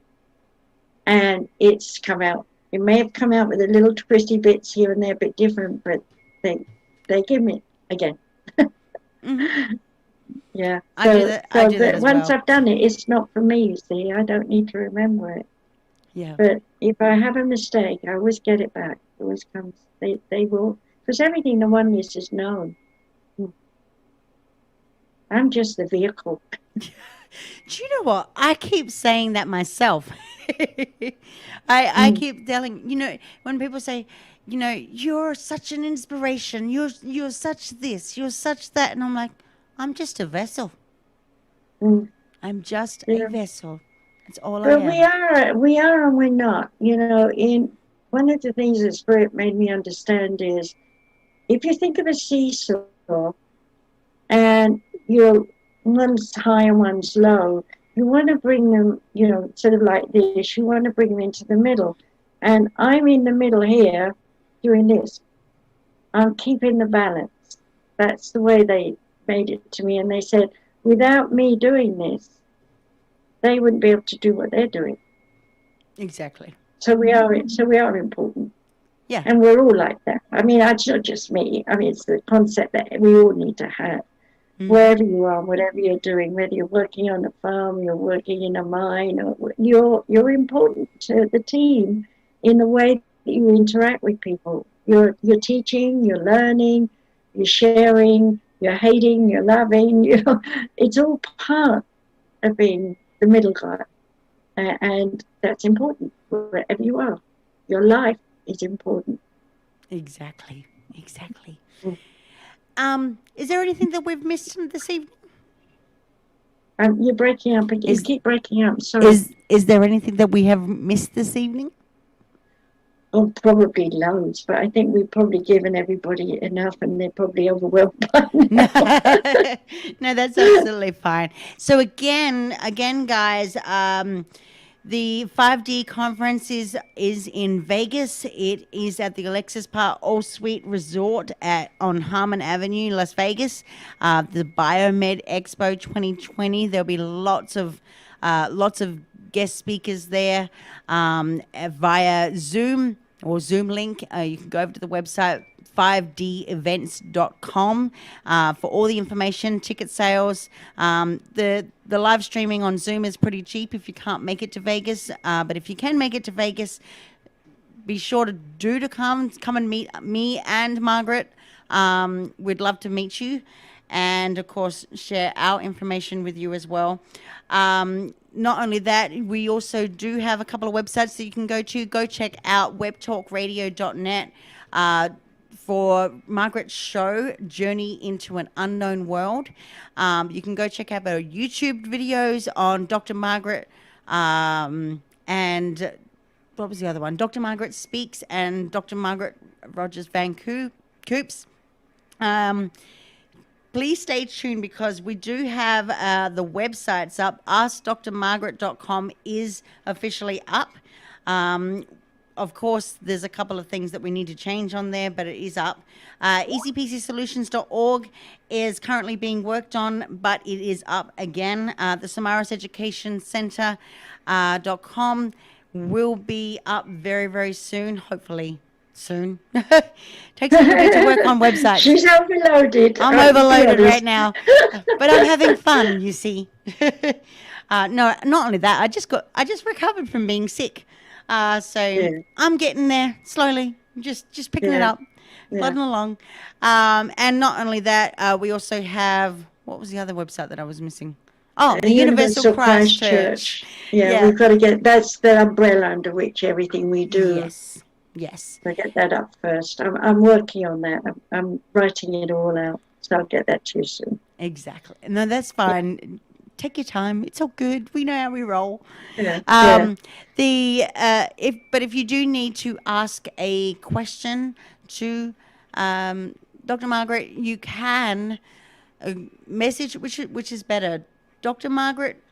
And it's come out. It may have come out with a little twisty bits here and there, a bit different, but they give me again. Yeah. I do that as once well. I've done it, it's not for me, you see. I don't need to remember it. Yeah. But if I have a mistake, I always get it back. It always comes. They will, because everything the oneness is known. I'm just the vehicle. Do you know what? I keep saying that myself. I keep telling, when people say, you're such an inspiration, you're such this, you're such that, and I'm like, I'm just a vessel. I'm just a vessel. It's all I But am. we are and we're not. You know, in one of the things that Spirit made me understand is if you think of a seesaw and you're one's high and one's low, you want to bring them, you know, sort of like this, you want to bring them into the middle. And I'm in the middle here doing this. I'm keeping the balance. That's the way they made it to me. And they said, without me doing this, they wouldn't be able to do what they're doing. Exactly. So we are important. Yeah. And we're all like that. I mean, it's not just me. I mean, it's the concept that we all need to have. Wherever you are, whatever you're doing, whether you're working on a farm, you're working in a mine, or you're important to the team in the way that you interact with people. You're teaching, you're learning, you're sharing, you're hating, you're loving. It's all part of being the middle guy, and that's important wherever you are. Your life is important. Exactly. Exactly. Mm. Is there anything that we've missed this evening? You're breaking up. You keep breaking up. Sorry. Is there anything that we have missed this evening? Oh, probably loads, but I think we've probably given everybody enough, and they're probably overwhelmed by now. No, that's absolutely fine. So again, guys, the 5D conference is in Vegas. It is at the Alexis Park All Suite Resort on Harmon Avenue, Las Vegas. The Biomed Expo 2020. There'll be lots of guest speakers there via Zoom or Zoom link. You can go over to the website 5devents.com for all the information, ticket sales. The live streaming on Zoom is pretty cheap if you can't make it to Vegas. But if you can make it to Vegas, be sure to come and meet me and Margaret. We'd love to meet you, and of course share our information with you as well. Not only that, we also do have a couple of websites that you can go to. Go check out webtalkradio.net for Margaret's show, Journey into an Unknown World. You can go check out our YouTube videos on Dr. Margaret and what was the other one? Dr. Margaret Speaks and Dr. Margaret Rogers Van Coops. Please stay tuned because we do have the websites up. AskDrMargaret.com is officially up. Of course, there's a couple of things that we need to change on there, but it is up. EasyPeasySolutions.org is currently being worked on, but it is up again. The Samaras Education Center.com will be up very, very soon, hopefully. Soon. Takes a little bit to work on websites. She's overloaded. I'm overloaded right now, but I'm having fun. You see. No, not only that. I just recovered from being sick, so I'm getting there slowly. Just picking it up, plodding along. And not only that, we also have, what was the other website that I was missing? Oh, the Universal Christ Church. Yeah, we've got to that's the umbrella under which everything we do. Yes. So get that up first. I'm working on that. I'm writing it all out, so I'll get that to you soon. Exactly. No, that's fine. Yeah. Take your time. It's all good. We know how we roll. Yeah. If you do need to ask a question to Dr. Margaret, you can message. Which is better, Dr. Margaret?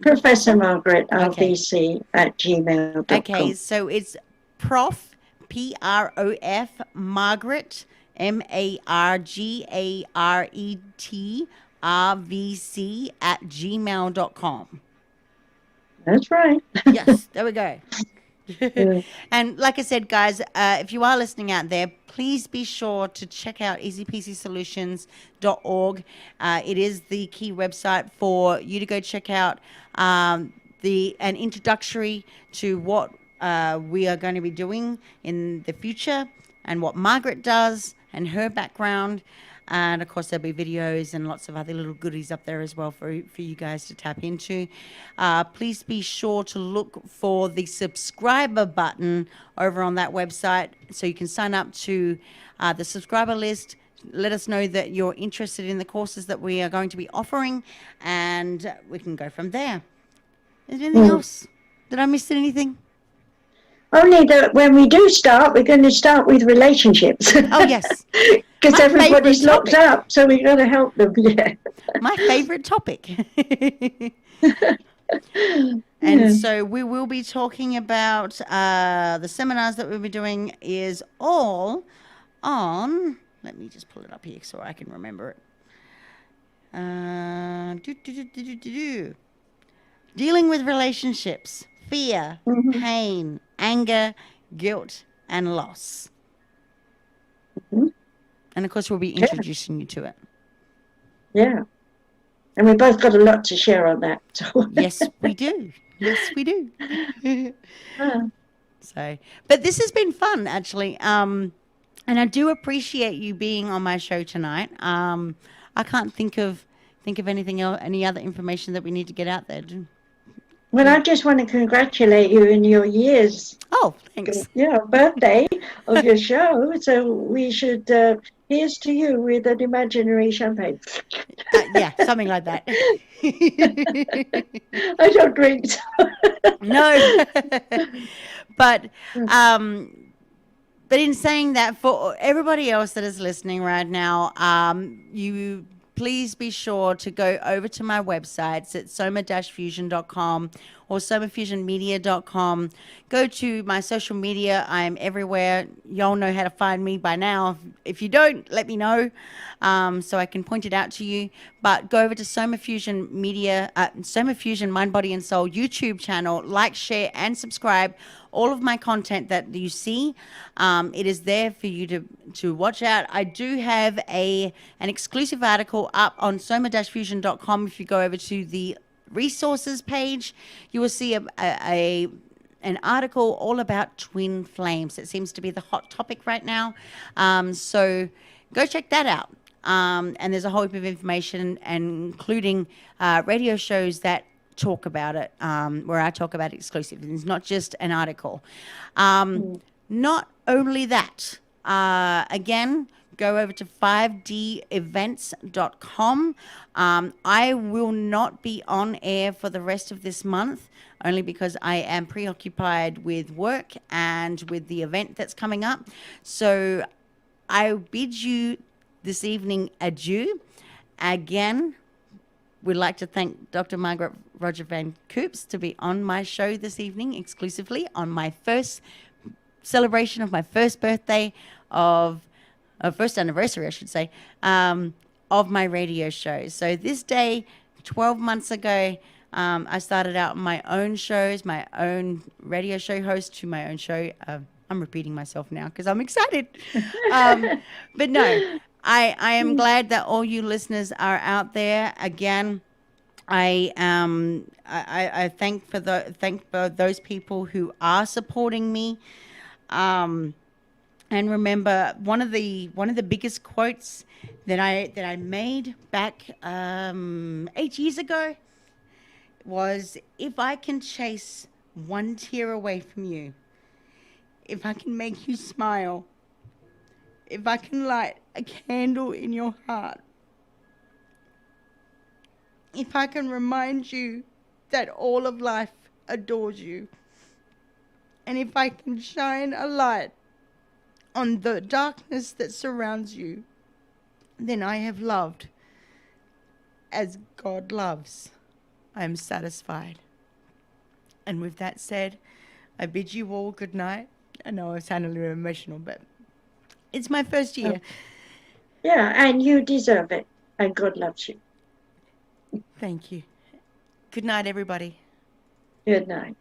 Professor Margaret RVC at gmail.com. Okay, so it's Prof Prof Margaret Margaret RVC at gmail.com. That's right. Yes, there we go. And like I said, guys, if you are listening out there, please be sure to check out easypeasysolutions.org. It is the key website for you to go check out an introductory to what we are going to be doing in the future and what Margaret does and her background. And of course, there'll be videos and lots of other little goodies up there as well for you guys to tap into. Please be sure to look for the subscriber button over on that website so you can sign up to the subscriber list. Let us know that you're interested in the courses that we are going to be offering, and we can go from there. Is there anything else? Did I miss anything? Only that when we do start, we're going to start with relationships. Oh, yes. Because My everybody's favorite locked topic. up, so we've got to help them. Yeah. My favorite topic. And Yeah. so we will be talking about the seminars that we'll be doing is all on, let me just pull it up here so I can remember it. Dealing with relationships, fear, pain, anger, guilt, and loss. And of course, we'll be introducing you to it. Yeah. And we both got a lot to share on that. So. Yes, we do. Yes, we do. So, but this has been fun, actually. And I do appreciate you being on my show tonight. I can't think of anything else, any other information that we need to get out there. Well, I just want to congratulate you in your years. Oh, thanks. Yeah, birthday of your show. So we should, here's to you with an imaginary champagne. Yeah, something like that. I don't drink. So. No. But in saying that, for everybody else that is listening right now, you please be sure to go over to my websites at soma-fusion.com or somafusionmedia.com. Go to my social media. I'm everywhere. Y'all know how to find me by now. If you don't, let me know so I can point it out to you. But go over to Soma Fusion Media, Soma Fusion Mind, Body, and Soul YouTube channel. Like, share, and subscribe. All of my content that you see, it is there for you to watch out. I do have an exclusive article up on soma-fusion.com. If you go over to the resources page, you will see an article all about twin flames. It seems to be the hot topic right now. So go check that out. And there's a whole heap of information, including radio shows that talk about it, where I talk about it exclusively. It's not just an article. Not only that, again, go over to 5devents.com. I will not be on air for the rest of this month, only because I am preoccupied with work and with the event that's coming up. So I bid you this evening adieu. Again, we'd like to thank Dr. Margaret Roger Van Coops to be on my show this evening exclusively on my first celebration of my first birthday first anniversary, I should say, of my radio show. So this day, 12 months ago, I started out my own shows, my own radio show host to my own show. I'm repeating myself now because I'm excited. But no, I am glad that all you listeners are out there. Again, I thank for those people who are supporting me. And remember, one of the biggest quotes that I made back 8 years ago was, if I can chase one tear away from you, if I can make you smile, if I can light a candle in your heart, if I can remind you that all of life adores you, and if I can shine a light on the darkness that surrounds you, then I have loved as God loves. I am satisfied. And with that said, I bid you all good night. I know I sound a little emotional, but it's my first year. Yeah, and you deserve it. And God loves you. Thank you. Good night, everybody. Good night.